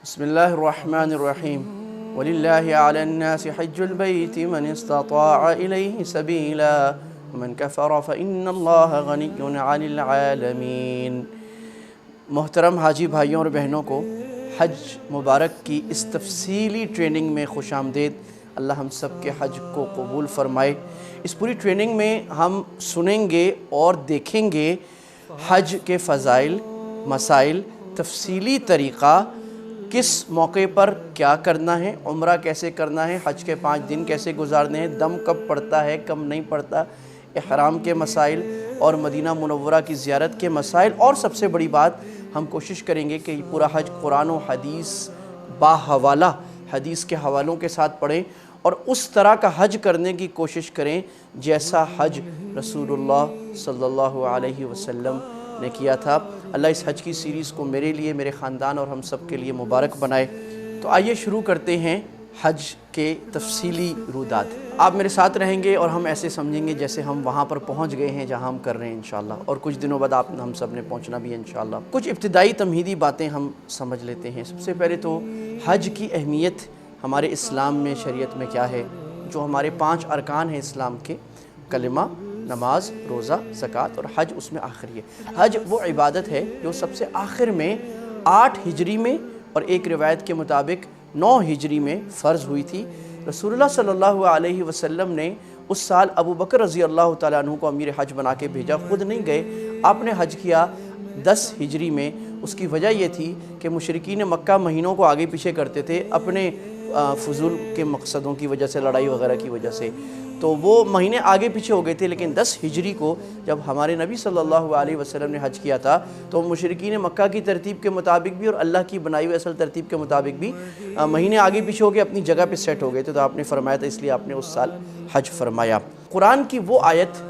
بسم اللہ الرحمن الرحیم وَلِلَّهِ عَلَى النَّاسِ حَجُّ الْبَيْتِ مَنِ اسْتَطَاعَ إِلَيْهِ سَبِيلًا وَمَنْ كَفَرَ فَإِنَّ اللَّهَ غَنِيٌّ عَنِ الْعَالَمِينَ۔ محترم حاجی بھائیوں اور بہنوں کو حج مبارک کی اس تفصیلی ٹریننگ میں خوش آمدید۔ اللہ ہم سب کے حج کو قبول فرمائے۔ اس پوری ٹریننگ میں ہم سنیں گے اور دیکھیں گے حج کے فضائل، مسائل، تفصیلی طریقہ، کس موقع پر کیا کرنا ہے، عمرہ کیسے کرنا ہے، حج کے 5 دن کیسے گزارنے ہیں، دم کب پڑتا ہے کب نہیں پڑتا، احرام کے مسائل اور مدینہ منورہ کی زیارت کے مسائل، اور سب سے بڑی بات ہم کوشش کریں گے کہ یہ پورا حج قرآن و حدیث باحوالہ حدیث کے حوالوں کے ساتھ پڑھیں اور اس طرح کا حج کرنے کی کوشش کریں جیسا حج رسول اللہ صلی اللہ علیہ وسلم نے کیا تھا۔ اللہ اس حج کی سیریز کو میرے لیے، میرے خاندان اور ہم سب کے لیے مبارک بنائے۔ تو آئیے شروع کرتے ہیں حج کے تفصیلی رودات۔ آپ میرے ساتھ رہیں گے اور ہم ایسے سمجھیں گے جیسے ہم وہاں پر پہنچ گئے ہیں جہاں ہم کر رہے ہیں انشاءاللہ، اور کچھ دنوں بعد ہم سب نے پہنچنا بھی ہے انشاءاللہ۔ کچھ ابتدائی تمہیدی باتیں ہم سمجھ لیتے ہیں۔ سب سے پہلے تو حج کی اہمیت ہمارے اسلام میں، شریعت میں کیا ہے، جو ہمارے 5 ارکان ہیں اسلام کے: کلمہ، نماز، روزہ، زکوٰۃ اور حج اس میں آخری ہے۔ حج وہ عبادت ہے جو سب سے آخر میں 8 ہجری میں اور ایک روایت کے مطابق 9 ہجری میں فرض ہوئی تھی۔ رسول اللہ صلی اللہ علیہ وسلم نے اس سال ابو بکر رضی اللہ تعالیٰ عنہ کو امیر حج بنا کے بھیجا، خود نہیں گئے۔ آپ نے حج کیا 10 ہجری میں۔ اس کی وجہ یہ تھی کہ مشرکین مکہ مہینوں کو آگے پیچھے کرتے تھے اپنے فضول کے مقصدوں کی وجہ سے، لڑائی وغیرہ کی وجہ سے، تو وہ مہینے آگے پیچھے ہو گئے تھے۔ لیکن 10 ہجری کو جب ہمارے نبی صلی اللہ علیہ وسلم نے حج کیا تھا تو مشرکین مکہ کی ترتیب کے مطابق بھی اور اللہ کی بنائی ہوئی اصل ترتیب کے مطابق بھی مہینے آگے پیچھے ہو کے اپنی جگہ پہ سیٹ ہو گئے تھے، تو آپ نے فرمایا تھا، اس لیے آپ نے اس سال حج فرمایا۔ قرآن کی وہ آیت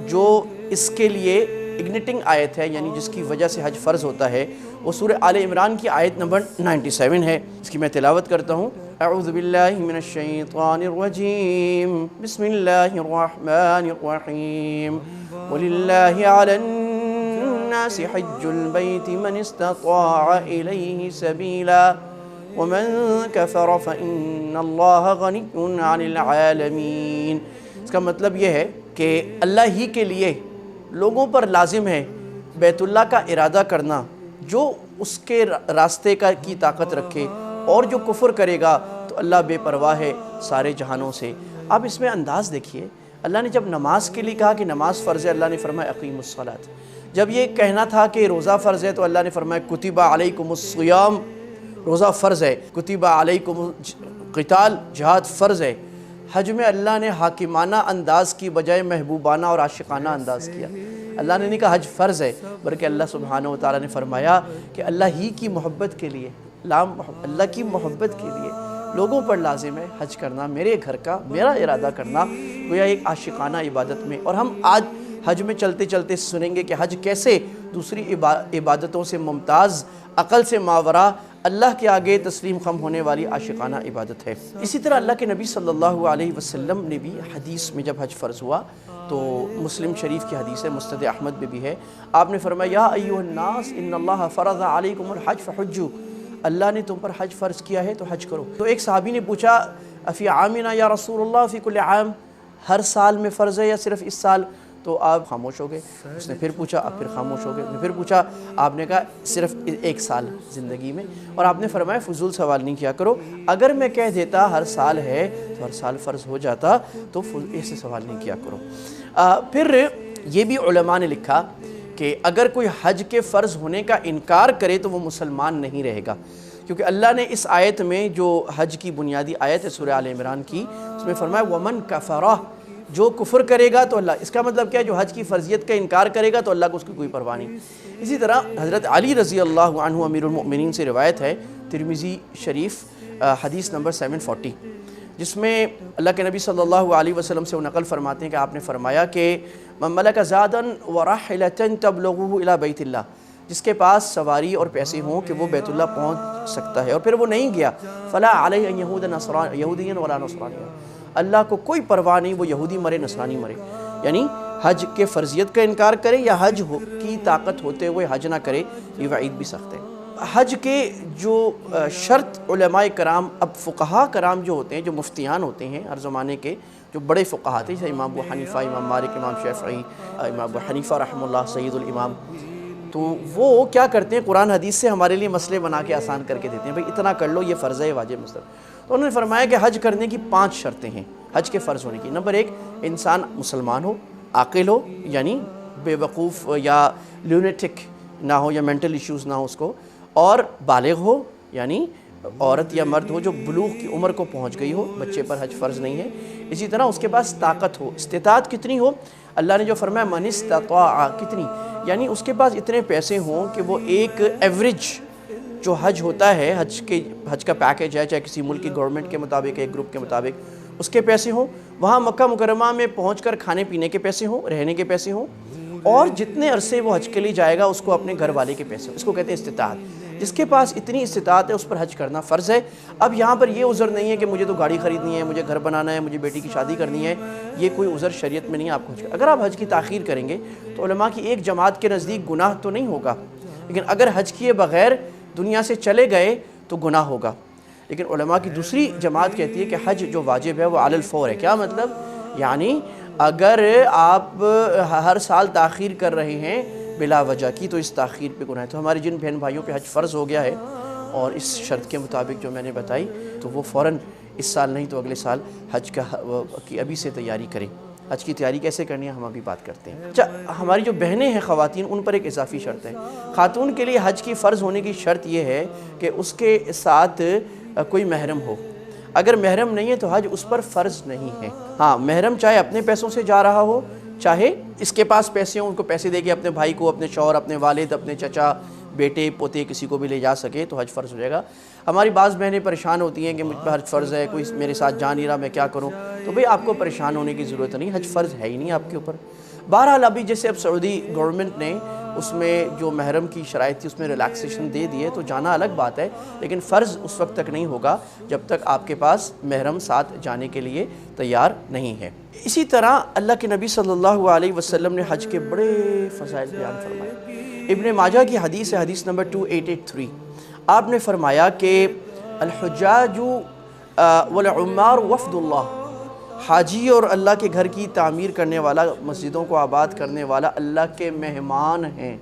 جو اس کے لیے اگنیٹنگ آیت ہے، یعنی جس کی وجہ سے حج فرض ہوتا ہے، وہ سورہ آل عمران کی آیت نمبر 97 ہے۔ اس کی میں تلاوت کرتا ہوں۔ اعوذ باللہ من الشیطان الرجیم، بسم اللہ الرحمن الرحیم، وَلِلَّهِ عَلَى النَّاسِ حَجُّ الْبَيْتِ مَنِ اسْتَطَاعَ إِلَيْهِ سَبِيلًا وَمَنْ كَفَرَ فَإِنَّ اللَّهَ غَنِيٌّ عَنِ الْعَالَمِينَ۔ اس کا مطلب یہ ہے کہ اللہ ہی کے لیے لوگوں پر لازم ہے بیت اللہ کا ارادہ کرنا، جو اس کے راستے کی طاقت رکھے، اور جو کفر کرے گا تو اللہ بے پرواہ ہے سارے جہانوں سے۔ اب اس میں انداز دیکھیے، اللہ نے جب نماز کے لیے کہا کہ نماز فرض ہے، اللہ نے فرمایا اقیموا الصلاۃ۔ جب یہ کہنا تھا کہ روزہ فرض ہے تو اللہ نے فرمایا کتب علیکم الصیام، روزہ فرض ہے۔ کتب علیکم القتال، جہاد فرض ہے۔ حج میں اللہ نے حاکمانہ انداز کی بجائے محبوبانہ اور عاشقانہ انداز کیا۔ اللہ نے نہیں کہا حج فرض ہے، بلکہ اللہ سبحانہ وتعالیٰ نے فرمایا کہ اللہ ہی کی محبت کے لیے، اللہ کی محبت کے لیے لوگوں پر لازم ہے حج کرنا، میرے گھر کا، میرا ارادہ کرنا، گویا ایک عاشقانہ عبادت میں۔ اور ہم آج حج میں چلتے چلتے سنیں گے کہ حج کیسے دوسری عبادتوں سے ممتاز، عقل سے ماورا، اللہ کے آگے تسلیم خم ہونے والی عاشقانہ عبادت ہے۔ اسی طرح اللہ کے نبی صلی اللہ علیہ وسلم نے بھی حدیث میں جب حج فرض ہوا تو مسلم شریف کی حدیث ہے، مسند احمد میں بھی ہے، آپ نے فرمایا یا ایھا الناس ان اللہ فرض علیکم الحج فحجوا، اللہ نے تم پر حج فرض کیا ہے تو حج کرو۔ تو ایک صحابی نے پوچھا افی عامنا یا رسول اللہ فی کل عام، ہر سال میں فرض ہے یا صرف اس سال؟ تو آپ خاموش ہو گئے۔ اس نے پھر پوچھا، آپ پھر خاموش ہو گئے۔ اس نے پھر پوچھا، آپ نے کہا صرف 1 سال زندگی میں۔ اور آپ نے فرمایا فضول سوال نہیں کیا کرو، اگر میں کہہ دیتا ہر سال ہے تو ہر سال فرض ہو جاتا، تو ایسے سوال نہیں کیا کرو۔ پھر یہ بھی علماء نے لکھا کہ اگر کوئی حج کے فرض ہونے کا انکار کرے تو وہ مسلمان نہیں رہے گا، کیونکہ اللہ نے اس آیت میں جو حج کی بنیادی آیت ہے سورہ آل عمران کی، اس میں فرمایا وَمَنْ كَفَرَ، جو کفر کرے گا تو اللہ، اس کا مطلب کیا ہے، جو حج کی فرضیت کا انکار کرے گا تو اللہ کو اس کی کوئی پرواہ نہیں۔ اسی طرح حضرت علی رضی اللہ عنہ امیر المؤمنین سے روایت ہے، ترمذی شریف حدیث نمبر 740، جس میں اللہ کے نبی صلی اللہ علیہ وسلم سے وہ نقل فرماتے ہیں کہ آپ نے فرمایا کہ من ملک زادا وراحلۃ تبلغه الی بیت اللہ، جس کے پاس سواری اور پیسے ہوں کہ وہ بیت اللہ پہنچ سکتا ہے اور پھر وہ نہیں گیا، فلا علیہ ان یہودیا ولا نصرانیا، اللہ کو کوئی پرواہ نہیں وہ یہودی مرے نصرانی مرے، یعنی حج کے فرضیت کا انکار کرے یا حج کی طاقت ہوتے ہوئے حج نہ کرے، یہ وعید بھی سخت ہے۔ حج کے جو شرط علماء کرام، اب فقہا کرام جو ہوتے ہیں، جو مفتیان ہوتے ہیں ہر زمانے کے، جو بڑے فقہا تھے، جیسے امام ابو حنیفہ، امام مالک، امام شافعی، امام ابو حنیفہ رحمہ اللہ سید الامام، تو وہ کیا کرتے ہیں، قرآن حدیث سے ہمارے لیے مسئلے بنا کے آسان کر کے دیتے ہیں، بھئی اتنا کر لو، یہ فرض ہے، واجب مستحب۔ تو انہوں نے فرمایا کہ حج کرنے کی 5 شرطیں ہیں حج کے فرض ہونے کی۔ نمبر 1، انسان مسلمان ہو، عاقل ہو، یعنی بے وقوف یا لونیٹک نہ ہو یا مینٹل ایشوز نہ ہو اس کو، اور بالغ ہو، یعنی عورت یا مرد ہو جو بلوغ کی عمر کو پہنچ گئی ہو، بچے پر حج فرض نہیں ہے۔ اسی طرح اس کے پاس طاقت ہو، استطاعت کتنی ہو، اللہ نے جو فرمایا من استطاع، کتنی، یعنی اس کے پاس اتنے پیسے ہوں کہ وہ ایک ایوریج جو حج ہوتا ہے، حج کا پیکیج ہے، چاہے کسی ملک کی گورنمنٹ کے مطابق، ایک گروپ کے مطابق، اس کے پیسے ہوں، وہاں مکہ مکرمہ میں پہنچ کر کھانے پینے کے پیسے ہوں، رہنے کے پیسے ہوں، اور جتنے عرصے وہ حج کے لیے جائے گا اس کو اپنے گھر والے کے پیسے، اس کو کہتے ہیں استطاعت۔ جس کے پاس اتنی استطاعت ہے اس پر حج کرنا فرض ہے۔ اب یہاں پر یہ عذر نہیں ہے کہ مجھے تو گاڑی خریدنی ہے، مجھے گھر بنانا ہے، مجھے بیٹی کی شادی کرنی ہے، یہ کوئی عذر شریعت میں نہیں ہے آپ کو حج کا۔ اگر آپ حج کی تاخیر کریں گے تو علماء کی ایک جماعت کے نزدیک گناہ تو نہیں ہوگا، لیکن اگر حج کیے بغیر دنیا سے چلے گئے تو گناہ ہوگا۔ لیکن علماء کی دوسری جماعت کہتی ہے کہ حج جو واجب ہے وہ علی الفور ہے۔ کیا مطلب؟ یعنی اگر آپ ہر سال تاخیر کر رہے ہیں بلا وجہ کی تو اس تاخیر پہ گناہ ہے۔ تو ہمارے جن بہن بھائیوں پہ حج فرض ہو گیا ہے اور اس شرط کے مطابق جو میں نے بتائی، تو وہ فوراً اس سال نہیں تو اگلے سال حج کی ابھی سے تیاری کریں۔ حج کی تیاری کیسے کرنی ہے ہم ابھی بات کرتے ہیں۔ اچھا، ہماری جو بہنیں ہیں خواتین، ان پر ایک اضافی شرط ہے۔ خاتون کے لیے حج کی فرض ہونے کی شرط یہ ہے کہ اس کے ساتھ کوئی محرم ہو۔ اگر محرم نہیں ہے تو حج اس پر فرض نہیں ہے۔ ہاں، محرم چاہے اپنے پیسوں سے جا رہا ہو، چاہے اس کے پاس پیسے ہوں، ان کو پیسے دے کے اپنے بھائی کو، اپنے شوہر، اپنے والد، اپنے چچا، بیٹے، پوتے، کسی کو بھی لے جا سکے تو حج فرض ہو جائے گا۔ ہماری بعض بہنیں پریشان ہوتی ہیں کہ مجھ پر حج فرض ہے، کوئی میرے ساتھ جا نہیں رہا، میں کیا کروں؟ تو بھئی آپ کو پریشان ہونے کی ضرورت نہیں، حج فرض ہے ہی نہیں آپ کے اوپر۔ بہرحال ابھی جیسے اب سعودی گورنمنٹ نے اس میں جو محرم کی شرائط تھی اس میں ریلیکسیشن دے دیے، تو جانا الگ بات ہے، لیکن فرض اس وقت تک نہیں ہوگا جب تک آپ کے پاس محرم ساتھ جانے کے لیے تیار نہیں ہے۔ اسی طرح اللہ کے نبی صلی اللہ علیہ وسلم نے حج کے بڑے فضائل بیان فرمائے۔ ابن ماجہ کی حدیث ہے، حدیث نمبر 2883، آپ نے فرمایا کہ الحجاج والعمار وفد اللہ، حاجی اور اللہ کے گھر کی تعمیر کرنے والا، مسجدوں کو آباد کرنے والا اللہ کے مہمان ہیں۔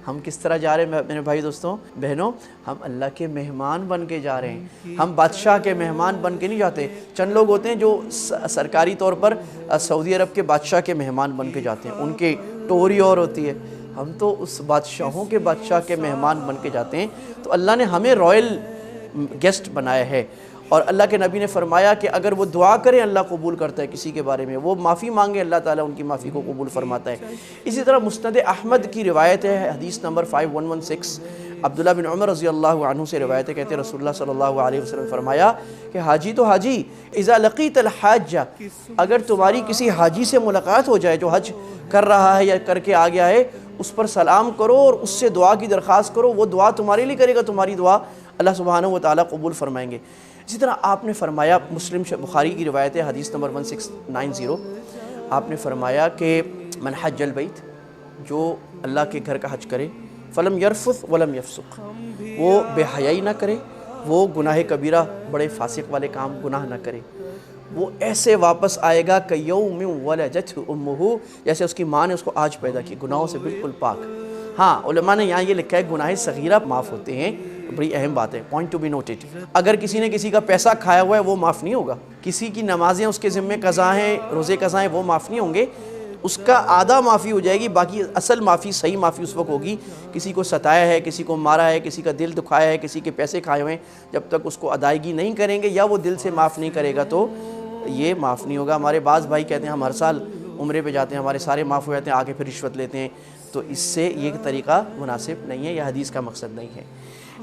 ہم کس طرح جا رہے ہیں میرے بھائی دوستوں بہنوں؟ ہم اللہ کے مہمان بن کے جا رہے ہیں، ہم بادشاہ کے مہمان بن کے نہیں جاتے۔ چند لوگ ہوتے ہیں جو سرکاری طور پر سعودی عرب کے بادشاہ کے مہمان بن کے جاتے ہیں، ان کی ٹوری اور ہوتی ہے، ہم تو اس بادشاہوں کے بادشاہ کے مہمان بن کے جاتے ہیں۔ تو اللہ نے ہمیں رائل گیسٹ بنایا ہے، اور اللہ کے نبی نے فرمایا کہ اگر وہ دعا کریں اللہ قبول کرتا ہے، کسی کے بارے میں وہ معافی مانگے اللہ تعالیٰ ان کی معافی کو قبول فرماتا ہے۔ اسی طرح مسند احمد کی روایت ہے، حدیث نمبر 5116، عبداللہ بن عمر رضی اللہ عنہ سے روایت ہے، کہتے ہیں رسول اللہ صلی اللہ علیہ وسلم نے فرمایا کہ حاجی تو حاجی، اذا لقیت الحاج، اگر تمہاری کسی حاجی سے ملاقات ہو جائے جو حج کر رہا ہے یا کر کے آ گیا ہے، اس پر سلام کرو اور اس سے دعا کی درخواست کرو، وہ دعا تمہارے لیے کرے گا، تمہاری دعا اللہ سبحانہ و تعالیٰ قبول فرمائیں گے۔ اسی طرح آپ نے فرمایا، مسلم بخاری کی روایت ہے، حدیث نمبر 1690، آپ نے فرمایا کہ من حج البیت، جو اللہ کے گھر کا حج کرے، فلم یرفث ولم یفسق، وہ بے حیائی نہ کرے، وہ گناہ کبیرہ، بڑے فاسق والے کام گناہ نہ کرے، وہ ایسے واپس آئے گا کہ یوم ولدتہ امہ، جیسے اس کی ماں نے اس کو آج پیدا کی، گناہوں سے بالکل پاک۔ ہاں، علماء نے یہاں یہ لکھا ہے گناہ صغیرہ معاف ہوتے ہیں، بڑی اہم بات ہے، پوائنٹ ٹو بی نوٹڈ۔ اگر کسی نے کسی کا پیسہ کھایا ہوا ہے وہ معاف نہیں ہوگا، کسی کی نمازیں اس کے ذمے قضا ہیں، روزے قضا ہیں، وہ معاف نہیں ہوں گے، اس کا آدھا معافی ہو جائے گی، باقی اصل معافی، صحیح معافی اس وقت ہوگی کسی کو ستایا ہے، کسی کو مارا ہے، کسی کا دل دکھایا ہے، کسی کے پیسے کھائے ہوئے ہیں، جب تک اس کو ادائیگی نہیں کریں گے یا وہ دل سے معاف نہیں کرے گا تو یہ معاف نہیں ہوگا۔ ہمارے بعض بھائی کہتے ہیں ہم ہر سال عمرے پہ جاتے ہیں، ہمارے سارے معاف ہو جاتے ہیں، آگے پھر رشوت لیتے ہیں، تو اس سے یہ طریقہ مناسب نہیں ہے، یہ حدیث کا مقصد نہیں ہے۔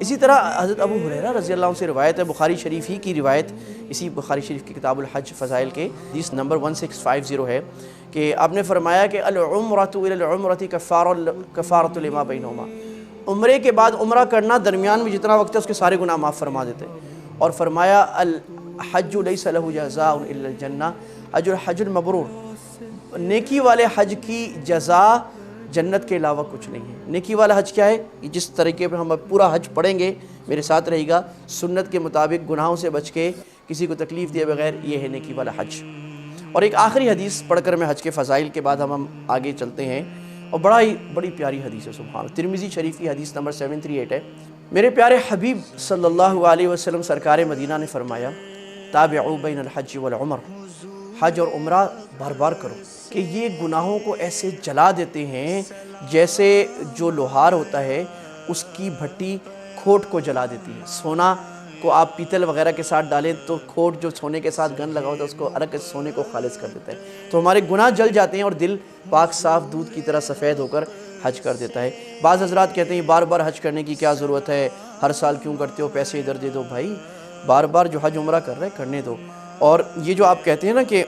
اسی طرح حضرت ابو ہریرہ رضی اللہ عنہ سے روایت ہے، بخاری شریف ہی کی روایت، اسی بخاری شریف کی کتاب الحج فضائل کے حدیث نمبر 1650 ہے کہ آپ نے فرمایا کہ العمرۃ الی العمرۃ کفارۃ لما بینہما، عمرے کے بعد عمرہ کرنا درمیان میں جتنا وقت ہے اس کے سارے گناہ معاف فرما دیتے ہیں، اور فرمایا الحج لیس لہ جزاء الا الجنہ، حج المبرور، نیکی والے حج کی جزا جنت کے علاوہ کچھ نہیں ہے۔ نیکی والا حج کیا ہے؟ جس طریقے پہ ہم اب پورا حج پڑھیں گے، میرے ساتھ رہے گا، سنت کے مطابق گناہوں سے بچ کے کسی کو تکلیف دیے بغیر، یہ ہے نیکی والا حج۔ اور ایک آخری حدیث پڑھ کر میں حج کے فضائل کے بعد ہم آگے چلتے ہیں، اور بڑی پیاری حدیث ہے، سبحان اللہ، ترمذی شریف کی حدیث نمبر 738 ہے۔ میرے پیارے حبیب صلی اللہ علیہ وسلم سرکار مدینہ نے فرمایا، تابعوا بین الحج والعمر، حج اور عمرہ بار بار کرو، کہ یہ گناہوں کو ایسے جلا دیتے ہیں جیسے جو لوہار ہوتا ہے اس کی بھٹی کھوٹ کو جلا دیتی ہے۔ سونا کو آپ پیتل وغیرہ کے ساتھ ڈالیں تو کھوٹ جو سونے کے ساتھ گن لگا ہوتا ہے اس کو الگ سونے کو خالص کر دیتا ہے۔ تو ہمارے گناہ جل جاتے ہیں اور دل پاک صاف دودھ کی طرح سفید ہو کر حج کر دیتا ہے۔ بعض حضرات کہتے ہیں بار بار حج کرنے کی کیا ضرورت ہے، ہر سال کیوں کرتے ہو، پیسے ادھر دے دو۔ بھائی بار بار جو حج عمرہ کر رہے کرنے دو۔ اور یہ جو آپ کہتے ہیں نا کہ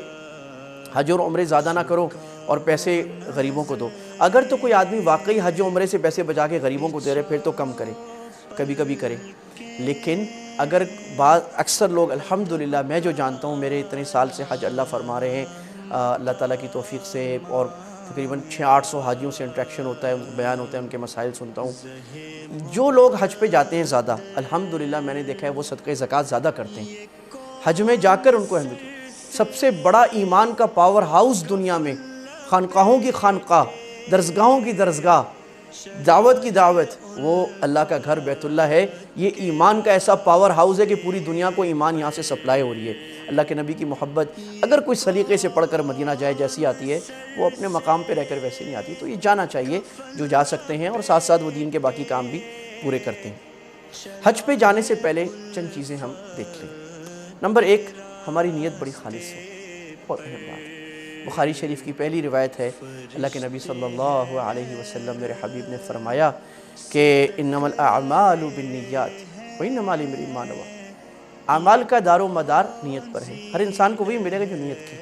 حج اور عمرے زیادہ نہ کرو اور پیسے غریبوں کو دو، اگر تو کوئی آدمی واقعی حج و عمرے سے پیسے بچا کے غریبوں کو دے رہے پھر تو کم کرے، کبھی کبھی کرے۔ لیکن اگر اکثر لوگ الحمدللہ، میں جو جانتا ہوں، میرے اتنے سال سے حج اللہ فرما رہے ہیں اللہ تعالیٰ کی توفیق سے، اور تقریباً 600-800 حاجیوں سے انٹریکشن ہوتا ہے، بیان ہوتا ہے، ان کے مسائل سنتا ہوں۔ جو لوگ حج پہ جاتے ہیں زیادہ، الحمدللہ میں نے دیکھا ہے وہ صدقہ زکوٰۃ زیادہ کرتے ہیں۔ حج میں جا کر ان کو اہمیت، سب سے بڑا ایمان کا پاور ہاؤس دنیا میں، خانقاہوں کی خانقاہ، درسگاہوں کی درسگاہ، دعوت کی دعوت، وہ اللہ کا گھر بیت اللہ ہے۔ یہ ایمان کا ایسا پاور ہاؤس ہے کہ پوری دنیا کو ایمان یہاں سے سپلائی ہو رہی ہے۔ اللہ کے نبی کی محبت اگر کوئی سلیقے سے پڑھ کر مدینہ جائے جیسی آتی ہے، وہ اپنے مقام پہ رہ کر ویسے نہیں آتی۔ تو یہ جانا چاہیے جو جا سکتے ہیں، اور ساتھ ساتھ وہ دین کے باقی کام بھی پورے کرتے ہیں۔ حج پہ جانے سے پہلے چند چیزیں ہم دیکھ لیں۔ نمبر 1، ہماری نیت بڑی خالص ہو، بہت اہم بات ہے۔ بخاری شریف کی پہلی روایت ہے، اللہ کے نبی صلی اللہ علیہ وسلم میرے حبیب نے فرمایا کہ انما الاعمال بالنیات وانما لامرئ ما نوی۔ اعمال کا دار و مدار نیت پر ہے، ہر انسان کو وہی ملے گا جو نیت کی۔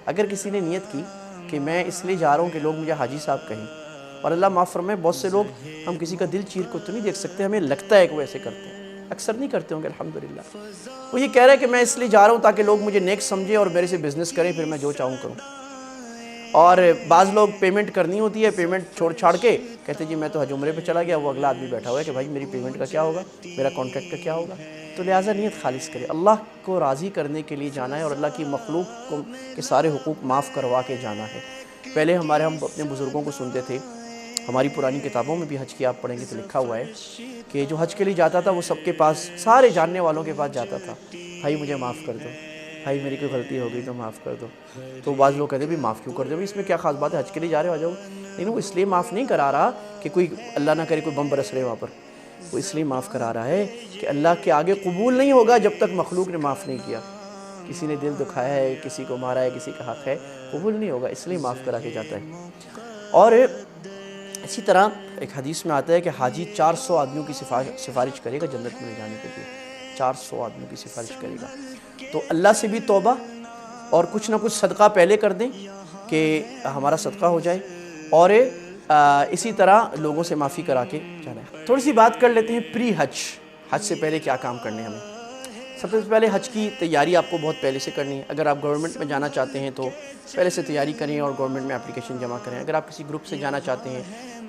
اگر کسی نے نیت کی کہ میں اس لیے جا رہا ہوں کہ لوگ مجھے حاجی صاحب کہیں، اور اللہ معاف فرمائے بہت سے لوگ، ہم کسی کا دل چیر کو تو نہیں دیکھ سکتے، ہمیں لگتا ہے کہ وہ ایسے کرتے ہیں، اکثر نہیں کرتے ہوں گے الحمدللہ۔ وہ یہ کہہ رہا ہے کہ میں اس لیے جا رہا ہوں تاکہ لوگ مجھے نیک سمجھیں اور میرے سے بزنس کریں، پھر میں جو چاہوں کروں۔ اور بعض لوگ پیمنٹ کرنی ہوتی ہے، پیمنٹ چھوڑ چھاڑ کے کہتے جی میں تو حج عمرے پہ چلا گیا، وہ اگلا آدمی بیٹھا ہوا ہے کہ بھائی میری پیمنٹ کا کیا ہوگا، میرا کانٹریکٹ کا کیا ہوگا۔ تو لہٰذا نیت خالص کرے، اللہ کو راضی کرنے کے لیے جانا ہے، اور اللہ کی مخلوق کے سارے حقوق معاف کروا کے جانا ہے۔ پہلے ہم اپنے بزرگوں کو سنتے تھے، ہماری پرانی کتابوں میں بھی حج کی آپ پڑھیں گے تو لکھا ہوا ہے کہ جو حج کے لیے جاتا تھا وہ سب کے پاس، سارے جاننے والوں کے پاس جاتا تھا، بھائی مجھے معاف کر دو، بھائی میری کوئی غلطی ہو گئی تو معاف کر دو۔ تو بعض لوگ کہتے ہیں بھی معاف کیوں کر دو، اس میں کیا خاص بات ہے، حج کے لیے جا رہے ہو آ جاؤ۔ لیکن وہ اس لیے معاف نہیں کرا رہا کہ کوئی اللہ نہ کرے کوئی بم برس رہے وہاں پر، وہ اس لیے معاف کرا رہا ہے کہ اللہ کے آگے قبول نہیں ہوگا جب تک مخلوق نے معاف نہیں کیا۔ کسی نے دل دکھایا ہے، کسی کو مارا ہے، کسی کا حق ہے، قبول نہیں ہوگا، اس لیے معاف کرا کے جاتا ہے۔ اور اسی طرح ایک حدیث میں آتا ہے کہ حاجی 400 آدمیوں کی سفارش کرے گا جنت میں جانے کے لیے، 400 آدمیوں کی سفارش کرے گا۔ تو اللہ سے بھی توبہ اور کچھ نہ کچھ صدقہ پہلے کر دیں کہ ہمارا صدقہ ہو جائے، اور اسی طرح لوگوں سے معافی کرا کے جانا ہے۔ تھوڑی سی بات کر لیتے ہیں پری حج، حج سے پہلے کیا کام کرنے ہمیں۔ سب سے پہلے حج کی تیاری آپ کو بہت پہلے سے کرنی ہے۔ اگر آپ گورنمنٹ میں جانا چاہتے ہیں تو پہلے سے تیاری کریں اور گورنمنٹ میں اپلیکیشن جمع کریں۔ اگر آپ کسی گروپ سے جانا چاہتے ہیں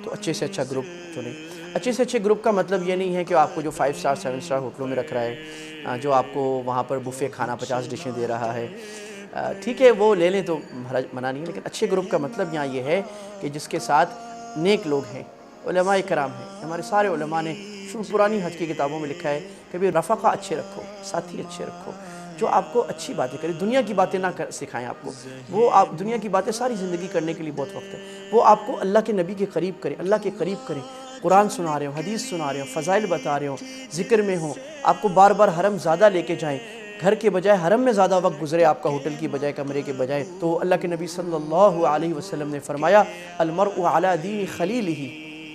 تو اچھے سے اچھا گروپ چنیں۔ اچھے سے اچھے گروپ کا مطلب یہ نہیں ہے کہ آپ کو جو 5 اسٹار 7 اسٹار ہوٹلوں میں رکھ رہا ہے، جو آپ کو وہاں پر بفے کھانا 50 ڈشیں دے رہا ہے، ٹھیک ہے وہ لے لیں تو منع نہیں ہے، لیکن اچھے گروپ کا مطلب یہاں یہ ہے کہ جس کے ساتھ نیک لوگ ہیں، علماء کرام ہیں۔ ہمارے سارے علماء نے پرانی حج کی کتابوں میں لکھا ہے کہ بھی رفقہ اچھے رکھو، ساتھی اچھے رکھو، جو آپ کو اچھی باتیں کریں، دنیا کی باتیں نہ سکھائیں آپ کو۔ وہ آپ دنیا کی باتیں ساری زندگی کرنے کے لیے بہت وقت ہے، وہ آپ کو اللہ کے نبی کے قریب کریں، اللہ کے قریب کریں، قرآن سنا رہے ہوں، حدیث سنا رہے ہوں، فضائل بتا رہے ہوں، ذکر میں ہوں، آپ کو بار بار حرم زیادہ لے کے جائیں، گھر کے بجائے حرم میں زیادہ وقت گزرے آپ کا، ہوٹل کی بجائے کمرے کے بجائے۔ تو اللہ کے نبی صلی اللہ علیہ وسلم نے فرمایا المرء علی دین خلیلہ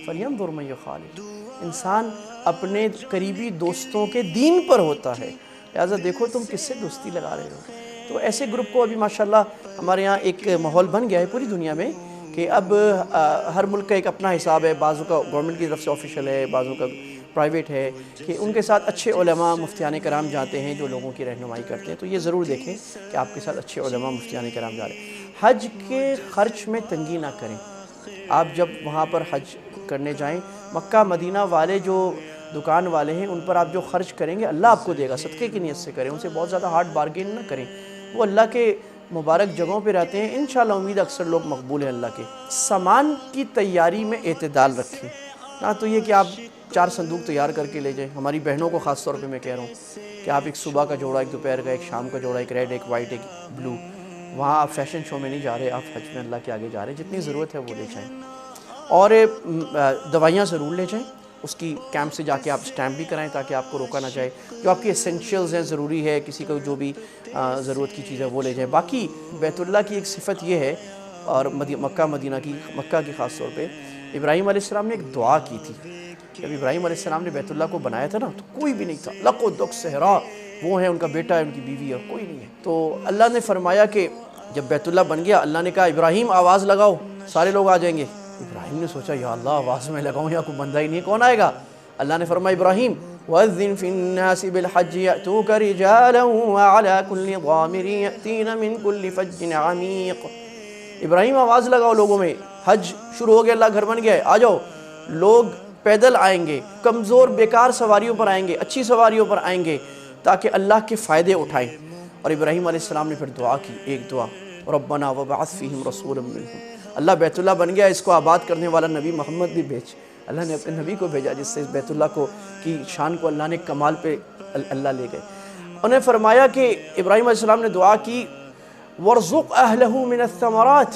فلینظر من یخالل، انسان اپنے قریبی دوستوں کے دین پر ہوتا ہے، لہٰذا دیکھو تم کس سے دوستی لگا رہے ہو۔ تو ایسے گروپ کو ابھی ماشاءاللہ ہمارے یہاں ایک ماحول بن گیا ہے پوری دنیا میں کہ اب ہر ملک کا ایک اپنا حساب ہے، بعضوں کا گورنمنٹ کی طرف سے آفیشیل ہے، بعضوں کا پرائیویٹ ہے، کہ ان کے ساتھ اچھے علماء مفتیان کرام جاتے ہیں جو لوگوں کی رہنمائی کرتے ہیں۔ تو یہ ضرور دیکھیں کہ آپ کے ساتھ اچھے علماء مفتیان کرام جا رہے ہیں۔ حج کے خرچ میں تنگی نہ کریں، آپ جب وہاں پر حج کرنے جائیں، مکہ مدینہ والے جو دکان والے ہیں ان پر آپ جو خرچ کریں گے اللہ آپ کو دے گا، صدقے کی نیت سے کریں، ان سے بہت زیادہ ہارڈ بارگین نہ کریں، وہ اللہ کے مبارک جگہوں پہ رہتے ہیں، انشاءاللہ امید اکثر لوگ مقبول ہیں اللہ کے۔ سامان کی تیاری میں اعتدال رکھیں، نہ تو یہ کہ آپ 4 صندوق تیار کر کے لے جائیں۔ ہماری بہنوں کو خاص طور پہ میں کہہ رہا ہوں کہ آپ ایک صبح کا جوڑا، ایک دوپہر کا، ایک شام کا جوڑا، ایک ریڈ، ایک وائٹ، ایک بلو، وہاں آپ فیشن شو میں نہیں جا رہے، آپ حج میں اللہ کے آگے جا رہے ہیں، جتنی ضرورت ہے وہ لے جائیں۔ اور دوائیاں ضرور لے جائیں، اس کی کیمپ سے جا کے آپ اسٹیمپ بھی کرائیں تاکہ آپ کو روکا نہ جائے، جو آپ کی اسینشیلز ہیں، ضروری ہے، کسی کو جو بھی ضرورت کی چیز ہے وہ لے جائیں۔ باقی بیت اللہ کی ایک صفت یہ ہے، اور مکہ مدینہ کی، مکہ کی خاص طور پہ ابراہیم علیہ السلام نے ایک دعا کی تھی۔ جب ابراہیم علیہ السلام نے بیت اللہ کو بنایا تھا نا تو کوئی بھی نہیں تھا، لق و دق صحرا، وہ ہے ان کا بیٹا ہے، ان کی بیوی ہے، کوئی نہیں ہے۔ تو اللہ نے فرمایا کہ جب بیت اللہ بن گیا، اللہ نے کہا ابراہیم آواز لگاؤ، سارے لوگ آ جائیں گے۔ ابراہیم نے سوچا یا اللہ آواز میں لگاؤں یا کوئی بندہ ہی نہیں ہے، کون آئے گا؟ اللہ نے فرمایا ابراہیم وَأَذِّن فِي النَّاسِ بِالْحَجِّ يَأْتُوكَ رِجَالًا وَعَلَىٰ كُلِّ ضَامِرٍ يَأْتِينَ مِنْ كُلِّ فَجٍّ عَمِيقٍ۔ ابراہیم آواز لگاؤ لوگوں میں، حج شروع ہو گیا، اللہ گھر بن گیا ہے، آ جاؤ۔ لوگ پیدل آئیں گے، کمزور بیکار سواریوں پر آئیں گے، اچھی سواریوں پر آئیں گے تاکہ اللہ کے فائدے اٹھائیں۔ اور ابراہیم علیہ السلام نے پھر دعا کی، ایک دعا، ربنا وبعث فیہم رسولا منہم، اللہ بیت اللہ بن گیا، اس کو آباد کرنے والا نبی محمد بھی بھیج۔ اللہ نے اپنے نبی کو بھیجا جس سے اس بیت اللہ کو کی شان کو اللہ نے کمال پہ اللہ لے گئے۔ انہیں فرمایا کہ ابراہیم علیہ السلام نے دعا کی وَارْزُقْ أَهْلَهُ مِنَ الثَّمَرَاتِ،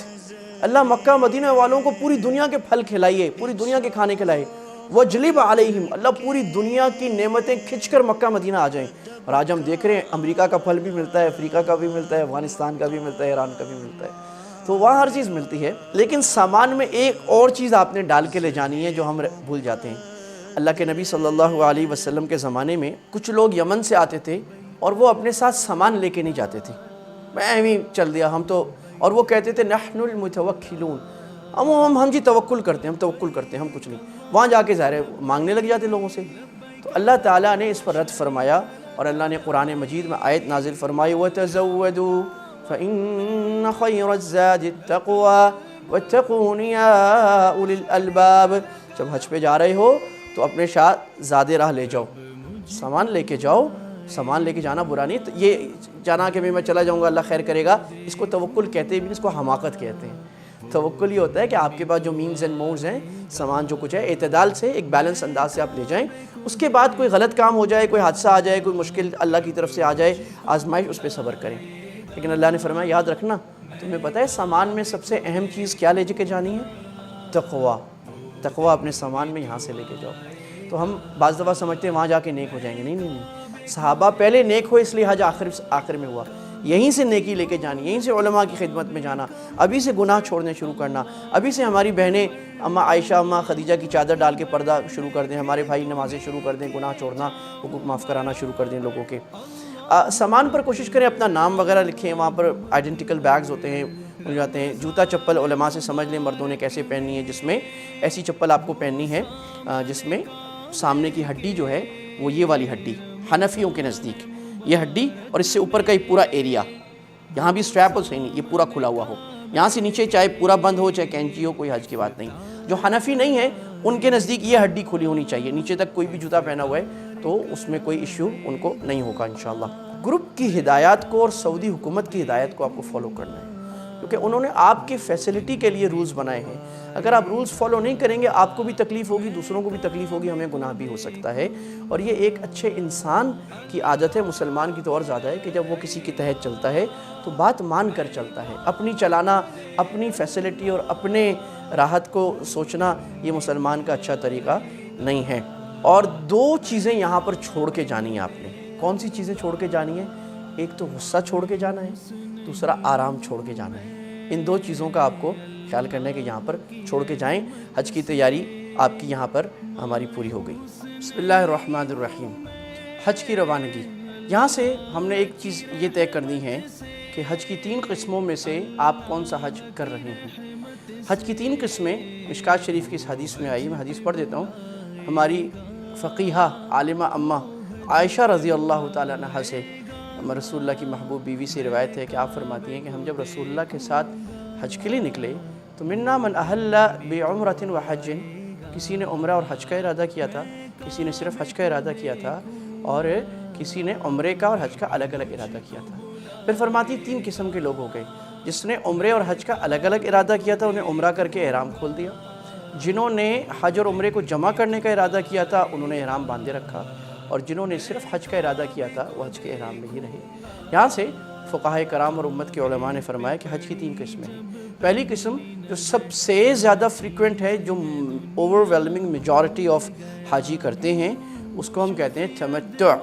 اللہ مکہ مدینہ والوں کو پوری دنیا کے پھل کھلائیے، پوری دنیا کے کھانے کھلائے۔ وَاجْلِبْ عَلَيْهِمْ، اللہ پوری دنیا کی نعمتیں کھنچ کر مکہ مدینہ آ جائیں۔ اور آج ہم دیکھ رہے ہیں امریکہ کا پھل بھی ملتا ہے، افریقہ کا بھی ملتا ہے، افغانستان کا بھی ملتا ہے، ایران کا بھی ملتا ہے، تو وہاں ہر چیز ملتی ہے۔ لیکن سامان میں ایک اور چیز آپ نے ڈال کے لے جانی ہے جو ہم بھول جاتے ہیں۔ اللہ کے نبی صلی اللہ علیہ وسلم کے زمانے میں کچھ لوگ یمن سے آتے تھے اور وہ اپنے ساتھ سامان لے کے نہیں جاتے تھے، میں بھی چل دیا ہم تو، اور وہ کہتے تھے نحن المتوکلون، ہم جی توکل کرتے ہیں، ہم توکل کرتے ہیں، ہم کچھ نہیں۔ وہاں جا کے ظاہر ہے مانگنے لگ جاتے لوگوں سے۔ تو اللہ تعالیٰ نے اس پر رد فرمایا اور اللہ نے قرآن مجید میں آیت نازل فرمائی وَتَزَوَّدُوا فَإِنَّ خَيْرَ الزَّادِ التَّقْوَىٰ وَاتَّقُونِ يَا أُولِي الْأَلْبَابِ، جب حج پہ جا رہے ہو تو اپنے ساتھ زیادہ راہ لے جاؤ، سامان لے کے جاؤ، سامان لے کے جانا برا نہیں، تو یہ جانا کہ میں چلا جاؤں گا اللہ خیر کرے گا، اس کو توکل کہتے ہیں، اس کو حماقت کہتے ہیں۔ توکل یہ ہوتا ہے کہ آپ کے پاس جو مینز اینڈ موڈز ہیں، سامان جو کچھ ہے اعتدال سے، ایک بیلنس انداز سے آپ لے جائیں، اس کے بعد کوئی غلط کام ہو جائے، کوئی حادثہ آ جائے، کوئی مشکل اللہ کی طرف سے آ جائے، آزمائش، اس پہ صبر کریں۔ لیکن اللہ نے فرمایا یاد رکھنا، تمہیں پتہ ہے سامان میں سب سے اہم چیز کیا لے کے جانی ہے؟ تقویٰ۔ تقویٰ اپنے سامان میں یہاں سے لے کے جاؤ۔ تو ہم بعض دفعہ سمجھتے ہیں وہاں جا کے نیک ہو جائیں گے، نہیں نہیں نہیں، صحابہ پہلے نیک ہو اس لیے حج آخر میں ہوا، یہیں سے نیکی لے کے جانی، یہیں سے علماء کی خدمت میں جانا، ابھی سے گناہ چھوڑنے شروع کرنا، ابھی سے ہماری بہنیں اماں عائشہ، اماں خدیجہ کی چادر ڈال کے پردہ شروع کر دیں، ہمارے بھائی نمازیں شروع کر دیں، گناہ چھوڑنا، حقوق معاف کرانا شروع کر دیں لوگوں کے۔ سامان پر کوشش کریں اپنا نام وغیرہ لکھیں، وہاں پر آئیڈینٹیکل بیگز ہوتے ہیں، مل جاتے ہیں۔ جوتا چپل علماء سے سمجھ لیں مردوں نے کیسے پہننی ہے، جس میں ایسی چپل آپ کو پہننی ہے جس میں سامنے کی ہڈی جو ہے وہ یہ والی ہڈی، حنفیوں کے نزدیک یہ ہڈی، اور اس سے اوپر کا یہ پورا ایریا، یہاں بھی سٹریپ ہو، صحیح نہیں، یہ پورا کھلا ہوا ہو، یہاں سے نیچے چاہے پورا بند ہو چاہے کینچی ہو، کوئی حج کی بات نہیں۔ جو حنفی نہیں ہے ان کے نزدیک یہ ہڈی کھلی ہونی چاہیے، نیچے تک کوئی بھی جوتا پہنا ہوا ہے تو اس میں کوئی ایشو ان کو نہیں ہوگا انشاءاللہ۔ گروپ کی ہدایات کو اور سعودی حکومت کی ہدایت کو آپ کو فالو کرنا ہے، کیونکہ انہوں نے آپ کی فیسلٹی کے لیے رولز بنائے ہیں۔ اگر آپ رولز فالو نہیں کریں گے آپ کو بھی تکلیف ہوگی، دوسروں کو بھی تکلیف ہوگی، ہمیں گناہ بھی ہو سکتا ہے۔ اور یہ ایک اچھے انسان کی عادت ہے، مسلمان کی تو اور زیادہ ہے، کہ جب وہ کسی کے تحت چلتا ہے تو بات مان کر چلتا ہے۔ اپنی چلانا، اپنی فیسلٹی اور اپنے راحت کو سوچنا یہ مسلمان کا اچھا طریقہ نہیں ہے۔ اور دو چیزیں یہاں پر چھوڑ کے جانی ہیں آپ نے۔ کون سی چیزیں چھوڑ کے جانی ہیں؟ ایک تو غصہ چھوڑ کے جانا ہے، دوسرا آرام چھوڑ کے جانا ہے۔ ان دو چیزوں کا آپ کو خیال کرنا ہے کہ یہاں پر چھوڑ کے جائیں۔ حج کی تیاری آپ کی یہاں پر ہماری پوری ہو گئی۔ بسم اللہ الرحمن الرحیم۔ حج کی روانگی، یہاں سے ہم نے ایک چیز یہ طے کرنی ہے کہ حج کی 3 قسموں میں سے آپ کون سا حج کر رہے ہیں۔ حج کی 3 قسمیں مشکات شریف کی اس حدیث میں آئی، میں حدیث پڑھ دیتا ہوں۔ ہماری فقیہہ عالمہ امہ عائشہ رضی اللہ تعالیٰ عنہا سے، رسول اللہ کی محبوب بیوی سے روایت ہے کہ آپ فرماتی ہیں کہ ہم جب رسول اللہ کے ساتھ حج کے لیے نکلے تو منا من احل بعمرۃ وحج، کسی نے عمرہ اور حج کا ارادہ کیا تھا، کسی نے صرف حج کا ارادہ کیا تھا، اور کسی نے عمرے کا اور حج کا الگ الگ ارادہ کیا تھا۔ پھر فرماتی 3 قسم کے لوگ ہو گئے۔ جس نے عمرے اور حج کا الگ الگ ارادہ کیا تھا انہیں عمرہ کر کے احرام کھول دیا، جنہوں نے حج اور عمرے کو جمع کرنے کا ارادہ کیا تھا انہوں نے احرام باندھے رکھا، اور جنہوں نے صرف حج کا ارادہ کیا تھا وہ حج کے احرام میں ہی رہے۔ یہاں سے فقہائے کرام اور امت کے علماء نے فرمایا کہ حج کی 3 قسمیں ہیں۔ پہلی قسم جو سب سے زیادہ فریکوینٹ ہے، جو اوور ویلمنگ میجورٹی آف حاجی کرتے ہیں، اس کو ہم کہتے ہیں تمتع۔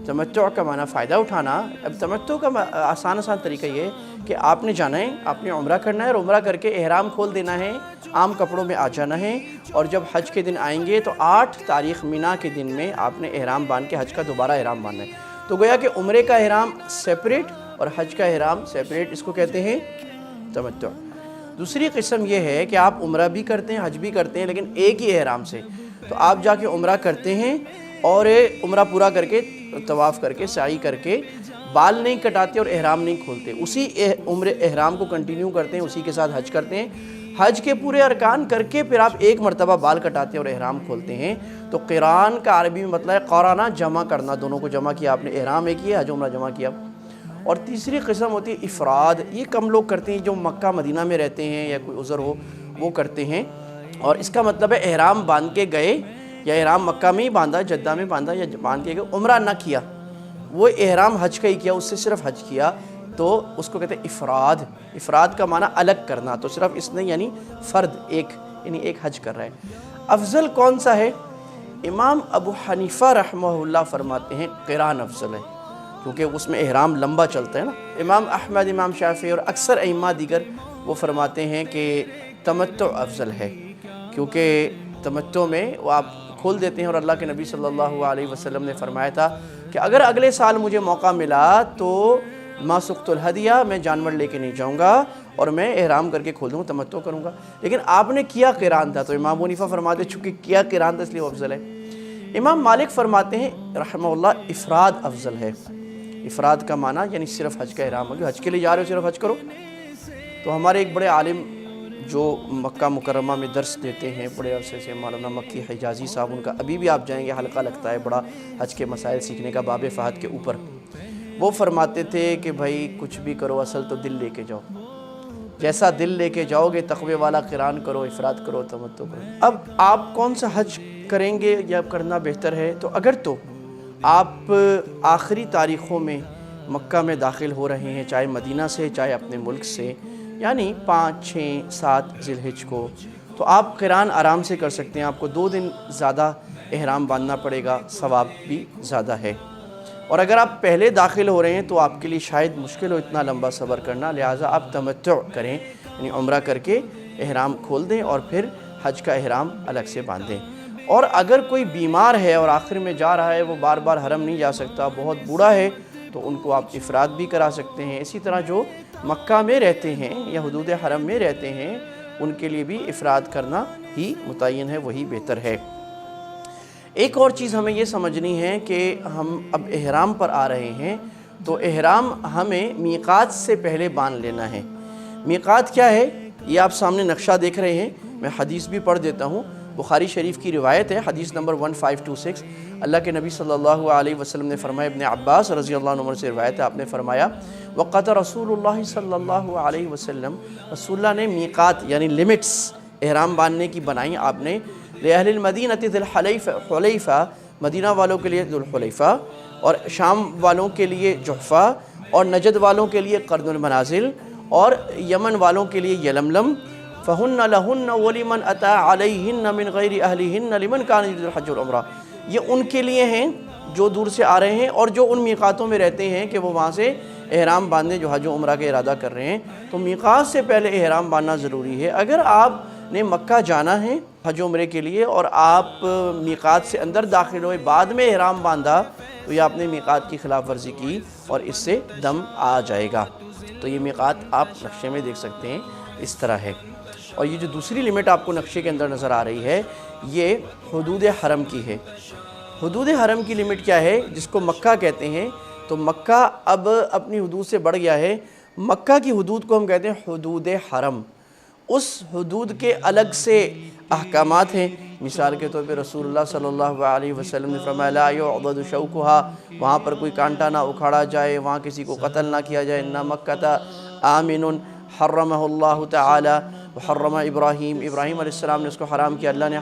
تمتع کا معنی فائدہ اٹھانا۔ اب تمتع کا آسان طریقہ یہ ہے کہ آپ نے جانا ہے، آپ نے عمرہ کرنا ہے، اور عمرہ کر کے احرام کھول دینا ہے، عام کپڑوں میں آ جانا ہے، اور جب حج کے دن آئیں گے تو 8 تاریخ مینا کے دن میں آپ نے احرام باندھ کے حج کا دوبارہ احرام باندھنا ہے۔ تو گویا کہ عمرے کا احرام سیپریٹ اور حج کا احرام سیپریٹ، اس کو کہتے ہیں تمتع۔ دوسری قسم یہ ہے کہ آپ عمرہ بھی کرتے ہیں، حج بھی کرتے ہیں، لیکن ایک ہی احرام سے۔ تو آپ جا کے عمرہ کرتے ہیں اور عمرہ پورا کر کے طواف کر کے سعی کر کے بال نہیں کٹاتے اور احرام نہیں کھولتے، اسی عمرے احرام کو کنٹینیو کرتے ہیں، اسی کے ساتھ حج کرتے ہیں، حج کے پورے ارکان کر کے پھر آپ ایک مرتبہ بال کٹاتے ہیں اور احرام کھولتے ہیں۔ تو قران کا عربی میں مطلب ہے قرانہ، جمع کرنا، دونوں کو جمع کیا آپ نے، احرام ایک ہی ہے، حج عمرہ جمع کیا۔ اور تیسری قسم ہوتی ہے افراد، یہ کم لوگ کرتے ہیں، جو مکہ مدینہ میں رہتے ہیں یا کوئی عذر ہو وہ کرتے ہیں، اور اس کا مطلب ہے احرام باندھ کے گئے، یا احرام مکہ میں ہی باندھا، جدہ میں باندھا، یا باندھ کے گئے، عمرہ نہ کیا، وہ احرام حج کا ہی کیا، اس سے صرف حج کیا، تو اس کو کہتے ہیں افراد۔ افراد کا معنی الگ کرنا، تو صرف اس نے یعنی فرد ایک، یعنی ایک حج کر رہا ہے۔ افضل کون سا ہے؟ امام ابو حنیفہ رحمہ اللہ فرماتے ہیں قران افضل ہے، کیونکہ اس میں احرام لمبا چلتا ہے نا۔ امام احمد، امام شافعی اور اکثر ائمہ دیگر وہ فرماتے ہیں کہ تمتع افضل ہے، کیونکہ تمتع میں وہ آپ کھول دیتے ہیں، اور اللہ کے نبی صلی اللہ علیہ وسلم نے فرمایا تھا کہ اگر اگلے سال مجھے موقع ملا تو ما سقت الہدیہ، میں جانور لے کے نہیں جاؤں گا اور میں احرام کر کے کھول دوں گا، تمتع کروں گا۔ لیکن آپ نے کیا قران تھا، تو امام ابو حنیفہ فرماتے چونکہ کیا قران تھا اس لیے وہ افضل ہے۔ امام مالک فرماتے ہیں رحمہ اللہ افراد افضل ہے۔ افراد کا معنی یعنی صرف حج کا احرام ہو گیا، حج کے لیے جا رہے ہو صرف حج کرو۔ تو ہمارے ایک بڑے عالم جو مکہ مکرمہ میں درس دیتے ہیں بڑے عرصے سے، مولانا مکی حجازی صاحب، ان کا ابھی بھی آپ جائیں گے حلقہ لگتا ہے بڑا حج کے مسائل سیکھنے کا، باب فہد کے اوپر۔ وہ فرماتے تھے کہ بھائی کچھ بھی کرو، اصل تو دل لے کے جاؤ، جیسا دل لے کے جاؤ گے، تقوی والا قران کرو، افراد کرو، تمتع کرو۔ اب آپ کون سا حج کریں گے یا کرنا بہتر ہے؟ تو اگر تو آپ آخری تاریخوں میں مکہ میں داخل ہو رہے ہیں، چاہے مدینہ سے چاہے اپنے ملک سے، یعنی 5، 6، 7 ذی الحجہ کو، تو آپ قران آرام سے کر سکتے ہیں۔ آپ کو 2 دن زیادہ احرام باندھنا پڑے گا، ثواب بھی زیادہ ہے۔ اور اگر آپ پہلے داخل ہو رہے ہیں تو آپ کے لیے شاید مشکل ہو اتنا لمبا صبر کرنا، لہٰذا آپ تمتع کریں، یعنی عمرہ کر کے احرام کھول دیں اور پھر حج کا احرام الگ سے باندھیں۔ اور اگر کوئی بیمار ہے اور آخر میں جا رہا ہے، وہ بار بار حرم نہیں جا سکتا، بہت بوڑھا ہے، تو ان کو آپ افراد بھی کرا سکتے ہیں۔ اسی طرح جو مکہ میں رہتے ہیں یا حدود حرم میں رہتے ہیں، ان کے لیے بھی افراد کرنا ہی متعین ہے، وہی بہتر ہے۔ ایک اور چیز ہمیں یہ سمجھنی ہے کہ ہم اب احرام پر آ رہے ہیں، تو احرام ہمیں میقات سے پہلے باندھ لینا ہے۔ میقات کیا ہے؟ یہ آپ سامنے نقشہ دیکھ رہے ہیں، میں حدیث بھی پڑھ دیتا ہوں۔ بخاری شریف کی روایت ہے، حدیث نمبر 1526، اللہ کے نبی صلی اللہ علیہ وسلم نے فرمایا، ابن عباس رضی اللہ عنہ سے روایت ہے، آپ نے فرمایا وقت رسول اللہ صلی اللہ علیہ وسلم، رسول اللہ نے میقات یعنی لیمٹس احرام باندھنے کی بنائیں آپ نے، لأہل المدینہ ذی الحلیفہ، مدینہ والوں کے لیے ذو الحلیفہ، اور شام والوں کے لیے جحفہ، اور نجد والوں کے لیے قرن المنازل، اور یمن والوں کے لیے یلملم، فَهُنَّ لَهُنَّ وَلِمَنْ أَتَى عَلَيْهِنَّ مِنْ غَيْرِ أَهْلِهِنَّ لِمَنْ كَانَ يُرِيدُ الْحَجَّ وَالْعُمْرَةَ، یہ ان کے لیے ہیں جو دور سے آ رہے ہیں اور جو ان میقاتوں میں رہتے ہیں کہ وہ وہاں سے احرام باندھیں جو حج و عمرہ کا ارادہ کر رہے ہیں۔ تو میقات سے پہلے احرام باندھنا ضروری ہے۔ اگر آپ نے مکہ جانا ہے حج و عمرے کے لیے اور آپ میقات سے اندر داخل ہوئے بعد میں احرام باندھا، تو یہ آپ نے میقات کی خلاف ورزی کی اور اس سے دم آ جائے گا۔ تو یہ میقات آپ نقشے میں دیکھ سکتے ہیں، اس طرح ہے۔ اور یہ جو دوسری لمٹ آپ کو نقشے کے اندر نظر آ رہی ہے، یہ حدود حرم کی ہے۔ حدود حرم کی لمٹ کیا ہے؟ جس کو مکہ کہتے ہیں، تو مکہ اب اپنی حدود سے بڑھ گیا ہے۔ مکہ کی حدود کو ہم کہتے ہیں حدود حرم، اس حدود کے الگ سے احکامات ہیں۔ مثال کے طور پہ رسول اللہ صلی اللہ علیہ وسلم نے فرمایا لا یعضد شوکها، وہاں پر کوئی کانٹا نہ اکھاڑا جائے، وہاں کسی کو قتل نہ کیا جائے۔ ان مکہ آمن حرمہ اللہ تعالی وحرم ابراہیم، ابراہیم علیہ السلام نے اس کو حرام کیا، اللہ نے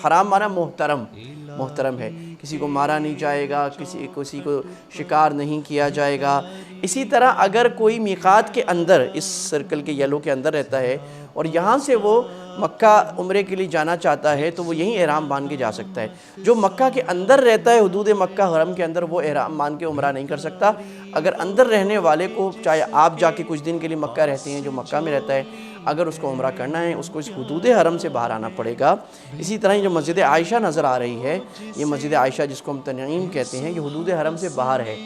حرام مانا محترم ہے، کسی کو مارا نہیں جائے گا، کسی کو شکار نہیں کیا جائے گا۔ اسی طرح اگر کوئی میقات کے اندر، اس سرکل کے یلو کے اندر رہتا ہے اور یہاں سے وہ مکہ عمرے کے لیے جانا چاہتا ہے تو وہ یہیں احرام باندھ کے جا سکتا ہے۔ جو مکہ کے اندر رہتا ہے، حدود مکہ حرم کے اندر، وہ احرام باندھ کے عمرہ نہیں کر سکتا۔ اگر اندر رہنے والے کو، چاہے آپ جا کے کچھ دن کے لیے مکہ رہتے ہیں، جو مکہ میں رہتا ہے، اگر اس کو عمرہ کرنا ہے، اس کو اس حدود حرم سے باہر آنا پڑے گا۔ اسی طرح جو مسجد عائشہ نظر آ رہی ہے، یہ مسجد عائشہ جس کو ہم تنعیم کہتے ہیں، یہ حدود حرم سے باہر ہے۔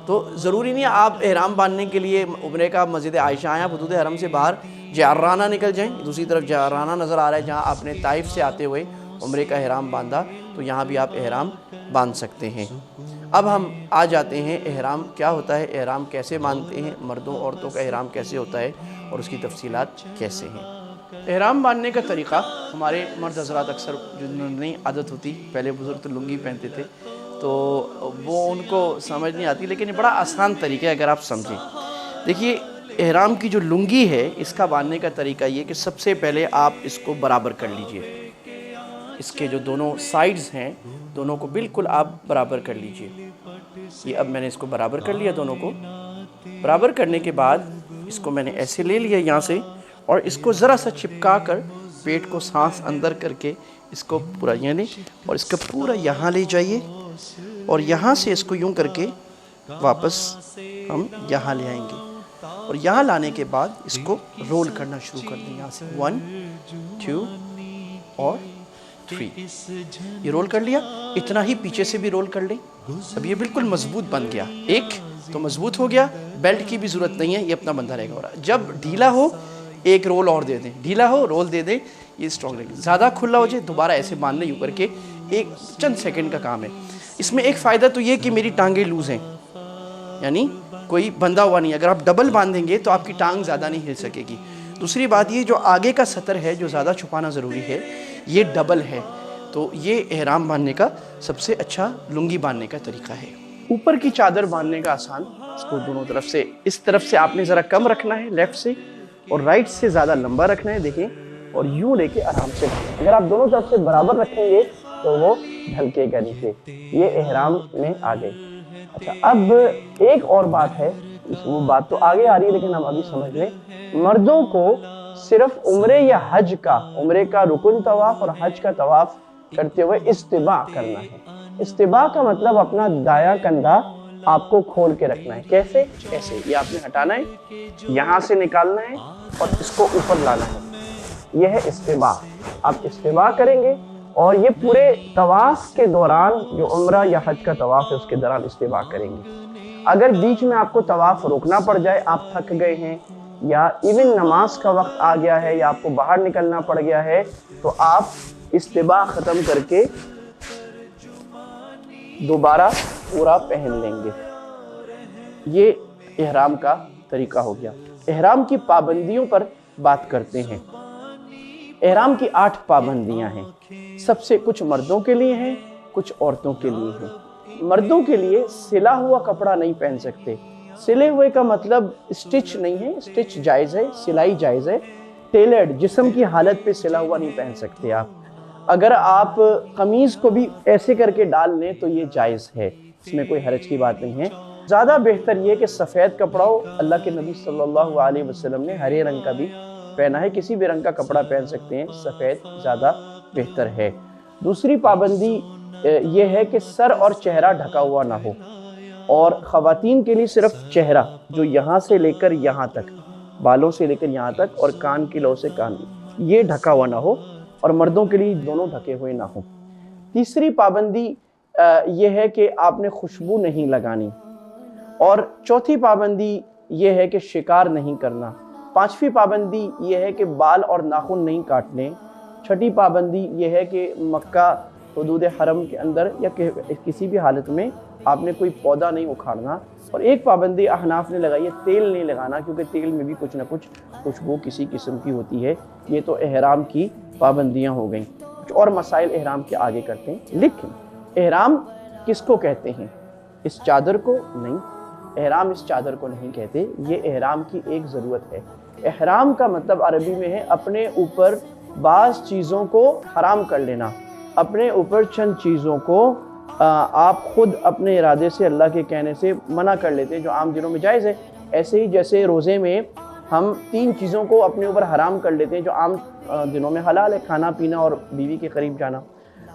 تو ضروری نہیں ہے آپ احرام باندھنے کے لیے عمرے کا مسجد عائشہ آئیں، آپ حدود حرم سے باہر جعرانہ نکل جائیں۔ دوسری طرف جعرانہ نظر آ رہا ہے، جہاں آپ نے طائف سے آتے ہوئے عمرے کا احرام باندھا، تو یہاں بھی آپ احرام باندھ سکتے ہیں۔ اب ہم آ جاتے ہیں احرام کیا ہوتا ہے، احرام کیسے باندھتے ہیں، مردوں عورتوں کا احرام کیسے ہوتا ہے اور اس کی تفصیلات کیسے ہیں۔ احرام باندھنے کا طریقہ، ہمارے مرد حضرات اکثر جنہوں نے نہیں عادت ہوتی، پہلے بزرگ تو لنگی پہنتے تھے تو وہ ان کو سمجھ نہیں آتی، لیکن یہ بڑا آسان طریقہ ہے اگر آپ سمجھیں۔ دیکھیے احرام کی جو لنگی ہے، اس کا باندھنے کا طریقہ یہ کہ سب سے پہلے آپ اس کو برابر کر لیجئے، اس کے جو دونوں سائیڈز ہیں دونوں کو بالکل آپ برابر کر لیجئے۔ یہ اب میں نے اس کو برابر کر لیا، دونوں کو برابر کرنے کے بعد اس کو میں نے ایسے لے لیا یہاں سے، اور اس کو ذرا سا چپکا کر پیٹ کو سانس اندر کر کے اس کو پورا یعنی، اور اس کا پورا یہاں لے جائیے، اور یہاں سے اس کو یوں کر کے واپس ہم یہاں لے آئیں گے، اور یہاں لانے کے بعد اس کو رول کرنا شروع کر دیں، یہاں سے 1 2 اور 3، یہ رول کر لیا۔ اتنا ہی پیچھے سے بھی رول کر لیں۔ اب یہ بالکل مضبوط بن گیا، ایک تو مضبوط ہو گیا، بیلٹ کی بھی ضرورت نہیں ہے، یہ اپنا بندھا رہے گا۔ جب ڈھیلا ہو ایک رول اور دے دیں، ڈھیلا ہو رول دے دیں، یہ اسٹرانگ رہے گا۔ زیادہ کھلا ہو جائے دوبارہ ایسے باندھ لیں یوں کر کے، ایک چند سیکنڈ کا کام ہے۔ اس میں ایک فائدہ تو یہ کہ میری ٹانگیں لوز ہیں، یعنی کوئی بندھا ہوا نہیں۔ اگر آپ ڈبل باندھیں گے تو آپ کی ٹانگ زیادہ نہیں ہل سکے گی۔ دوسری بات یہ جو آگے کا سطر ہے جو زیادہ چھپانا ضروری ہے، یہ ڈبل ہے، تو یہ احرام باندھنے کا سب سے اچھا لنگی باندھنے کا طریقہ ہے۔ اوپر کی چادر باندھنے کا آسان، اس کو دونوں طرف سے، اس طرف سے آپ نے ذرا کم رکھنا ہے لیفٹ سے، اور رائٹ سے زیادہ لمبا رکھنا ہے، دیکھیں، اور یوں لے کے آرام سے۔ اگر آپ دونوں طرف سے برابر رکھیں گے تو وہ ڈھلکے گا نیچے۔ یہ احرام میں آ گئے۔ اچھا، اب ایک اور بات ہے، وہ بات تو آگے آ رہی ہے لیکن ہم ابھی سمجھ لیں۔ مردوں کو صرف عمرے یا حج کا، عمرے کا رکن طواف اور حج کا طواف کرتے ہوئے استباع کرنا ہے۔ استباع کا مطلب اپنا دایاں کندھا آپ کو کھول کے رکھنا ہے۔ کیسے؟ ایسے، یہ آپ نے ہٹانا ہے، یہاں سے نکالنا ہے اور اس کو اوپر لانا ہے، یہ ہے استباع۔ آپ استباع کریں گے اور یہ پورے طواف کے دوران، جو عمرہ یا حج کا طواف ہے اس کے دوران استباع کریں گے۔ اگر بیچ میں آپ کو طواف روکنا پڑ جائے، آپ تھک گئے ہیں یا ایون نماز کا وقت آ گیا ہے یا آپ کو باہر نکلنا پڑ گیا ہے، تو آپ استباع ختم کر کے دوبارہ پورا پہن لیں گے۔ یہ احرام کا طریقہ ہو گیا۔ احرام کی پابندیوں پر بات کرتے ہیں۔ احرام کی 8 پابندیاں ہیں۔ سب سے کچھ مردوں کے لیے ہیں، کچھ عورتوں کے لیے ہیں۔ مردوں کے لیے سلا ہوا کپڑا نہیں پہن سکتے۔ سلے ہوئے کا مطلب اسٹچ نہیں ہے، اسٹچ جائز ہے، سلائی جائز ہے۔ ٹیلرڈ جسم کی حالت پہ سلا ہوا نہیں پہن سکتے آپ۔ اگر آپ قمیض کو بھی ایسے کر کے ڈال لیں تو یہ جائز ہے، اس میں کوئی حرج کی بات نہیں ہے۔ زیادہ بہتر یہ کہ سفید کپڑا ہو۔ اللہ کے نبی صلی اللہ علیہ وسلم نے ہرے رنگ کا بھی پہنا ہے، کسی بھی رنگ کا کپڑا پہن سکتے ہیں، سفید زیادہ بہتر ہے۔ دوسری پابندی یہ ہے کہ سر اور چہرہ ڈھکا ہوا نہ ہو، اور خواتین کے لیے صرف چہرہ، جو یہاں سے لے کر یہاں تک، بالوں سے لے کر یہاں تک، اور کان کی لو سے کان، یہ ڈھکا ہوا نہ ہو، اور مردوں کے لیے دونوں ڈھکے ہوئے نہ ہوں۔ تیسری پابندی یہ ہے کہ آپ نے خوشبو نہیں لگانی، اور چوتھی پابندی یہ ہے کہ شکار نہیں کرنا۔ پانچویں پابندی یہ ہے کہ بال اور ناخن نہیں کاٹنے۔ چھٹی پابندی یہ ہے کہ مکہ حدود حرم کے اندر یا کسی بھی حالت میں آپ نے کوئی پودا نہیں اکھاڑنا۔ اور ایک پابندی احناف نے لگائی ہے تیل نہیں لگانا، کیونکہ تیل میں بھی کچھ نہ کچھ خوشبو کسی قسم کی ہوتی ہے۔ یہ تو احرام کی پابندیاں ہو گئیں۔ کچھ اور مسائل احرام کے آگے کرتے ہیں، لیکن احرام کس کو کہتے ہیں؟ اس چادر کو نہیں، احرام اس چادر کو نہیں کہتے، یہ احرام کی ایک ضرورت ہے۔ احرام کا مطلب عربی میں ہے اپنے اوپر بعض چیزوں کو حرام کر لینا، اپنے اوپر چند چیزوں کو آپ خود اپنے ارادے سے اللہ کے کہنے سے منع کر لیتے ہیں جو عام دنوں میں جائز ہے۔ ایسے ہی جیسے روزے میں ہم 3 چیزوں کو اپنے اوپر حرام کر لیتے ہیں جو عام دنوں میں حلال ہے، کھانا پینا اور بیوی کے قریب جانا۔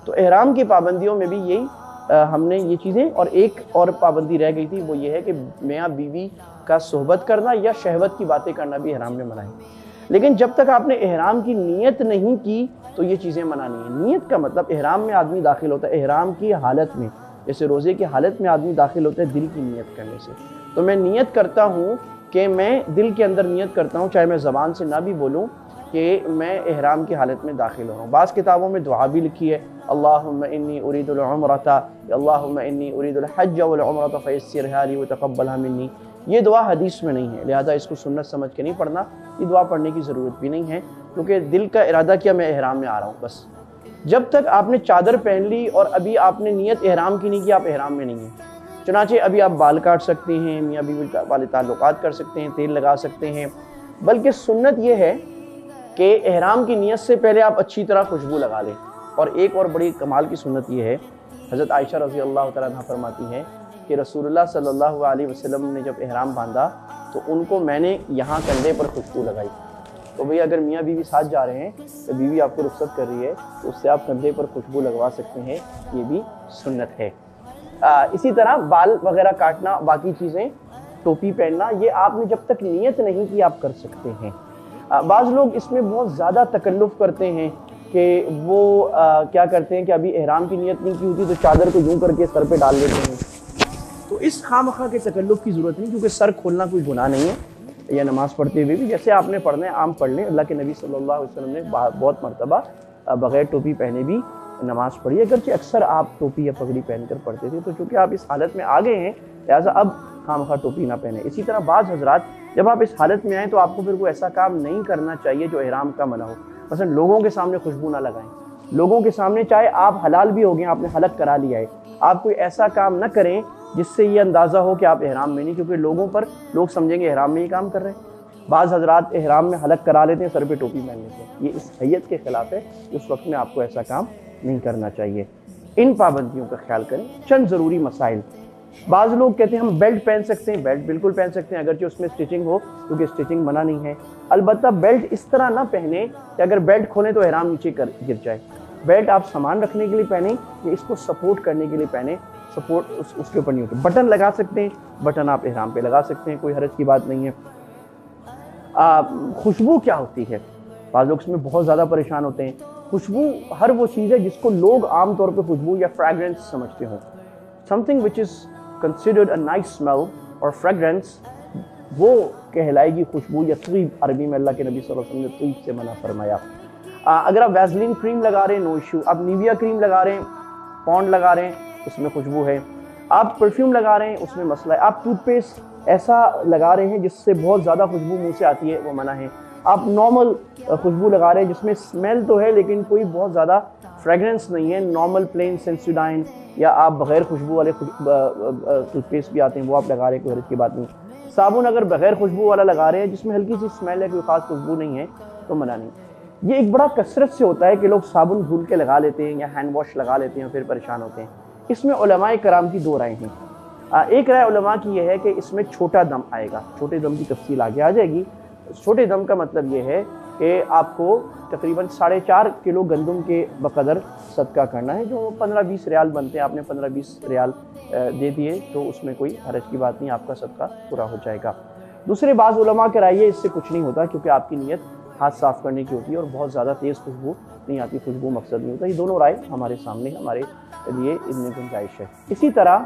تو احرام کی پابندیوں میں بھی یہی ہم نے یہ چیزیں، اور ایک اور پابندی رہ گئی تھی، وہ یہ ہے کہ میاں بیوی کا صحبت کرنا یا شہوت کی باتیں کرنا بھی احرام میں منع ہے۔ لیکن جب تک آپ نے احرام کی نیت نہیں کی تو یہ چیزیں منع نہیں ہیں۔ نیت کا مطلب احرام میں آدمی داخل ہوتا ہے، احرام کی حالت میں، جیسے روزے کی حالت میں آدمی داخل ہوتا ہے دل کی نیت کرنے سے۔ تو میں نیت کرتا ہوں کہ میں دل کے اندر نیت کرتا ہوں، چاہے میں زبان سے نہ بھی بولوں، کہ میں احرام کی حالت میں داخل ہو رہا ہوں۔ بعض کتابوں میں دعا بھی لکھی ہے، اللہم انی ارید العمرۃ، اللہم انی ارید الحج والعمرۃ فیسرھا لی وتقبلھا منی۔ یہ دعا حدیث میں نہیں ہے، لہذا اس کو سنت سمجھ کے نہیں پڑھنا، یہ دعا پڑھنے کی ضرورت بھی نہیں ہے، کیونکہ دل کا ارادہ کیا میں احرام میں آ رہا ہوں بس۔ جب تک آپ نے چادر پہن لی اور ابھی آپ نے نیت احرام کی نہیں کی، آپ احرام میں نہیں ہیں۔ چنانچہ ابھی آپ بال کاٹ سکتے ہیں، میاں بیوی والے تعلقات کر سکتے ہیں، تیل لگا سکتے ہیں، بلکہ سنت یہ ہے کہ احرام کی نیت سے پہلے آپ اچھی طرح خوشبو لگا لیں۔ اور ایک اور بڑی کمال کی سنت یہ ہے، حضرت عائشہ رضی اللہ تعالیٰ عنہ فرماتی ہیں کہ رسول اللہ صلی اللہ علیہ وسلم نے جب احرام باندھا تو ان کو میں نے یہاں کندھے پر خوشبو لگائی۔ تو بھئی اگر میاں بیوی ساتھ جا رہے ہیں تو بیوی آپ کو رخصت کر رہی ہے تو اس سے آپ کندھے پر خوشبو لگوا سکتے ہیں، یہ بھی سنت ہے۔ اسی طرح بال وغیرہ کاٹنا، باقی چیزیں، ٹوپی پہننا، یہ آپ نے جب تک نیت نہیں کی آپ کر سکتے ہیں۔ بعض لوگ اس میں بہت زیادہ تکلف کرتے ہیں کہ وہ کیا کرتے ہیں کہ ابھی احرام کی نیت نہیں کی ہوتی تو چادر کو یوں کر کے سر پہ ڈال لیتے ہیں۔ تو اس خواہ کے تکلف کی ضرورت نہیں، کیونکہ سر کھولنا کوئی گناہ نہیں ہے، یا نماز پڑھتے ہوئے بھی جیسے آپ نے پڑھنا ہے عام پڑھ لیں۔ اللہ کے نبی صلی اللہ علیہ وسلم نے بہت مرتبہ بغیر ٹوپی پہنے بھی نماز پڑھی، اگرچہ اکثر آپ ٹوپی یا پگڑی پہن کر پڑھتے تھے، تو چونکہ آپ اس حالت میں آ گئے ہیں لہٰذا اب خواہ ٹوپی نہ پہنے۔ اسی طرح بعض حضرات جب آپ اس حالت میں آئیں تو آپ کو پھر کوئی ایسا کام نہیں کرنا چاہیے جو احرام کا منع ہو۔ مثلا لوگوں کے سامنے خوشبو نہ لگائیں، لوگوں کے سامنے، چاہے آپ حلال بھی ہو گئے، آپ نے حلق کرا لیا ہے، آپ کوئی ایسا کام نہ کریں جس سے یہ اندازہ ہو کہ آپ احرام میں نہیں، کیونکہ لوگ سمجھیں گے احرام میں ہی کام کر رہے ہیں۔ بعض حضرات احرام میں حلق کرا لیتے ہیں، سر پہ ٹوپی پہن لیتے ہیں، یہ اس حیت کے خلاف ہے، اس وقت میں آپ کو ایسا کام نہیں کرنا چاہیے۔ ان پابندیوں کا خیال کریں۔ چند ضروری مسائل، بعض لوگ کہتے ہیں ہم بیلٹ پہن سکتے ہیں، بیلٹ بالکل پہن سکتے ہیں اگرچہ اس میں سٹچنگ ہو، کیونکہ سٹچنگ منع نہیں ہے۔ البتہ بیلٹ اس طرح نہ پہنیں کہ اگر بیلٹ کھولیں تو احرام نیچے گر جائے۔ بیلٹ آپ سامان رکھنے کے لیے پہنیں یا اس کو سپورٹ کرنے کے لیے پہنیں، سپورٹ اس کے اوپر نہیں ہوتی۔ بٹن لگا سکتے ہیں، بٹن آپ احرام پہ لگا سکتے ہیں، کوئی حرج کی بات نہیں ہے۔ خوشبو کیا ہوتی ہے؟ بعض لوگ اس میں بہت زیادہ پریشان ہوتے ہیں۔ خوشبو ہر وہ چیز ہے جس کو لوگ عام طور پہ خوشبو یا فریگرنس سمجھتے ہوں۔ something which is considered a nice smell or fragrance، وہ کہلائے گی خوشبو یا طیب۔ عربی میں اللہ کے نبی صلی اللہ علیہ وسلم نے طیب سے منع فرمایا۔ اگر آپ ویزلین کریم لگا رہے ہیں، نو ایشو۔ آپ نیویا کریم لگا رہے ہیں، پونڈ لگا رہے ہیں، اس میں خوشبو ہے۔ آپ پرفیوم لگا رہے ہیں، اس میں مسئلہ ہے۔ آپ ٹوتھ پیسٹ ایسا لگا رہے ہیں جس سے بہت زیادہ خوشبو منہ سے آتی ہے، وہ منع ہے۔ آپ نارمل خوشبو لگا رہے ہیں جس میں اسمیل تو ہے لیکن کوئی بہت زیادہ فریگرنس نہیں ہے، نارمل پلین سینسوڈائن، یا آپ بغیر خوشبو والے ٹوتھ پیسٹ بھی آتے ہیں، وہ آپ لگا رہے ہیں، کوئی حرج کی بات نہیں۔ صابن اگر بغیر خوشبو والا لگا رہے ہیں جس میں ہلکی سی اسمیل ہے، کوئی خاص خوشبو نہیں ہے، تو منع نہیں۔ یہ ایک بڑا کثرت سے ہوتا ہے کہ لوگ صابن دھل کے لگا لیتے ہیں یا ہینڈ واش لگا لیتے ہیں، پھر پریشان ہوتے ہیں۔ اس میں علماء کرام کی 2 رائے ہیں۔ ایک رائے علماء کی یہ ہے کہ اس میں چھوٹا دم آئے گا، چھوٹے دم کی تفصیل آگے آ جائے گی۔ چھوٹے دم کا مطلب یہ ہے کہ آپ کو تقریباً 4.5 کلو گندم کے بقدر صدقہ کرنا ہے، جو 15-20 ریال بنتے ہیں۔ آپ نے 15-20 ریال دے دیے تو اس میں کوئی حرج کی بات نہیں، آپ کا صدقہ پورا ہو جائے گا۔ دوسرے بعض علماء کے رائے اس سے کچھ نہیں ہوتا، کیونکہ آپ کی نیت ہاتھ صاف کرنے کی ہوتی ہے اور بہت زیادہ تیز خوشبو نہیں آتی، خوشبو مقصد نہیں ہوتا۔ یہ دونوں رائے ہمارے سامنے، ہمارے لیے ان میں گنجائش ہے۔ اسی طرح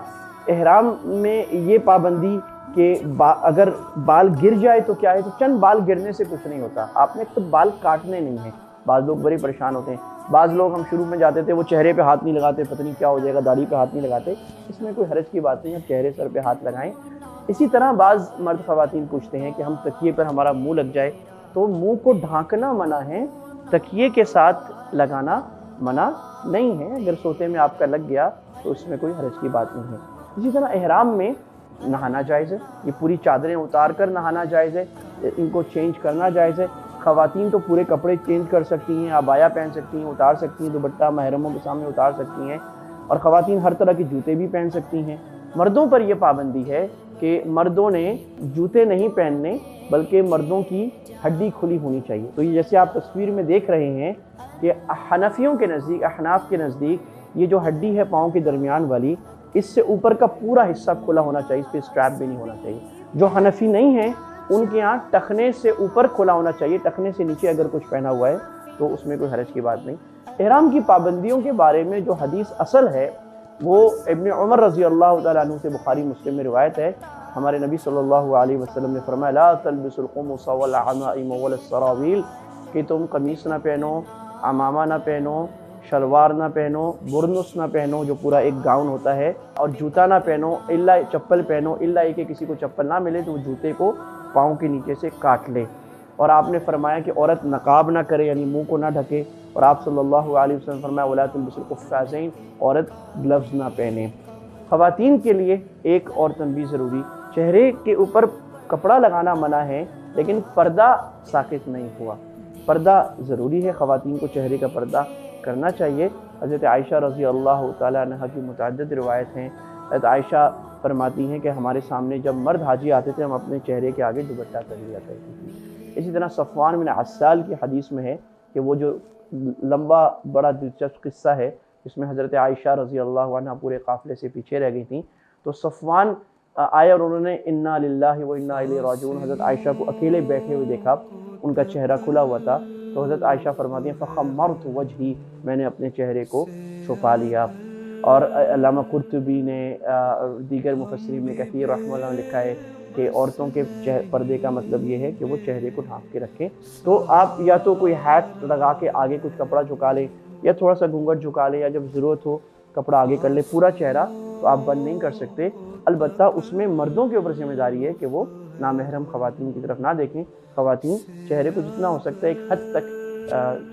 احرام میں یہ پابندی کہ اگر بال گر جائے تو کیا ہے، تو چند بال گرنے سے کچھ نہیں ہوتا، آپ نے خود بال کاٹنے نہیں ہیں۔ بعض لوگ بڑے پریشان ہوتے ہیں، بعض لوگ ہم شروع میں جاتے تھے وہ چہرے پہ ہاتھ نہیں لگاتے، پتہ نہیں کیا ہو جائے گا، داڑھی پہ ہاتھ نہیں لگاتے، اس میں کوئی حرج کی بات نہیں ہے، چہرے سر پہ ہاتھ لگائیں۔ اسی طرح بعض مرد خواتین پوچھتے ہیں کہ ہم تکیے پر ہمارا منہ لگ جائے، تو منہ کو ڈھانکنا منع ہے، تکیے کے ساتھ لگانا منع نہیں ہے، اگر سوتے میں آپ کا لگ گیا تو اس میں کوئی حرج کی بات نہیں ہے۔ اسی طرح احرام میں نہانا جائز ہے، یہ پوری چادریں اتار کر نہانا جائز ہے، ان کو چینج کرنا جائز ہے۔ خواتین تو پورے کپڑے چینج کر سکتی ہیں، عبایا پہن سکتی ہیں، اتار سکتی ہیں، دوپٹہ محرموں کے سامنے اتار سکتی ہیں، اور خواتین ہر طرح کے جوتے بھی پہن سکتی ہیں۔ مردوں پر یہ پابندی ہے کہ مردوں نے جوتے نہیں پہننے، بلکہ مردوں کی ہڈی کھلی ہونی چاہیے۔ تو یہ جیسے آپ تصویر میں دیکھ رہے ہیں کہ حنفیوں کے نزدیک، احناف کے نزدیک، یہ جو ہڈی ہے پاؤں کے درمیان والی، اس سے اوپر کا پورا حصہ کھلا ہونا چاہیے، اس پہ اسٹریپ بھی نہیں ہونا چاہیے۔ جو حنفی نہیں ہیں ان کے ہاں ٹخنے سے اوپر کھلا ہونا چاہیے، ٹخنے سے نیچے اگر کچھ پہنا ہوا ہے تو اس میں کوئی حرج کی بات نہیں۔ احرام کی پابندیوں کے بارے میں جو حدیث اصل ہے وہ ابن عمر رضی اللہ تعالیٰ عنہ سے بخاری مسلم میں روایت ہے۔ ہمارے نبی صلی اللہ علیہ وسلم نے فرمایا لا تلبسوا القمص والعمائم ولا السراویل، کہ تم قمیص نہ پہنو، عمامہ نہ پہنو، شلوار نہ پہنو، برنس نہ پہنو جو پورا ایک گاؤن ہوتا ہے، اور جوتا نہ پہنو، الا چپل پہنو، الا یہ کہ کسی کو چپل نہ ملے تو وہ جوتے کو پاؤں کے نیچے سے کاٹ لے۔ اور آپ نے فرمایا کہ عورت نقاب نہ کرے، یعنی منہ کو نہ ڈھکے، اور آپ صلی اللہ علیہ وسلم نے فرمایا ولا تلبسوا القفازین، عورت گلوز نہ پہنے۔ خواتین کے لیے ایک اور تنبیہ ضروری، چہرے کے اوپر کپڑا لگانا منع ہے لیکن پردہ ساقط نہیں ہوا، پردہ ضروری ہے، خواتین کو چہرے کا پردہ کرنا چاہیے۔ حضرت عائشہ رضی اللہ تعالیٰ عنہ کی متعدد روایت ہیں، حضرت عائشہ فرماتی ہیں کہ ہمارے سامنے جب مرد حاجی آتے تھے ہم اپنے چہرے کے آگے دوپٹہ کر لیا کرتے تھے۔ اسی طرح صفوان بن عسال کی حدیث میں ہے کہ وہ جو لمبا بڑا دلچسپ قصہ ہے جس میں حضرت عائشہ رضی اللہ عنہ پورے قافلے سے پیچھے رہ گئی تھیں، تو صفوان آئے اور انہوں نے انا للہ و انا الیہ راجعون حضرت عائشہ کو اکیلے بیٹھے ہوئے دیکھا، ان کا چہرہ کھلا ہوا تھا، تو حضرت عائشہ فرماتی ہیں فخمرت وجہی، میں نے اپنے چہرے کو چھپا لیا۔ اور علامہ قرطبی نے، دیگر مفسرین نے کثیر رحمہ اللہ نے لکھا ہے کہ عورتوں کے پردے کا مطلب یہ ہے کہ وہ چہرے کو ڈھانپ کے رکھیں، تو آپ یا تو کوئی ہیٹ لگا کے آگے کچھ کپڑا جھکا لیں، یا تھوڑا سا گھونگھٹ جھکا لیں، یا جب ضرورت ہو کپڑا آگے کر لیں، پورا چہرہ تو آپ بند نہیں کر سکتے۔ البتہ اس میں مردوں کے اوپر ذمہ داری ہے کہ وہ نامحرم خواتین کی طرف نہ دیکھیں، خواتین چہرے کو جتنا ہو سکتا ہے ایک حد تک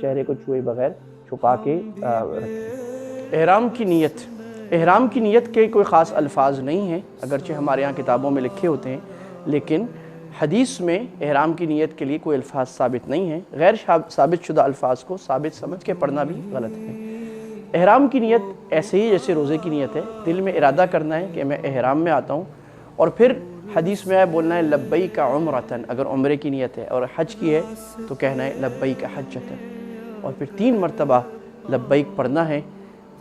چہرے کو چھوئے بغیر چھپا کے رکھیں۔ احرام کی نیت کے کوئی خاص الفاظ نہیں ہیں، اگرچہ ہمارے ہاں کتابوں میں لکھے ہوتے ہیں، لیکن حدیث میں احرام کی نیت کے لیے کوئی الفاظ ثابت نہیں ہیں۔ غیر ثابت شدہ الفاظ کو ثابت سمجھ کے پڑھنا بھی غلط ہے۔ احرام کی نیت ایسے ہی جیسے روزے کی نیت ہے، دل میں ارادہ کرنا ہے کہ میں احرام میں آتا ہوں، اور پھر حدیث میں بولنا ہے لبیک عمرۃ، اگر عمرے کی نیت ہے، اور حج کی ہے تو کہنا ہے لبیک حجۃ، اور پھر 3 مرتبہ لبیک پڑھنا ہے۔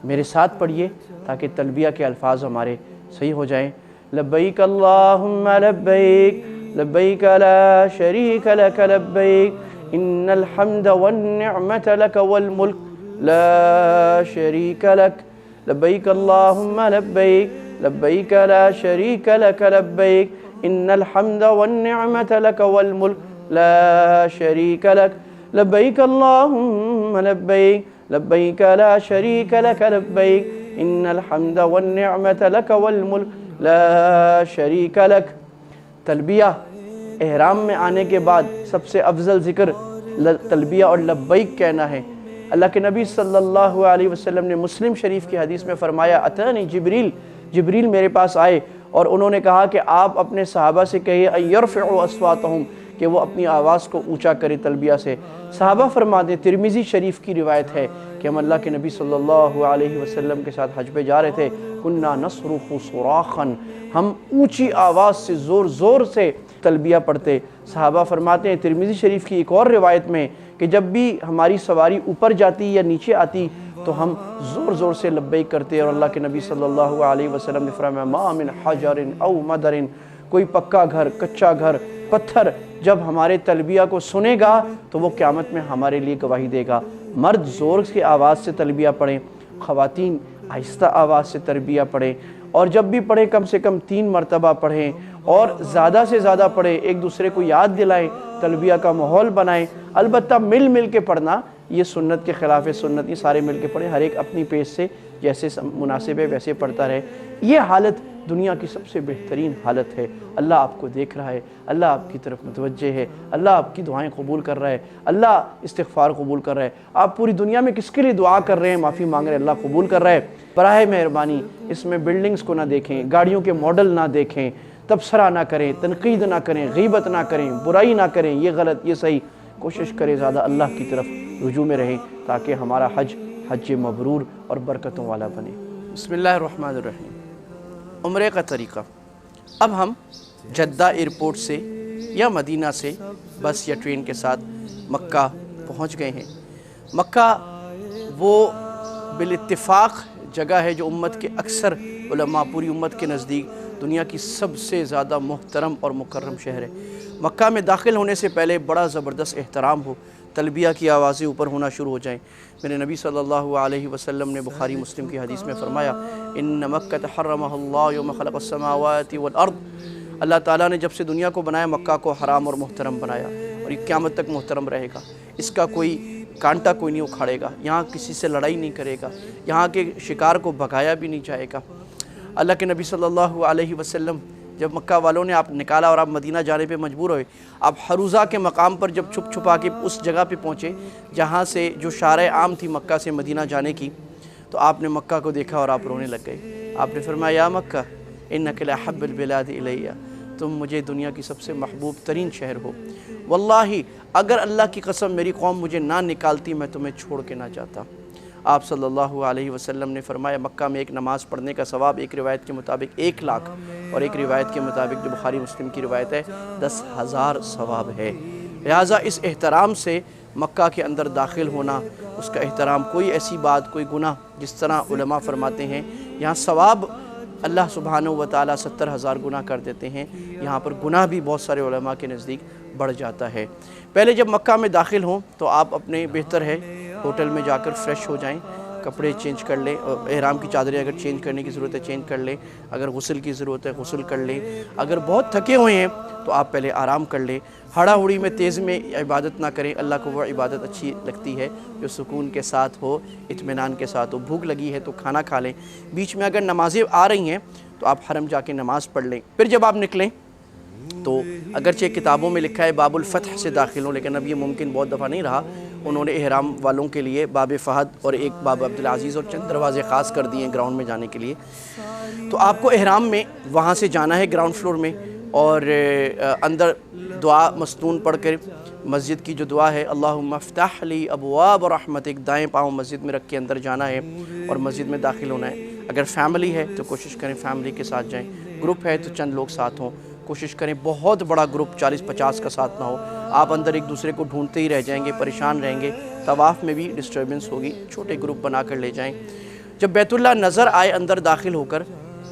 میرے ساتھ پڑھیے تاکہ تلبیہ کے الفاظ ہمارے صحیح ہو جائیں۔ لبیک اللہم لبیک، لبیک لا شریک لک لبیک، ان الحمد والنعمت لک والملک لا شریک لک، لبیک اللہم لبیک، لبیک لا شریک لک لبیک، ان الحمد والنعمت لک والملک لا شریک لک، لبیک اللہم لبیک، لبیک لا شریک لک لبیک، ان الحمد والنعمت لک والملک لا شریک لک۔ تلبیہ احرام میں آنے کے بعد سب سے افضل ذکر تلبیہ اور لبیک کہنا ہے۔ اللہ کے نبی صلی اللہ علیہ وسلم نے مسلم شریف کی حدیث میں فرمایا اتانی جبریل میرے پاس آئے اور انہوں نے کہا کہ آپ اپنے صحابہ سے کہیے ان یرفعوا اصواتہم، کہ وہ اپنی آواز کو اونچا کرے تلبیہ سے۔ صحابہ فرماتے ہیں، ترمذی شریف کی روایت ہے کہ ہم اللہ کے نبی صلی اللہ علیہ وسلم کے ساتھ حج پہ جا رہے تھے، کنا نصرخ صراخا، ہم اونچی آواز سے زور سے تلبیہ پڑھتے۔ صحابہ فرماتے ہیں ترمذی شریف کی ایک اور روایت میں کہ جب بھی ہماری سواری اوپر جاتی یا نیچے آتی تو ہم زور سے لبیک کرتے، اور اللہ کے نبی صلی اللہ علیہ وسلم نے فرمایا ما من حجر او مدر، کوئی پکا گھر، کچا گھر، پتھر جب ہمارے تلبیہ کو سنے گا تو وہ قیامت میں ہمارے لیے گواہی دے گا۔ مرد زور کی آواز سے تلبیہ پڑھیں، خواتین آہستہ آواز سے تلبیہ پڑھیں، اور جب بھی پڑھیں کم سے کم 3 مرتبہ پڑھیں، اور زیادہ سے زیادہ پڑھیں، ایک دوسرے کو یاد دلائیں، تلبیہ کا ماحول بنائیں۔ البتہ مل کے پڑھنا یہ سنت کے خلاف سنت نہیں، سارے مل کے پڑھیں، ہر ایک اپنی پیج سے جیسے مناسب ہے ویسے پڑھتا رہے۔ یہ حالت دنیا کی سب سے بہترین حالت ہے۔ اللہ آپ کو دیکھ رہا ہے، اللہ آپ کی طرف متوجہ ہے، اللہ آپ کی دعائیں قبول کر رہا ہے، اللہ استغفار قبول کر رہا ہے۔ آپ پوری دنیا میں کس کے لیے دعا کر رہے ہیں، معافی مانگ رہے ہیں، اللہ قبول کر رہا ہے۔ براہ مہربانی اس میں بلڈنگز کو نہ دیکھیں، گاڑیوں کے ماڈل نہ دیکھیں، تبصرہ نہ کریں، تنقید نہ کریں، غیبت نہ کریں، برائی نہ کریں، یہ غلط، یہ صحیح۔ کوشش کریں زیادہ اللہ کی طرف رجوع میں رہیں تاکہ ہمارا حج مبرور اور برکتوں والا بنے۔ بسم اللہ الرحمن الرحیم۔ عمرے کا طریقہ۔ اب ہم جدہ ایئرپورٹ سے یا مدینہ سے بس یا ٹرین کے ساتھ مکہ پہنچ گئے ہیں۔ مکہ وہ بالاتفاق جگہ ہے جو امت کے اکثر علماء، پوری امت کے نزدیک دنیا کی سب سے زیادہ محترم اور مکرم شہر ہے۔ مکہ میں داخل ہونے سے پہلے بڑا زبردست احترام ہو، تلبیہ کی آوازیں اوپر ہونا شروع ہو جائیں۔ میرے نبی صلی اللہ علیہ وسلم نے بخاری مسلم کی حدیث میں فرمایا، ان مکہ حرمہ اللہ یوم خلق السماوات والارض، اللہ تعالیٰ نے جب سے دنیا کو بنایا مکہ کو حرام اور محترم بنایا، اور یہ قیامت تک محترم رہے گا۔ اس کا کوئی کانٹا کوئی نہیں اکھاڑے گا، یہاں کسی سے لڑائی نہیں کرے گا، یہاں کے شکار کو بھگایا بھی نہیں جائے گا۔ اللہ کے نبی صلی اللہ علیہ وسلم جب مکہ والوں نے آپ نکالا اور آپ مدینہ جانے پہ مجبور ہوئے، آپ حروزہ کے مقام پر جب چھپ چھپا کے اس جگہ پہ پہنچے جہاں سے جو شارع عام تھی مکہ سے مدینہ جانے کی، تو آپ نے مکہ کو دیکھا اور آپ رونے لگ گئے۔ آپ نے فرمایا، یا مکہ انک لأحب البلاد الیہ، تم مجھے دنیا کی سب سے محبوب ترین شہر ہو، واللہ اگر اللہ کی قسم میری قوم مجھے نہ نکالتی میں تمہیں چھوڑ کے نہ جاتا۔ آپ صلی اللہ علیہ وسلم نے فرمایا، مکہ میں ایک نماز پڑھنے کا ثواب ایک روایت کے مطابق 1 لاکھ اور ایک روایت کے مطابق جو بخاری مسلم کی روایت ہے 10,000 ثواب ہے۔ لہٰذا اس احترام سے مکہ کے اندر داخل ہونا، اس کا احترام، کوئی ایسی بات، کوئی گناہ، جس طرح علماء فرماتے ہیں یہاں ثواب اللہ سبحانہ و تعالیٰ 70,000 گناہ کر دیتے ہیں، یہاں پر گناہ بھی بہت سارے علماء کے نزدیک بڑھ جاتا ہے۔ پہلے جب مکہ میں داخل ہوں تو آپ اپنے بہتر ہے ہوٹل میں جا کر فریش ہو جائیں، کپڑے چینج کر لیں، احرام کی چادریں اگر چینج کرنے کی ضرورت ہے چینج کر لیں، اگر غسل کی ضرورت ہے غسل کر لیں، اگر بہت تھکے ہوئے ہیں تو آپ پہلے آرام کر لیں۔ ہڑا ہڑی میں تیز میں عبادت نہ کریں، اللہ کو وہ عبادت اچھی لگتی ہے جو سکون کے ساتھ ہو، اطمینان کے ساتھ ہو۔ بھوک لگی ہے تو کھانا کھا لیں، بیچ میں اگر نمازیں آ رہی ہیں تو آپ حرم جا کے نماز پڑھ لیں۔ پھر جب آپ نکلیں تو اگرچہ کتابوں میں لکھا ہے باب الفتح سے داخل ہوں، لیکن اب یہ ممکن بہت دفعہ نہیں رہا، انہوں نے احرام والوں کے لیے باب فہد اور ایک باب عبدالعزیز اور چند دروازے خاص کر دیے ہیں گراؤنڈ میں جانے کے لیے۔ تو آپ کو احرام میں وہاں سے جانا ہے گراؤنڈ فلور میں، اور اندر دعا مستون پڑھ کر مسجد کی جو دعا ہے اللہم افتح لی ابواب رحمتک، دائیں پاؤں مسجد میں رکھ کے اندر جانا ہے اور مسجد میں داخل ہونا ہے۔ اگر فیملی ہے تو کوشش کریں فیملی کے ساتھ جائیں، گروپ ہے تو چند لوگ ساتھ ہوں، کوشش کریں بہت بڑا گروپ 40-50 کا ساتھ نہ ہو، آپ اندر ایک دوسرے کو ڈھونڈتے ہی رہ جائیں گے، پریشان رہیں گے، طواف میں بھی ڈسٹربنس ہوگی، چھوٹے گروپ بنا کر لے جائیں۔ جب بیت اللہ نظر آئے اندر داخل ہو کر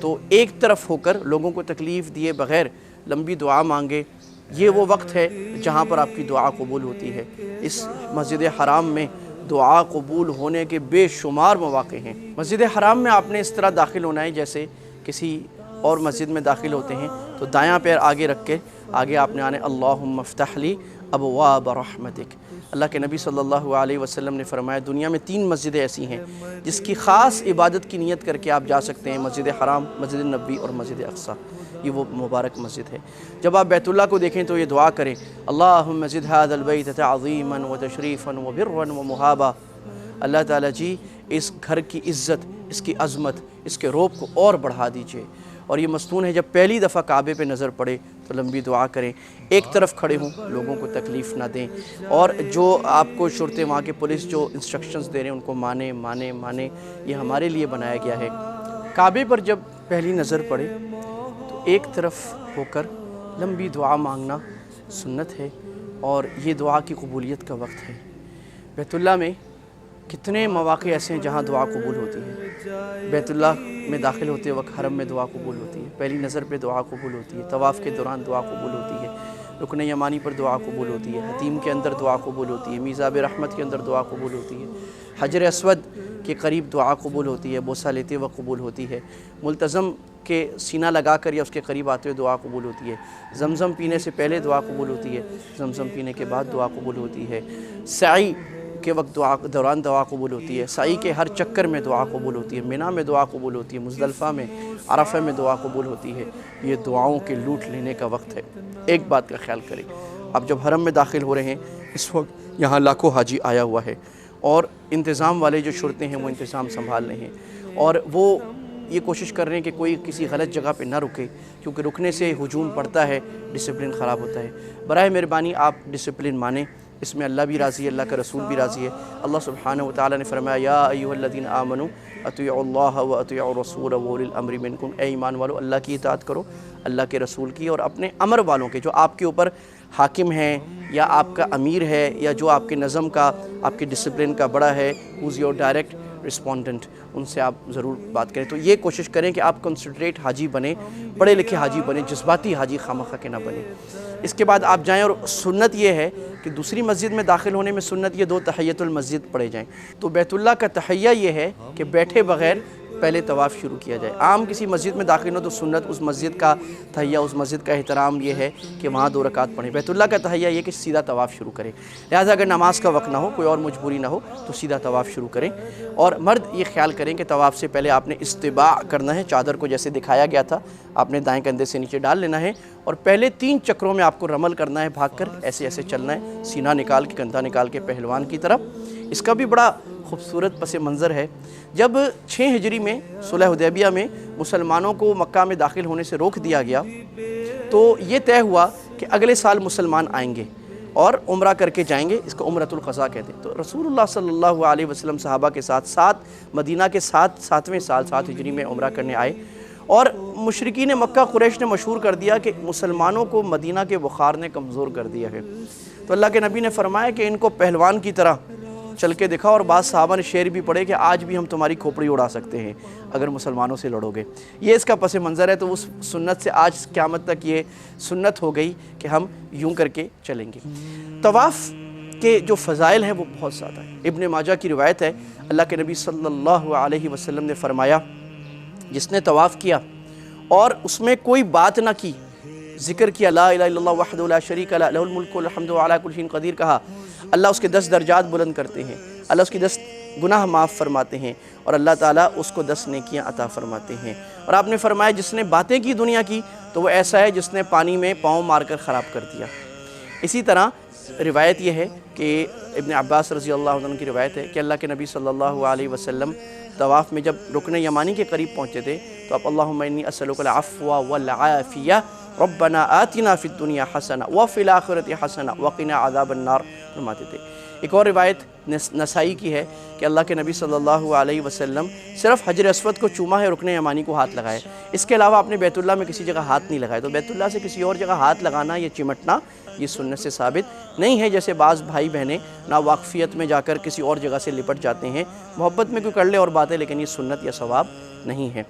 تو ایک طرف ہو کر لوگوں کو تکلیف دیے بغیر لمبی دعا مانگے، یہ وہ وقت ہے جہاں پر آپ کی دعا قبول ہوتی ہے۔ اس مسجد حرام میں دعا قبول ہونے کے بے شمار مواقع ہیں۔ مسجد حرام میں آپ نے اس طرح داخل ہونا ہے جیسے کسی اور مسجد میں داخل ہوتے ہیں تو دایاں پیر آگے رکھ کے آگے آپ نے آنے اللہم افتح لی ابواب رحمتک۔ اللہ کے نبی صلی اللہ علیہ وسلم نے فرمایا دنیا میں 3 مسجدیں ایسی ہیں جس کی خاص عبادت کی نیت کر کے آپ جا سکتے ہیں، مسجد حرام، مسجد نبوی اور مسجد اقصی، یہ وہ مبارک مسجد ہے۔ جب آپ بیت اللہ کو دیکھیں تو یہ دعا کریں اللہم زد ھذا البیت تعظیما وتشریفا وبرا ومحابا، اللہ تعالیٰ جی اس گھر کی عزت، اس کی عظمت، اس کے روب کو اور بڑھا دیجئے۔ اور یہ مستون ہے جب پہلی دفعہ کعبے پہ نظر پڑے تو لمبی دعا کریں، ایک طرف کھڑے ہوں، لوگوں کو تکلیف نہ دیں، اور جو آپ کو شرطے وہاں کے پولیس جو انسٹرکشنز دے رہے ہیں ان کو مانیں، یہ ہمارے لیے بنایا گیا ہے۔ کعبے پر جب پہلی نظر پڑے تو ایک طرف ہو کر لمبی دعا مانگنا سنت ہے، اور یہ دعا کی قبولیت کا وقت ہے۔ بیت اللہ میں کتنے مواقع ایسے ہیں جہاں دعا قبول ہوتی ہے۔ بیت اللہ میں داخل ہوتے وقت حرم میں دعا قبول ہوتی ہے، پہلی نظر پہ دعا قبول ہوتی ہے، طواف کے دوران دعا قبول ہوتی ہے، رکن یمانی پر دعا قبول ہوتی ہے، حتیم کے اندر دعا قبول ہوتی ہے، میزاب رحمت کے اندر دعا قبول ہوتی ہے، حجر اسود کے قریب دعا قبول ہوتی ہے، بوسہ لیتے وقت قبول ہوتی ہے، ملتزم کے سینہ لگا کر یا اس کے قریب آتے ہوئے دعا قبول ہوتی ہے، زمزم پینے سے پہلے دعا قبول ہوتی ہے، زمزم پینے کے بعد دعا قبول ہوتی ہے، سعی کے وقت دوران دعا قبول ہوتی ہے، سعی کے ہر چکر میں دعا قبول ہوتی ہے، منی میں دعا قبول ہوتی ہے، مزدلفہ میں، عرفہ میں دعا قبول ہوتی ہے۔ یہ دعاؤں کے لوٹ لینے کا وقت ہے۔ ایک بات کا خیال کریں، اب جب حرم میں داخل ہو رہے ہیں، اس وقت یہاں لاکھوں حاجی آیا ہوا ہے، اور انتظام والے جو شرطے ہیں وہ انتظام سنبھال رہے ہیں، اور وہ یہ کوشش کر رہے ہیں کہ کوئی کسی غلط جگہ پہ نہ رکے، کیونکہ رکنے سے ہجوم پڑتا ہے، ڈسپلن خراب ہوتا ہے۔ برائے مہربانی آپ ڈسپلن مانیں، اس میں اللہ بھی راضی ہے، اللہ کا رسول بھی راضی ہے۔ اللہ سبحانہ وتعالی نے فرمایا یا ایھا الذین آمنوا اطیعوا اللہ واطیعوا الرسول واولی الامر منکم، اے ایمان والو اللہ کی اطاعت کرو، اللہ کے رسول کی اور اپنے امر والوں کے، جو آپ کے اوپر حاکم ہیں یا آپ کا امیر ہے یا جو آپ کے نظم کا، آپ کے ڈسپلن کا بڑا ہے، who's your direct رسپونڈنٹ، ان سے آپ ضرور بات کریں۔ تو یہ کوشش کریں کہ آپ کنسنٹریٹ حاجی بنیں، پڑھے لکھے حاجی بنیں، جذباتی حاجی خامخواہ کے نہ بنیں۔ اس کے بعد آپ جائیں، اور سنت یہ ہے کہ دوسری مسجد میں داخل ہونے میں سنت یہ 2 تحیۃ المسجد پڑھے جائیں۔ تو بیت اللہ کا تحیہ یہ ہے کہ بیٹھے بغیر پہلے طواف شروع کیا جائے۔ عام کسی مسجد میں داخل ہو تو سنت اس مسجد کا تحیہ، اس مسجد کا احترام یہ ہے کہ وہاں 2 رکعت پڑھیں۔ بیت اللہ کا تحیہ یہ کہ سیدھا طواف شروع کریں، لہٰذا اگر نماز کا وقت نہ ہو، کوئی اور مجبوری نہ ہو تو سیدھا طواف شروع کریں۔ اور مرد یہ خیال کریں کہ طواف سے پہلے آپ نے استباع کرنا ہے، چادر کو جیسے دکھایا گیا تھا آپ نے دائیں کندھے سے نیچے ڈال لینا ہے، اور پہلے 3 چکروں میں آپ کو رمل کرنا ہے، بھاگ کر ایسے ایسے چلنا ہے، سینہ نکال کے، کندھا نکال کے پہلوان کی طرف۔ اس کا بھی بڑا خوبصورت پس منظر ہے، جب 6 ہجری میں صلح حدیبیہ میں مسلمانوں کو مکہ میں داخل ہونے سے روک دیا گیا، تو یہ طے ہوا کہ اگلے سال مسلمان آئیں گے اور عمرہ کر کے جائیں گے، اس کو عمرۃ القضاء کہتے ہیں۔ تو رسول اللہ صلی اللہ علیہ وسلم صحابہ کے ساتھ مدینہ کے 7ویں سال 7 ہجری میں عمرہ کرنے آئے، اور مشرکین مکہ قریش نے مشہور کر دیا کہ مسلمانوں کو مدینہ کے بخار نے کمزور کر دیا ہے۔ تو اللہ کے نبی نے فرمایا کہ ان کو پہلوان کی طرح چل کے دکھا، اور بعض صحابہ نے شعر بھی پڑھے کہ آج بھی ہم تمہاری کھوپڑی اڑا سکتے ہیں اگر مسلمانوں سے لڑو گے۔ یہ اس کا پس منظر ہے۔ تو اس سنت سے آج قیامت تک یہ سنت ہو گئی کہ ہم یوں کر کے چلیں گے۔ طواف کے جو فضائل ہیں وہ بہت زیادہ ہیں۔ ابن ماجہ کی روایت ہے، اللہ کے نبی صلی اللہ علیہ وسلم نے فرمایا جس نے طواف کیا اور اس میں کوئی بات نہ کی، ذکر کیا لا الہ الا اللہ وحدہ لا شریک لہ لہ الملک والحمد علی کل شیء قدیر کہا، اللہ اس کے 10 درجات بلند کرتے ہیں، اللہ اس کی 10 گناہ معاف فرماتے ہیں، اور اللہ تعالیٰ اس کو 10 نیکیاں عطا فرماتے ہیں۔ اور آپ نے فرمایا جس نے باتیں کی دنیا کی تو وہ ایسا ہے جس نے پانی میں پاؤں مار کر خراب کر دیا۔ اسی طرح روایت یہ ہے کہ ابن عباس رضی اللہ عنہ کی روایت ہے کہ اللہ کے نبی صلی اللہ علیہ وسلم طواف میں جب رکن یمانی کے قریب پہنچے تھے تو آپ اللہم انی اسألک العفو والعافیہ ربنا آتنا فی الدنیا حسنہ وفی الآخرۃ حسنہ وقنا عذاب النار فرماتے تھے۔ ایک اور روایت نسائی کی ہے کہ اللہ کے نبی صلی اللہ علیہ وسلم صرف حجر اسود کو چوما ہے، رکن یمانی کو ہاتھ لگائے، اس کے علاوہ آپ نے بیت اللہ میں کسی جگہ ہاتھ نہیں لگائے۔ تو بیت اللہ سے کسی اور جگہ ہاتھ لگانا، یہ چمٹنا، یہ سنت سے ثابت نہیں ہے، جیسے بعض بھائی بہنیں ناواقفیت میں جا کر کسی اور جگہ سے لپٹ جاتے ہیں، محبت میں کوئی کر لے اور بات ہے، لیکن یہ سنت یا ثواب نہیں ہے۔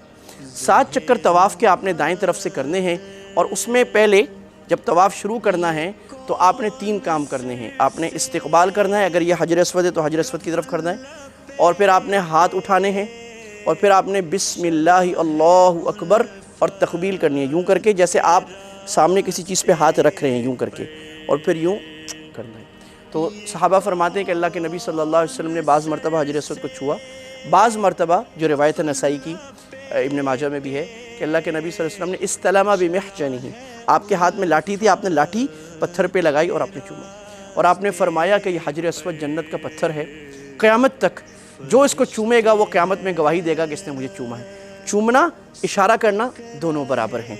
7 چکر طواف کے آپ نے دائیں طرف سے کرنے ہیں، اور اس میں پہلے جب طواف شروع کرنا ہے تو آپ نے 3 کام کرنے ہیں۔ آپ نے استقبال کرنا ہے، اگر یہ حجر اسود ہے تو حجر اسود کی طرف کرنا ہے، اور پھر آپ نے ہاتھ اٹھانے ہیں، اور پھر آپ نے بسم اللہ اللہ اکبر اور تقبیل کرنی ہے، یوں کر کے جیسے آپ سامنے کسی چیز پہ ہاتھ رکھ رہے ہیں، یوں کر کے، اور پھر یوں کرنا ہے۔ تو صحابہ فرماتے ہیں کہ اللہ کے نبی صلی اللہ علیہ وسلم نے بعض مرتبہ حجر اسود کو چھوا، بعض مرتبہ جو روایت نسائی کی ابن ماجہ میں بھی ہے کہ اللہ کے نبی صلی اللہ علیہ وسلم نے استلم بمحجنہ، آپ کے ہاتھ میں لاٹھی تھی، آپ نے لاٹھی پتھر پہ لگائی اور آپ نے چوما، اور آپ نے فرمایا کہ یہ حجر اسود جنت کا پتھر ہے، قیامت تک جو اس کو چومے گا وہ قیامت میں گواہی دے گا کہ اس نے مجھے چوما ہے۔ چومنا، اشارہ کرنا دونوں برابر ہیں۔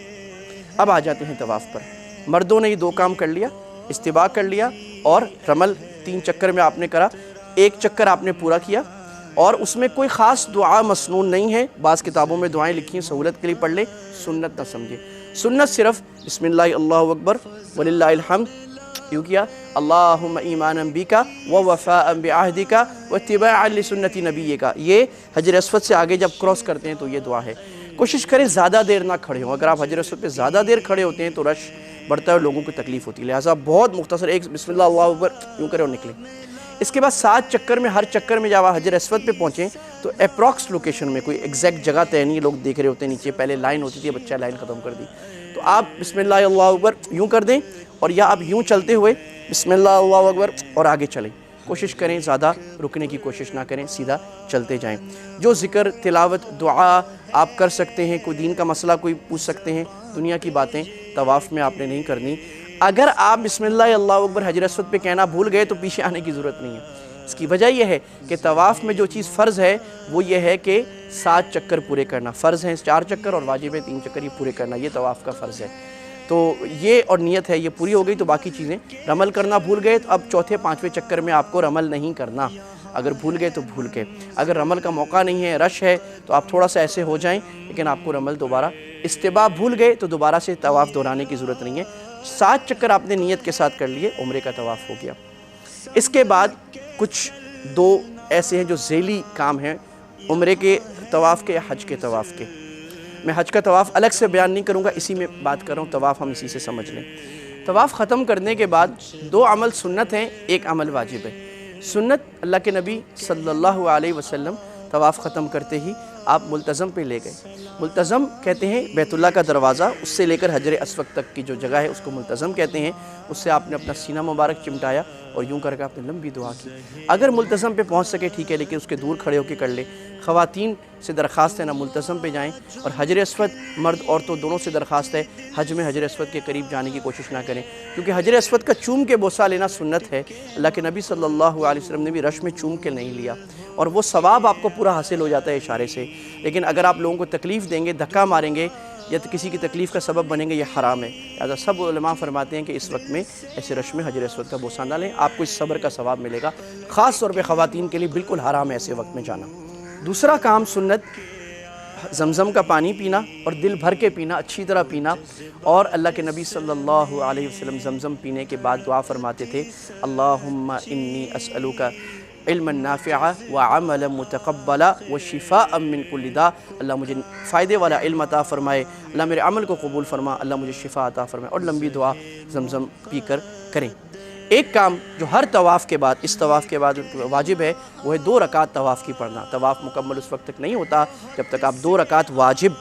اب آ جاتے ہیں طواف پر۔ مردوں نے یہ 2 کام کر لیا، استباع کر لیا، اور رمل 3 چکر میں آپ نے کرا، 1 چکر آپ نے پورا کیا، اور اس میں کوئی خاص دعا مسنون نہیں ہے، بعض کتابوں میں دعائیں لکھی ہیں، سہولت کے لیے پڑھ لیں، سنت نہ سمجھے۔ سنت صرف بسم اللہ اللہ اکبر وللہ الحمد یوں کیا، اللہم ایمانا بک ووفاء بعہدک واتباعا لسنت نبیک، یہ حجر اسود سے آگے جب کراس کرتے ہیں تو یہ دعا ہے۔ کوشش کریں زیادہ دیر نہ کھڑے ہوں، اگر آپ حجر اسود پہ زیادہ دیر کھڑے ہوتے ہیں تو رش بڑھتا ہے اور لوگوں کو تکلیف ہوتی ہے، لہٰذا بہت مختصر ایک بسم اللہ اللہ اکبر یوں کریں اور نکلیں۔ اس کے بعد 7 چکر میں ہر چکر میں جب آپ حجر اسود پہ پہنچیں تو اپروکس لوکیشن میں، کوئی ایگزیکٹ جگہ طے نہیں، لوگ دیکھ رہے ہوتے ہیں نیچے، پہلے لائن ہوتی تھی، بچہ لائن ختم کر دی، تو آپ بسم اللہ اللہ اکبر یوں کر دیں، اور یا آپ یوں چلتے ہوئے بسم اللہ اللہ اکبر اور آگے چلیں۔ کوشش کریں زیادہ رکنے کی کوشش نہ کریں، سیدھا چلتے جائیں۔ جو ذکر، تلاوت، دعا آپ کر سکتے ہیں، کوئی دین کا مسئلہ کوئی پوچھ سکتے ہیں، دنیا کی باتیں طواف میں آپ نے نہیں کرنی۔ اگر آپ بسم اللہ اللہ اکبر حجر اسود پہ کہنا بھول گئے تو پیچھے آنے کی ضرورت نہیں ہے۔ اس کی وجہ یہ ہے کہ طواف میں جو چیز فرض ہے وہ یہ ہے کہ 7 چکر پورے کرنا، فرض ہیں 4 چکر اور واجب ہے 3 چکر، یہ پورے کرنا، یہ طواف کا فرض ہے۔ تو یہ اور نیت ہے، یہ پوری ہو گئی تو باقی چیزیں، رمل کرنا بھول گئے تو اب چوتھے 5ویں چکر میں آپ کو رمل نہیں کرنا، اگر بھول گئے تو بھول کے، اگر رمل کا موقع نہیں ہے، رش ہے تو آپ تھوڑا سا ایسے ہو جائیں، لیکن آپ کو رمل دوبارہ، استباء بھول گئے تو دوبارہ سے طواف دہرانے کی ضرورت نہیں ہے۔ 7 چکر آپ نے نیت کے ساتھ کر لیے، عمرے کا طواف ہو گیا۔ اس کے بعد کچھ 2 ایسے ہیں جو ذیلی کام ہیں عمرے کے طواف کے یا حج کے طواف کے۔ میں حج کا طواف الگ سے بیان نہیں کروں گا، اسی میں بات کر رہا ہوں، طواف ہم اسی سے سمجھ لیں۔ طواف ختم کرنے کے بعد 2 عمل سنت ہیں، 1 عمل واجب ہے۔ سنت، اللہ کے نبی صلی اللہ علیہ وسلم طواف ختم کرتے ہی آپ ملتزم پہ لے گئے۔ ملتزم کہتے ہیں بیت اللہ کا دروازہ، اس سے لے کر حجر اسود تک کی جو جگہ ہے اس کو ملتزم کہتے ہیں۔ اس سے آپ نے اپنا سینہ مبارک چمٹایا اور یوں کر کے آپ نے لمبی دعا کی۔ اگر ملتزم پہ پہنچ سکے ٹھیک ہے، لیکن اس کے دور کھڑے ہو کے کر لے۔ خواتین سے درخواست ہے نہ ملتزم پہ جائیں، اور حجر اسود مرد عورتوں دونوں سے درخواست ہے حج میں حجر اسود کے قریب جانے کی کوشش نہ کریں، کیونکہ حجر اسود کا چوم کے بوسہ لینا سنت ہے۔ اللہ کے نبی صلی اللہ علیہ وسلم نے بھی رش میں چوم کے نہیں لیا، اور وہ ثواب آپ کو پورا حاصل ہو جاتا ہے اشارے سے۔ لیکن اگر آپ لوگوں کو تکلیف دیں گے، دھکا ماریں گے یا کسی کی تکلیف کا سبب بنیں گے، یہ حرام ہے۔ لہٰذا سب علماء فرماتے ہیں کہ اس وقت میں ایسے رش میں حجر اسود کا بوسہ نہ لیں، آپ کو اس صبر کا ثواب ملے گا۔ خاص طور پہ خواتین کے لیے بالکل حرام ہے ایسے وقت میں جانا۔ دوسرا کام سنت، زمزم کا پانی پینا اور دل بھر کے پینا، اچھی طرح پینا۔ اور اللہ کے نبی صلی اللہ علیہ وسلم زمزم پینے کے بعد دعا فرماتے تھے، اللہم انی اسألک علما نافعا وعملا متقبلا وشفاء من کل داء۔ اللہ مجھے فائدے والا علم عطا فرمائے، اللہ میرے عمل کو قبول فرما، اللہ مجھے شفا عطا فرمائے، اور لمبی دعا زمزم پی کر کریں۔ ایک کام جو ہر طواف کے بعد، اس طواف کے بعد واجب ہے، وہ ہے 2 رکعت طواف کی پڑھنا۔ طواف مکمل اس وقت تک نہیں ہوتا جب تک آپ 2 رکعت واجب،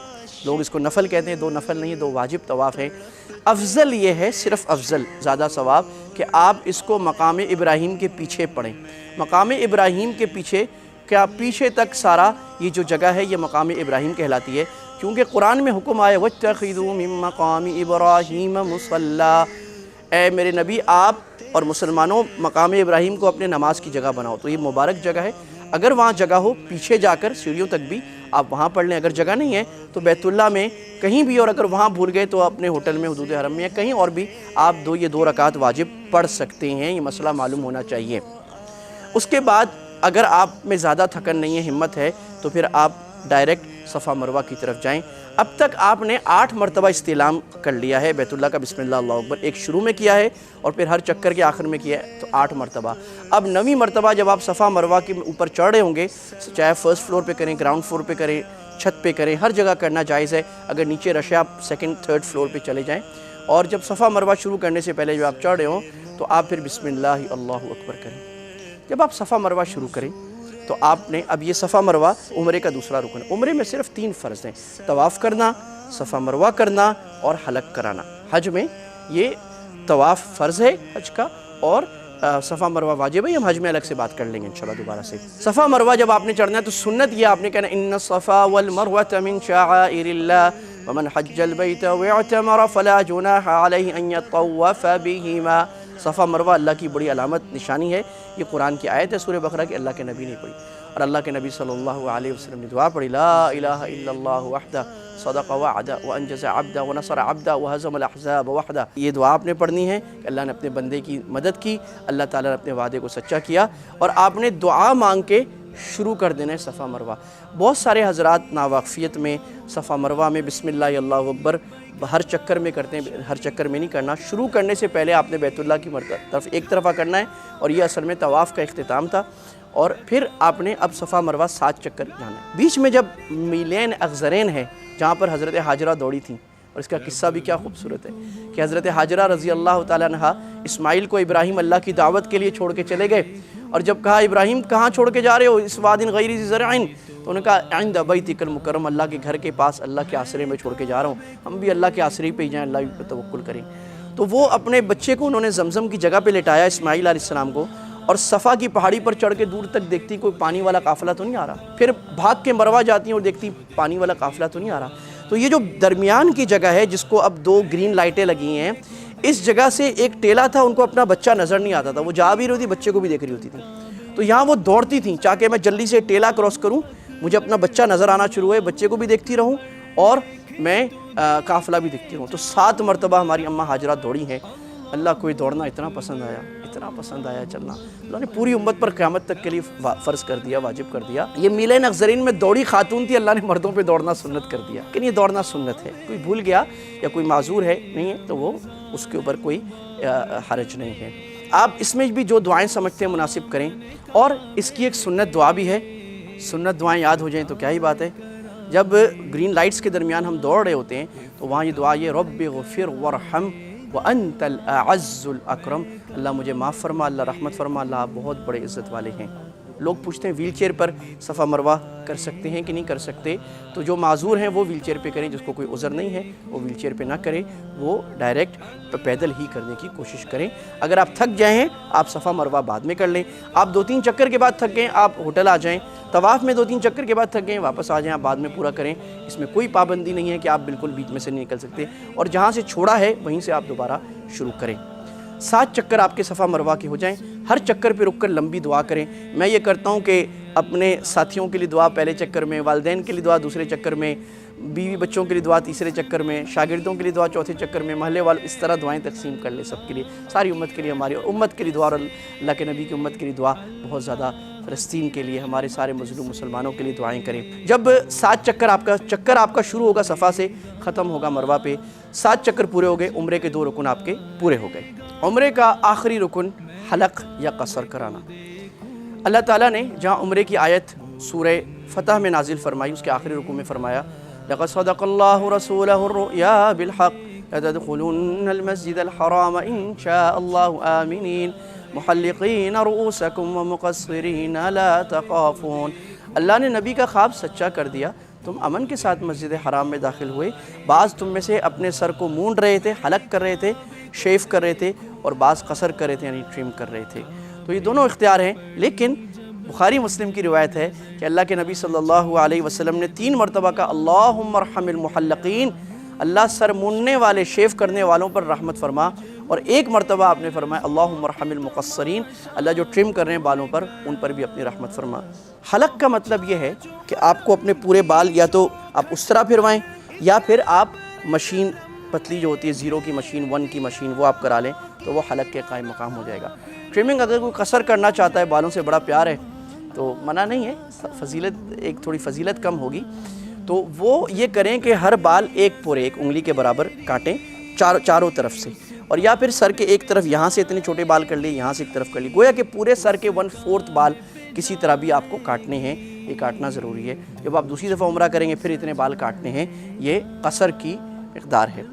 لوگ اس کو نفل کہتے ہیں، 2 نفل نہیں، 2 واجب طواف ہیں۔ افضل یہ ہے، صرف افضل، زیادہ ثواب، کہ آپ اس کو مقام ابراہیم کے پیچھے پڑھیں۔ مقام ابراہیم کے پیچھے، کیا پیچھے تک سارا یہ جو جگہ ہے یہ مقام ابراہیم کہلاتی ہے، کیونکہ قرآن میں حکم آیا وَاتَّخِذُوا مِن مَقَامِ إِبْرَاهِيمَ مُصَلًّى، اے میرے نبی آپ اور مسلمانوں مقام ابراہیم کو اپنے نماز کی جگہ بناؤ۔ تو یہ مبارک جگہ ہے، اگر وہاں جگہ ہو پیچھے جا کر سیڑھیوں تک بھی آپ وہاں پڑھ لیں، اگر جگہ نہیں ہے تو بیت اللہ میں کہیں بھی، اور اگر وہاں بھول گئے تو اپنے ہوٹل میں حدود حرم میں یا کہیں اور بھی آپ یہ 2 رکعت واجب پڑھ سکتے ہیں۔ یہ مسئلہ معلوم ہونا چاہیے۔ اس کے بعد اگر آپ میں زیادہ تھکن نہیں ہے، ہمت ہے، تو پھر آپ ڈائریکٹ صفا مروہ کی طرف جائیں۔ اب تک آپ نے 8 مرتبہ استعلام کر لیا ہے بیت اللہ کا، بسم اللہ اللہ اکبر، ایک شروع میں کیا ہے اور پھر ہر چکر کے آخر میں کیا ہے، تو 8 مرتبہ۔ اب 9ویں مرتبہ جب آپ صفا مروہ کے اوپر چڑھ رہے ہوں گے، چاہے فرسٹ فلور پہ کریں، گراؤنڈ فلور پہ کریں، چھت پہ کریں، ہر جگہ کرنا جائز ہے۔ اگر نیچے رش ہے آپ 2nd 3rd فلور پہ چلے جائیں، اور جب صفا مروہ شروع کرنے سے پہلے جب آپ چڑھ رہے ہوں تو آپ پھر بسم اللہ اللہ اکبر کریں۔ جب آپ صفا مروہ شروع کریں تو آپ نے، اب یہ صفا مروہ عمرے کا دوسرا رکن ہے۔ عمرے میں صرف 3 فرض ہیں، طواف کرنا، صفا مروہ کرنا اور حلق کرانا۔ حج میں یہ طواف فرض ہے حج کا، اور صفا مروہ واجب ہے، ہم حج میں الگ سے بات کر لیں گے انشاءاللہ دوبارہ سے۔ صفا مروہ جب آپ نے چڑھنا ہے تو سنت یہ آپ نے کہنا ان الصفا والمروۃ من شعائر اللہ ومن حج البیت واعتمر فلا جناح علیہ ان یطوف بہما۔ صفا مروہ اللہ کی بڑی علامت نشانی ہے، یہ قرآن کی آیت ہے سورہ بقرہ کی، اللہ کے نبی نے پڑھی، اور اللہ کے نبی صلی اللہ علیہ وسلم نے دعا پڑھی، لا الہ الا اللہ وحدہ صدق وعدہ وانجز عبدہ ونصر عبدہ وہزم الاحزاب وحدہ۔ یہ دعا آپ نے پڑھنی ہے کہ اللہ نے اپنے بندے کی مدد کی، اللہ تعالیٰ نے اپنے وعدے کو سچا کیا، اور آپ نے دعا مانگ کے شروع کر دینا ہے صفا مروہ۔ بہت سارے حضرات ناواقفیت میں صفا مروہ میں بسم اللہ اللہ اکبر ہر چکر میں کرتے ہیں، ہر چکر میں نہیں کرنا۔ شروع کرنے سے پہلے آپ نے بیت اللہ کی طرف ایک طرفہ کرنا ہے، اور یہ اصل میں طواف کا اختتام تھا، اور پھر آپ نے اب صفا مروہ 7 چکر جانا ہے۔ بیچ میں جب میلین اخضرین ہے جہاں پر حضرت حاجرہ دوڑی تھیں، اور اس کا قصہ بھی کیا خوبصورت ہے کہ حضرت حاجرہ رضی اللہ تعالیٰ عنہا اسماعیل کو ابراہیم اللہ کی دعوت کے لیے چھوڑ کے چلے گئے، اور جب کہا ابراہیم کہاں چھوڑ کے جا رہے ہو، اس واد غیر ذی زرع، تو انہوں نے کہا عند بیتک المکرم، اللہ کے گھر کے پاس اللہ کے آسرے میں چھوڑ کے جا رہا ہوں، ہم بھی اللہ کے آسرے پہ ہی جائیں، اللہ پہ توکل کریں۔ تو وہ اپنے بچے کو انہوں نے زمزم کی جگہ پہ لٹایا اسماعیل علیہ السلام کو، اور صفا کی پہاڑی پر چڑھ کے دور تک دیکھتی کوئی پانی والا قافلہ تو نہیں آ رہا، پھر بھاگ کے مروہ جاتی ہیں اور دیکھتی پانی والا قافلہ تو نہیں آ رہا۔ تو یہ جو درمیان کی جگہ ہے جس کو اب 2 گرین لائٹیں لگی ہیں، اس جگہ سے ایک ٹیلا تھا، ان کو اپنا بچہ نظر نہیں آتا تھا، وہ جا بھی رہی تھی بچے کو بھی دیکھ رہی ہوتی تھی، تو یہاں وہ دوڑتی تھیں چاہے میں جلدی سے ٹیلا کراس کروں، مجھے اپنا بچہ نظر آنا شروع ہے، بچے کو بھی دیکھتی رہوں اور میں قافلہ بھی دیکھتی رہوں۔ تو 7 مرتبہ ہماری اماں ہاجرہ دوڑی ہیں۔ اللہ کو یہ دوڑنا اتنا پسند آیا چلنا، اللہ نے پوری امت پر قیامت تک کے لیے فرض کر دیا، واجب کر دیا۔ یہ میلہ نغزرین میں دوڑی خاتون تھی، اللہ نے مردوں پہ دوڑنا سنت کر دیا، کہ یہ دوڑنا سنت ہے، کوئی بھول گیا یا کوئی معذور ہے نہیں ہے تو وہ اس کے اوپر کوئی حرج نہیں ہے۔ آپ اس میں بھی جو دعائیں سمجھتے ہیں مناسب کریں، اور اس کی ایک سنت دعا بھی ہے، سنت دعائیں یاد ہو جائیں تو کیا ہی بات ہے۔ جب گرین لائٹس کے درمیان ہم دوڑ رہے ہوتے ہیں تو وہاں یہ دعا یہ رب غفر ورحم وانت الاعز الاکرم، اللہ مجھے معاف فرما، اللہ رحمت فرما، اللہ آپ بہت بڑے عزت والے ہیں۔ لوگ پوچھتے ہیں ویل چیئر پر صفا مروہ کر سکتے ہیں کہ نہیں کر سکتے، تو جو معذور ہیں وہ ویل چیئر پہ کریں، جس کو کوئی عذر نہیں ہے وہ ویل چیئر پہ نہ کریں، وہ ڈائریکٹ پیدل ہی کرنے کی کوشش کریں۔ اگر آپ تھک جائیں ہیں آپ صفا مروہ بعد میں کر لیں، آپ 2-3 چکر کے بعد تھک گئے آپ ہوٹل آ جائیں، طواف میں 2-3 چکر کے بعد تھک گئے واپس آ جائیں، آپ بعد میں پورا کریں، اس میں کوئی پابندی نہیں ہے کہ آپ بالکل بیچ میں سے نہیں نکل سکتے، اور جہاں سے چھوڑا ہے وہیں سے آپ دوبارہ شروع کریں۔ 7 چکر آپ کے صفا مروہ کے ہو جائیں، ہر چکر پہ رک کر لمبی دعا کریں۔ میں یہ کرتا ہوں کہ اپنے ساتھیوں کے لیے دعا پہلے چکر میں، والدین کے لیے دعا دوسرے چکر میں، بیوی بچوں کے لیے دعا تیسرے چکر میں، شاگردوں کے لیے دعا چوتھے چکر میں، محلے والوں، اس طرح دعائیں تقسیم کر لیں سب کے لیے، ساری امت کے لیے، ہماری امت کے لیے دعا، اور اللہ کے نبی کی امت کے لیے دعا بہت زیادہ، فلسطین کے لیے، ہمارے سارے مظلوم مسلمانوں کے لیے دعائیں کریں۔ جب 7 چکر آپ کا شروع ہوگا صفا سے، ختم ہوگا مروہ پہ، 7 چکر پورے ہو گئے، عمرے کے 2 رکن آپ کے پورے ہو گئے۔ عمرے کا آخری رکن حلق یا قصر کرانا۔ اللہ تعالیٰ نے جہاں عمرے کی آیت سورہ فتح میں نازل فرمائی، اس کے آخری رکوع میں فرمایا لَقَدْ صَدَقَ اللَّهُ رَسُولَهُ الرُّؤْيَا بِالْحَقِّ لَتَدْخُلُنَّ الْمَسْجِدَ الْحَرَامَ إِن شَاءَ اللَّهُ آمِنِينَ مُحَلِّقِينَ رُؤُوسَكُمْ وَمُقَصِّرِينَ لَا تَخَافُونَ۔ اللہ نے نبی کا خواب سچا کر دیا، تم امن کے ساتھ مسجد حرام میں داخل ہوئے، بعض تم میں سے اپنے سر کو مونڈ رہے تھے، حلق کر رہے تھے، شیف کر رہے تھے، اور بعض قصر کر رہے تھے یعنی ٹرم کر رہے تھے۔ تو یہ دونوں اختیار ہیں، لیکن بخاری مسلم کی روایت ہے کہ اللہ کے نبی صلی اللہ علیہ وسلم نے 3 مرتبہ کہا اللہم ارحم المحلقین، اللہ سر موننے والے شیف کرنے والوں پر رحمت فرما، اور 1 مرتبہ آپ نے فرمایا اللہم ارحم المقصرین، اللہ جو ٹرم کر رہے ہیں بالوں پر ان پر بھی اپنی رحمت فرما۔ حلق کا مطلب یہ ہے کہ آپ کو اپنے پورے بال یا تو آپ اس طرح پھروائیں، یا پھر آپ مشین پتلی جو ہوتی ہے 0 کی مشین 1 کی مشین وہ آپ کرا لیں تو وہ حلق کے قائم مقام ہو جائے گا۔ ٹرمنگ اگر کوئی قصر کرنا چاہتا ہے، بالوں سے بڑا پیار ہے تو منع نہیں ہے، فضیلت ایک تھوڑی فضیلت کم ہوگی، تو وہ یہ کریں کہ ہر بال ایک پورے 1 انگلی کے برابر کاٹیں چاروں طرف سے، اور یا پھر سر کے ایک طرف یہاں سے اتنے چھوٹے بال کر لیے، یہاں سے ایک طرف کر لیے، گویا کہ پورے سر کے 1/4 بال کسی طرح بھی آپ کو کاٹنے ہیں، یہ کاٹنا ضروری ہے۔ جب آپ دوسری دفعہ عمرہ کریں گے پھر اتنے بال کاٹنے ہیں، یہ قصر کی مقدار ہے۔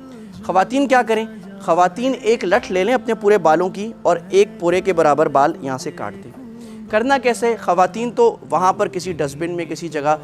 خواتین کیا کریں؟ خواتین 1 لٹ لے لیں اپنے پورے بالوں کی اور 1 پورے کے برابر بال یہاں سے کاٹ دیں۔ کرنا کیسے؟ خواتین تو وہاں پر کسی ڈسٹ بن میں کسی جگہ،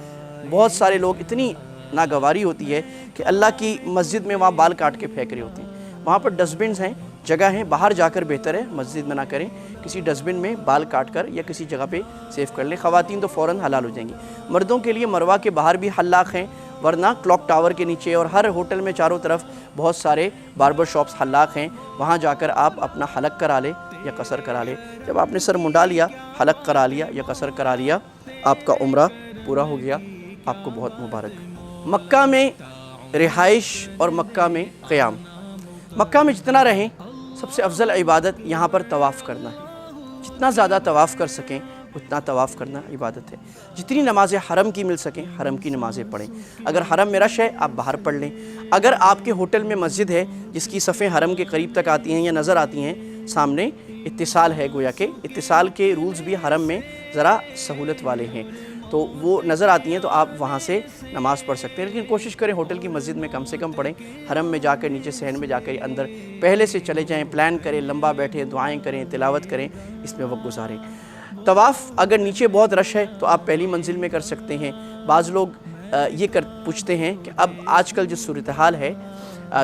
بہت سارے لوگ اتنی ناگواری ہوتی ہے کہ اللہ کی مسجد میں وہاں بال کاٹ کے پھینک رہے ہوتے ہیں، وہاں پر ڈسٹ بنز ہیں، جگہ ہیں، باہر جا کر بہتر ہے، مسجد میں نہ کریں، کسی ڈسٹ بن میں بال کاٹ کر یا کسی جگہ پہ سیف کر لیں۔ خواتین تو فوراً حلال ہو جائیں گی۔ مردوں کے لیے مروہ کے باہر بھی حلاق ہیں، ورنہ کلاک ٹاور کے نیچے اور ہر ہوٹل میں چاروں طرف بہت سارے باربر شاپس حلاق ہیں، وہاں جا کر آپ اپنا حلق کرا لیں یا قصر کرا لیں۔ جب آپ نے سر منڈا لیا، حلق کرا لیا یا قصر کرا لیا، آپ کا عمرہ پورا ہو گیا، آپ کو بہت مبارک۔ مکہ میں رہائش اور مکہ میں قیام۔ مکہ میں جتنا رہیں سب سے افضل عبادت یہاں پر طواف کرنا ہے، جتنا زیادہ طواف کر سکیں اتنا طواف کرنا عبادت ہے۔ جتنی نمازیں حرم کی مل سکیں حرم کی نمازیں پڑھیں، اگر حرم میں رش ہے آپ باہر پڑھ لیں، اگر آپ کے ہوٹل میں مسجد ہے جس کی صفیں حرم کے قریب تک آتی ہیں یا نظر آتی ہیں، سامنے اتصال ہے، گویا کہ اتصال کے رولز بھی حرم میں ذرا سہولت والے ہیں، تو وہ نظر آتی ہیں تو آپ وہاں سے نماز پڑھ سکتے ہیں، لیکن کوشش کریں ہوٹل کی مسجد میں کم سے کم پڑھیں، حرم میں جا کر نیچے صحن میں جا کر اندر پہلے سے چلے جائیں، پلان کریں، لمبا بیٹھیں، دعائیں کریں، تلاوت کریں، اس میں وقت گزاریں۔ طواف اگر نیچے بہت رش ہے تو آپ پہلی منزل میں کر سکتے ہیں۔ بعض لوگ یہ پوچھتے ہیں کہ اب آج کل جو صورتحال ہے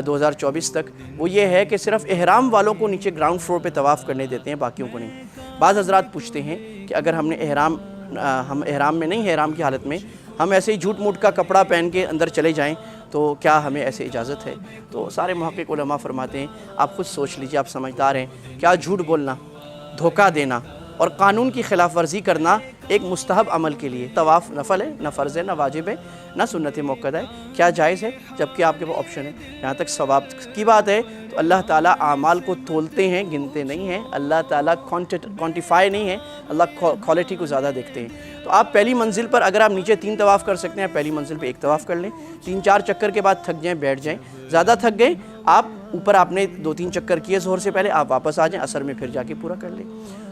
2024 تک وہ یہ ہے کہ صرف احرام والوں کو نیچے گراؤنڈ فلور پہ طواف کرنے دیتے ہیں، باقیوں کو نہیں۔ بعض حضرات پوچھتے ہیں کہ اگر ہم نے ہم احرام میں نہیں ہے، احرام کی حالت میں ہم ایسے ہی جھوٹ موٹ کا کپڑا پہن کے اندر چلے جائیں تو کیا ہمیں ایسے اجازت ہے؟ تو سارے محقق علماء فرماتے ہیں آپ خود سوچ لیجئے، آپ سمجھدار ہیں، کیا جھوٹ بولنا، دھوکہ دینا اور قانون کی خلاف ورزی کرنا ایک مستحب عمل کے لیے، طواف نفل ہے، نہ فرض ہے، نہ واجب ہے، نہ سنت مؤکدہ ہے، کیا جائز ہے؟ جبکہ آپ کے پاس آپشن ہے۔ یہاں تک ثواب کی بات ہے تو اللہ تعالیٰ اعمال کو تولتے ہیں، گنتے نہیں ہیں، اللہ تعالیٰ کوانٹیفائی نہیں ہے، اللہ کوالٹی کو زیادہ دیکھتے ہیں۔ تو آپ پہلی منزل پر اگر آپ نیچے 3 طواف کر سکتے ہیں، پہلی منزل پہ 1 طواف کر لیں، 3-4 چکر کے بعد تھک جائیں بیٹھ جائیں، زیادہ تھک گئے آپ اوپر آپ نے 2-3 چکر کیے ظہر سے پہلے، آپ واپس آ جائیں، عصر میں پھر جا کے پورا کر لیں۔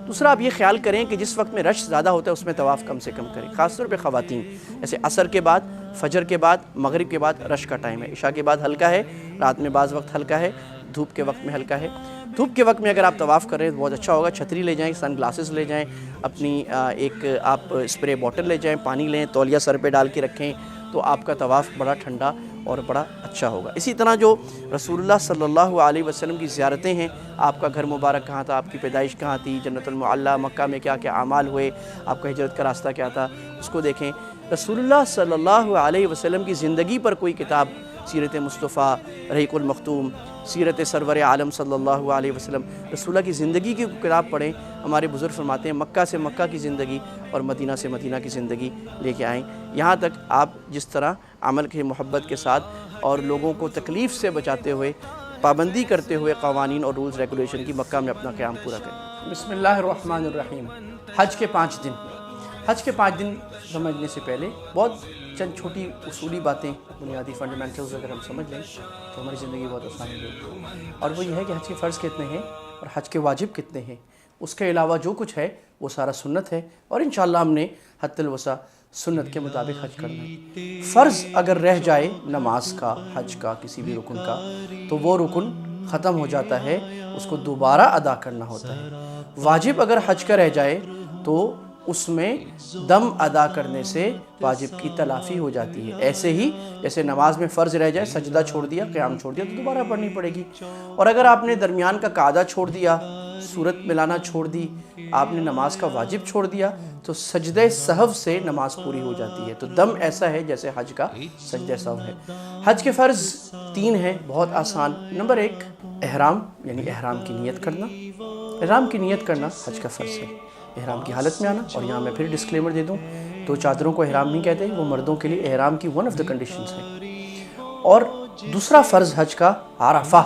دوسرا آپ یہ خیال کریں کہ جس وقت میں رش زیادہ ہوتا ہے اس میں طواف کم سے کم کریں، خاص طور پہ خواتین، جیسے عصر کے بعد، فجر کے بعد، مغرب کے بعد رش کا ٹائم ہے، عشاء کے بعد ہلکا ہے، رات میں بعض وقت ہلکا ہے، دھوپ کے وقت میں ہلکا ہے۔ دھوپ کے وقت میں اگر آپ طواف کر رہے ہیں تو بہت اچھا ہوگا، چھتری لے جائیں، سن گلاسز لے جائیں، اپنی ایک آپ اسپرے بوٹل لے جائیں، پانی لیں، تولیہ سر پہ ڈال کے رکھیں، تو آپ کا طواف بڑا ٹھنڈا اور بڑا اچھا ہوگا۔ اسی طرح جو رسول اللہ صلی اللہ علیہ وسلم کی زیارتیں ہیں، آپ کا گھر مبارک کہاں تھا، آپ کی پیدائش کہاں تھی، جنت المعلیٰ، مکہ میں کیا کیا اعمال ہوئے، آپ کا ہجرت کا راستہ کیا تھا، اس کو دیکھیں۔ رسول اللہ صلی اللہ علیہ وسلم کی زندگی پر کوئی کتاب، سیرت مصطفیٰ، رحیق المختوم، سیرت سرور عالم صلی اللہ علیہ وسلم، رسول اللہ کی زندگی کی کتاب پڑھیں۔ ہمارے بزرگ فرماتے ہیں مکہ سے مکہ کی زندگی اور مدینہ سے مدینہ کی زندگی لے کے آئیں، یہاں تک آپ جس طرح عمل کی محبت کے ساتھ اور لوگوں کو تکلیف سے بچاتے ہوئے، پابندی کرتے ہوئے قوانین اور رولز ریگولیشن کی مکہ میں اپنا قیام پورا کریں۔ بسم اللہ الرحمن الرحیم۔ حج کے 5 دن، حج کے 5 دن سمجھنے سے پہلے بہت چند چھوٹی اصولی باتیں، بنیادی فنڈامنٹلز اگر ہم سمجھ لیں تو ہماری زندگی بہت آسان ہو جائے گی، اور وہ یہ ہے کہ حج کے فرض کتنے ہیں اور حج کے واجب کتنے ہیں، اس کے علاوہ جو کچھ ہے وہ سارا سنت ہے، اور انشاءاللہ ہم نے حد الوسع سنت کے مطابق حج کرنا ہے۔ فرض اگر رہ جائے نماز کا، حج کا، کسی بھی رکن کا، تو وہ رکن ختم ہو جاتا ہے، اس کو دوبارہ ادا کرنا ہوتا ہے۔ واجب اگر حج کا رہ جائے تو اس میں دم ادا کرنے سے واجب کی تلافی ہو جاتی ہے، ایسے ہی جیسے نماز میں فرض رہ جائے، سجدہ چھوڑ دیا، قیام چھوڑ دیا تو دوبارہ پڑھنی پڑے گی، اور اگر آپ نے درمیان کا قاعدہ چھوڑ دیا، سورت ملانا چھوڑ دی، آپ نے نماز کا واجب چھوڑ دیا تو سجدہ سہو سے نماز پوری ہو جاتی ہے، تو دم ایسا ہے جیسے حج کا سجدہ سہو ہے۔ حج کے فرض 3 ہیں، بہت آسان۔ نمبر 1 احرام، یعنی احرام کی نیت کرنا، احرام کی نیت کرنا حج کا فرض ہے، احرام کی حالت میں آنا، اور یہاں میں پھر ڈسکلیمر دے دوں، 2 چادروں کو احرام نہیں کہتے، وہ مردوں کے لیے احرام کی ون آف دا کنڈیشنز ہیں۔ اور دوسرا فرض حج کا عرفہ،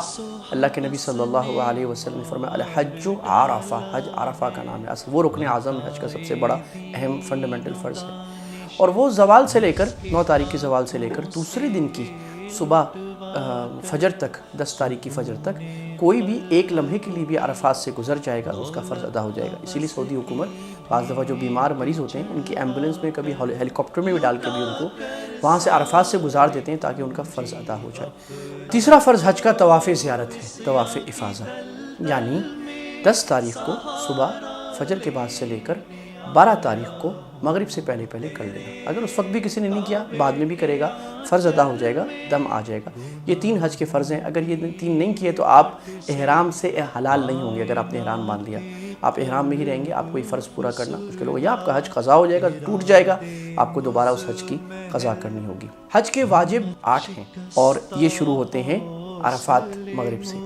اللہ کے نبی صلی اللہ علیہ وسلم نے فرمایا الحج عرفہ، حج عرفہ کا نام ہے، اصل وہ رکن اعظم ہے، حج کا سب سے بڑا اہم فنڈامنٹل فرض ہے، اور وہ زوال سے لے کر 9 تاریخ کی زوال سے لے کر دوسرے دن کی صبح فجر تک، 10 تاریخ کی فجر تک کوئی بھی ایک لمحے کے لیے بھی عرفات سے گزر جائے گا اس کا فرض ادا ہو جائے گا۔ اسی لیے سعودی حکومت بعض دفعہ جو بیمار مریض ہوتے ہیں ان کی ایمبولنس میں، کبھی ہیلی کاپٹر میں بھی ڈال کے بھی ان کو وہاں سے عرفات سے گزار دیتے ہیں تاکہ ان کا فرض ادا ہو جائے۔ تیسرا فرض حج کا طواف زیارت ہے، طواف افاضہ، یعنی 10 تاریخ کو صبح فجر کے بعد سے لے کر 12 تاریخ کو مغرب سے پہلے کر لینا، اگر اس وقت بھی کسی نے نہیں کیا بعد میں بھی کرے گا، فرض ادا ہو جائے گا، دم آ جائے گا۔ یہ 3 حج کے فرض ہیں، اگر یہ 3 نہیں کیے تو آپ احرام سے حلال نہیں ہوں گے۔ اگر آپ نے احرام باندھ لیا، آپ احرام میں ہی رہیں گے، آپ کو یہ فرض پورا کرنا مشکل ہوگا، یا آپ کا حج قضا ہو جائے گا، ٹوٹ جائے گا، آپ کو دوبارہ اس حج کی قضا کرنی ہوگی۔ حج کے واجب 8 ہیں، اور یہ شروع ہوتے ہیں عرفات مغرب سے۔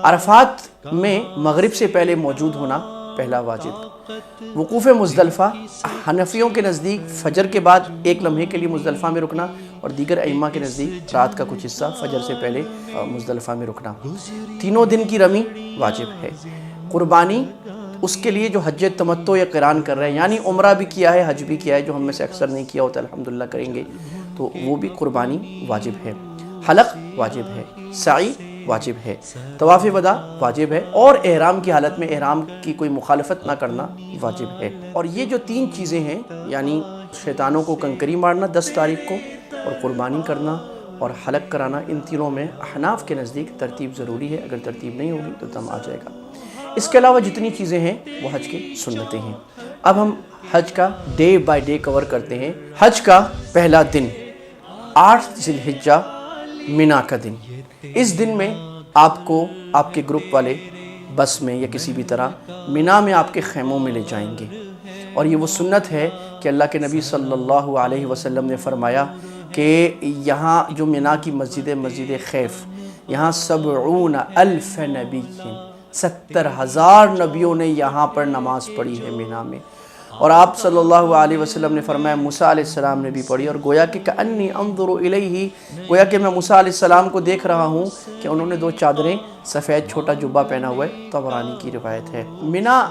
عرفات میں مغرب سے پہلے موجود ہونا پہلا واجب۔ وقوف مزدلفہ، حنفیوں کے نزدیک فجر کے بعد 1 لمحے کے لیے مزدلفہ میں رکنا، اور دیگر ائمہ کے نزدیک رات کا کچھ حصہ فجر سے پہلے مزدلفہ میں رکنا۔ 3 دن کی رمی واجب ہے۔ قربانی اس کے لیے جو حج تمتع یا قران کر رہے ہیں، یعنی عمرہ بھی کیا ہے، حج بھی کیا ہے، جو ہم میں سے اکثر نہیں کیا ہوتا الحمدللہ کریں گے، تو وہ بھی قربانی واجب ہے۔ حلق واجب ہے، سعی واجب ہے، طواف وداع واجب ہے، اور احرام کی حالت میں احرام کی کوئی مخالفت نہ کرنا واجب ہے۔ اور یہ جو 3 چیزیں ہیں، یعنی شیطانوں کو کنکری مارنا 10 تاریخ کو، اور قربانی کرنا اور حلق کرانا، ان تینوں میں احناف کے نزدیک ترتیب ضروری ہے، اگر ترتیب نہیں ہوگی تو دم آ جائے گا۔ اس کے علاوہ جتنی چیزیں ہیں وہ حج کے سنتیں ہیں۔ اب ہم حج کا ڈے بائی ڈے کور کرتے ہیں۔ حج کا پہلا دن 8 ذی الحجہ، منا کا دن۔ اس دن میں آپ کو آپ کے گروپ والے بس میں یا کسی بھی طرح منا میں آپ کے خیموں میں لے جائیں گے۔ اور یہ وہ سنت ہے کہ اللہ کے نبی صلی اللہ علیہ وسلم نے فرمایا کہ یہاں جو منا کی مسجد خیف، یہاں 70,000 نبی، 70,000 نبیوں نے یہاں پر نماز پڑھی ہے منا میں۔ اور آپ صلی اللہ علیہ وسلم نے فرمایا موسیٰ علیہ السلام نے بھی پڑھی، اور گویا کہ کأنی انظر الیہ، گویا کہ میں موسیٰ علیہ السلام کو دیکھ رہا ہوں کہ انہوں نے 2 چادریں، سفید چھوٹا جبہ پہنا ہوا ہے۔ طبرانی کی روایت ہے۔ منا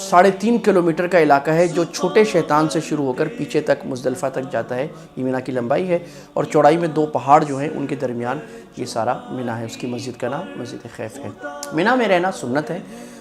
3.5 کلومیٹر کا علاقہ ہے جو چھوٹے شیطان سے شروع ہو کر پیچھے تک مزدلفہ تک جاتا ہے۔ یہ منا کی لمبائی ہے، اور چوڑائی میں 2 پہاڑ جو ہیں ان کے درمیان یہ سارا منا ہے۔ اس کی مسجد کا نام مسجد خیف ہے۔ منا میں رہنا سنت ہے،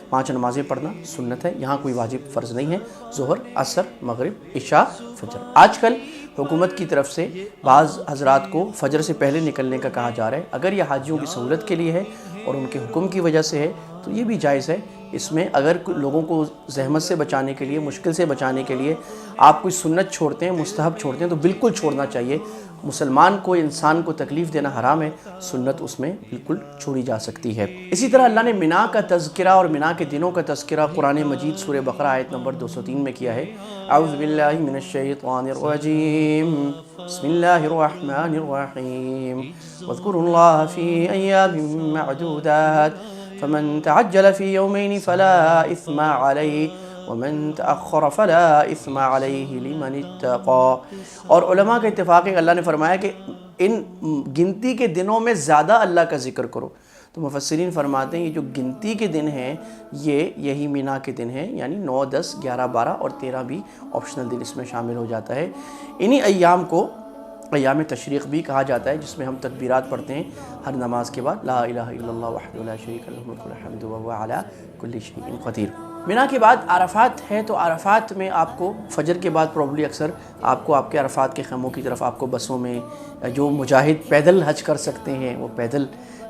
5 نمازیں پڑھنا سنت ہے، یہاں کوئی واجب فرض نہیں ہے، ظہر، عصر، مغرب، عشاء، فجر۔ آج کل حکومت کی طرف سے بعض حضرات کو فجر سے پہلے نکلنے کا کہا جا رہا ہے۔ اگر یہ حاجیوں کی سہولت کے لیے ہے اور ان کے حکم کی وجہ سے ہے تو یہ بھی جائز ہے۔ اس میں اگر لوگوں کو زحمت سے بچانے کے لیے، مشکل سے بچانے کے لیے آپ کوئی سنت چھوڑتے ہیں، مستحب چھوڑتے ہیں تو بالکل چھوڑنا چاہیے۔ مسلمان کو، انسان کو تکلیف دینا حرام ہے، سنت اس میں بالکل چھوڑی جا سکتی ہے۔ اسی طرح اللہ نے منا کا تذکرہ اور منا کے دنوں کا تذکرہ قرآن مجید سورہ بقرہ آیت نمبر 203 میں کیا ہے۔ اعوذ باللہ من الشیطان الرجیم، بسم اللہ الرحمن الرحیم، واذکروا اللہ فی ایام معدودات، فمن تعجل فی یومین فلا اثم علیہ ومن تأخر فلا اثم علیہ لمن اتقى۔ اور علماء کا اتفاق ہے کہ اللہ نے فرمایا کہ ان گنتی کے دنوں میں زیادہ اللہ کا ذکر کرو۔ تو مفسرین فرماتے ہیں یہ جو گنتی کے دن ہیں یہی منا کے دن ہیں، یعنی 9، 10، 11، 12 اور 13 بھی آپشنل دن اس میں شامل ہو جاتا ہے۔ انہی ایام کو ایام تشریق بھی کہا جاتا ہے، جس میں ہم تکبیرات پڑھتے ہیں ہر نماز کے بعد، لا الہ الا اللہ وحدہ لا شریک لہ الملک والحمد وہو علی کل شیء قدیر۔ منا کے بعد عرفات ہے، تو عرفات میں آپ کو فجر کے بعد پروبلی اکثر آپ کو آپ کے عرفات کے خیموں کی طرف آپ کو بسوں میں، جو مجاہد پیدل حج کر سکتے ہیں وہ پیدل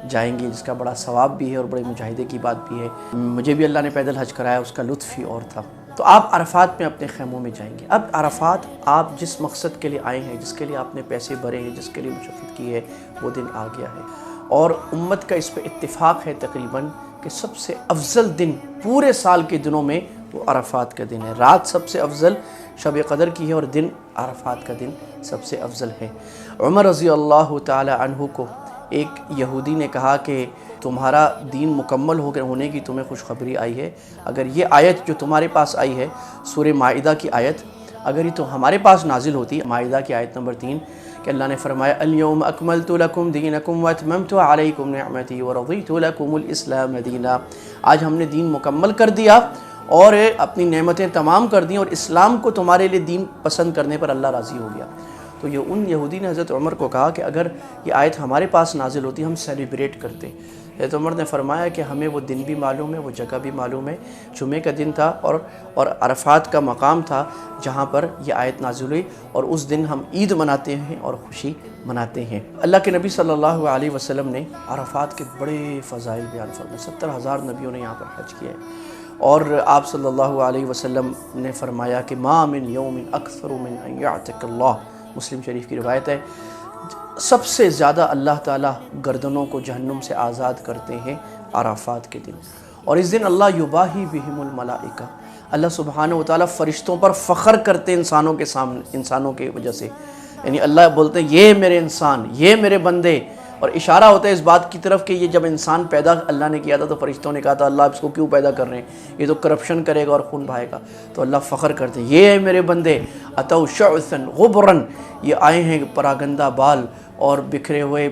جائیں گے، جس کا بڑا ثواب بھی ہے اور بڑے مجاہدے کی بات بھی ہے۔ مجھے بھی اللہ نے پیدل حج کرایا، اس کا لطف ہی اور تھا۔ تو آپ عرفات میں اپنے خیموں میں جائیں گے۔ اب عرفات آپ جس مقصد کے لیے آئے ہیں، جس کے لیے آپ نے پیسے بھرے ہیں، جس کے لیے مشقت کی ہے، وہ دن آ گیا ہے، اور امت کا اس پہ اتفاق ہے تقریباً کہ سب سے افضل دن پورے سال کے دنوں میں وہ عرفات کا دن ہے۔ رات سب سے افضل شب قدر کی ہے اور دن عرفات کا دن سب سے افضل ہے۔ عمر رضی اللہ تعالی عنہ کو ایک یہودی نے کہا کہ تمہارا دین مکمل ہونے کی تمہیں خوشخبری آئی ہے، اگر یہ آیت جو تمہارے پاس آئی ہے سورہ مائدہ کی آیت، اگر یہ تو ہمارے پاس نازل ہوتی، مائدہ کی آیت نمبر 3 کہ اللہ نے فرمایا الیوم اکملت لکم دینکم واتممت علیکم نعمتی ورضیت لکم الاسلام دینا، آج ہم نے دین مکمل کر دیا اور اپنی نعمتیں تمام کر دیں، اور اسلام کو تمہارے لیے دین پسند کرنے پر اللہ راضی ہو گیا۔ تو یہ ان یہودی نے حضرت عمر کو کہا کہ اگر یہ آیت ہمارے پاس نازل ہوتی ہم سیلیبریٹ کرتے۔ حضرت عمر نے فرمایا کہ ہمیں وہ دن بھی معلوم ہے، وہ جگہ بھی معلوم ہے، جمعے کا دن تھا اور عرفات کا مقام تھا جہاں پر یہ آیت نازل ہوئی، اور اس دن ہم عید مناتے ہیں اور خوشی مناتے ہیں۔ اللہ کے نبی صلی اللہ علیہ وسلم نے عرفات کے بڑے فضائل بیان فرمائے، 70,000 نبیوں نے یہاں پر حج کیا ہے، اور آپ صلی اللہ علیہ وسلم نے فرمایا کہ ما من یوم اکثر من ان یعتق اللہ، مسلم شریف کی روایت ہے، سب سے زیادہ اللہ تعالیٰ گردنوں کو جہنم سے آزاد کرتے ہیں عرفات کے دن، اور اس دن اللہ یباہی بہم الملائکہ، اللہ سبحانہ وتعالیٰ فرشتوں پر فخر کرتے انسانوں کے سامنے، انسانوں کے وجہ سے، یعنی اللہ بولتے ہیں یہ میرے انسان، یہ میرے بندے، اور اشارہ ہوتا ہے اس بات کی طرف کہ یہ جب انسان پیدا اللہ نے کیا تھا تو فرشتوں نے کہا تھا اللہ اس کو کیوں پیدا کر رہے ہیں، یہ تو کرپشن کرے گا اور خون بہائے گا، تو اللہ فخر کرتے ہیں یہ میرے بندے، اتوا شعثا غبرا، یہ آئے ہیں پراگندہ بال اور بکھرے ہوئے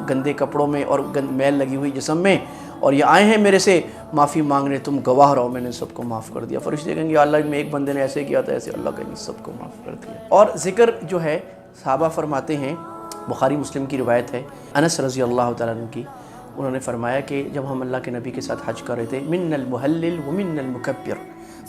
گندے کپڑوں میں اور میل لگی ہوئی جسم میں، اور یہ آئے ہیں میرے سے معافی مانگنے، تم گواہ رہو میں نے سب کو معاف کر دیا۔ فرشتے کہیں گے اللہ میں ایک بندے نے ایسے کیا تھا، ایسے اللہ کہیں گے سب کو معاف کر دیا۔ اور ذکر جو ہے صحابہ فرماتے ہیں، بخاری مسلم کی روایت ہے انس رضی اللہ تعالیٰ عنہ کی، انہوں نے فرمایا کہ جب ہم اللہ کے نبی کے ساتھ حج کر رہے تھے، من المحلل ومن المکبر،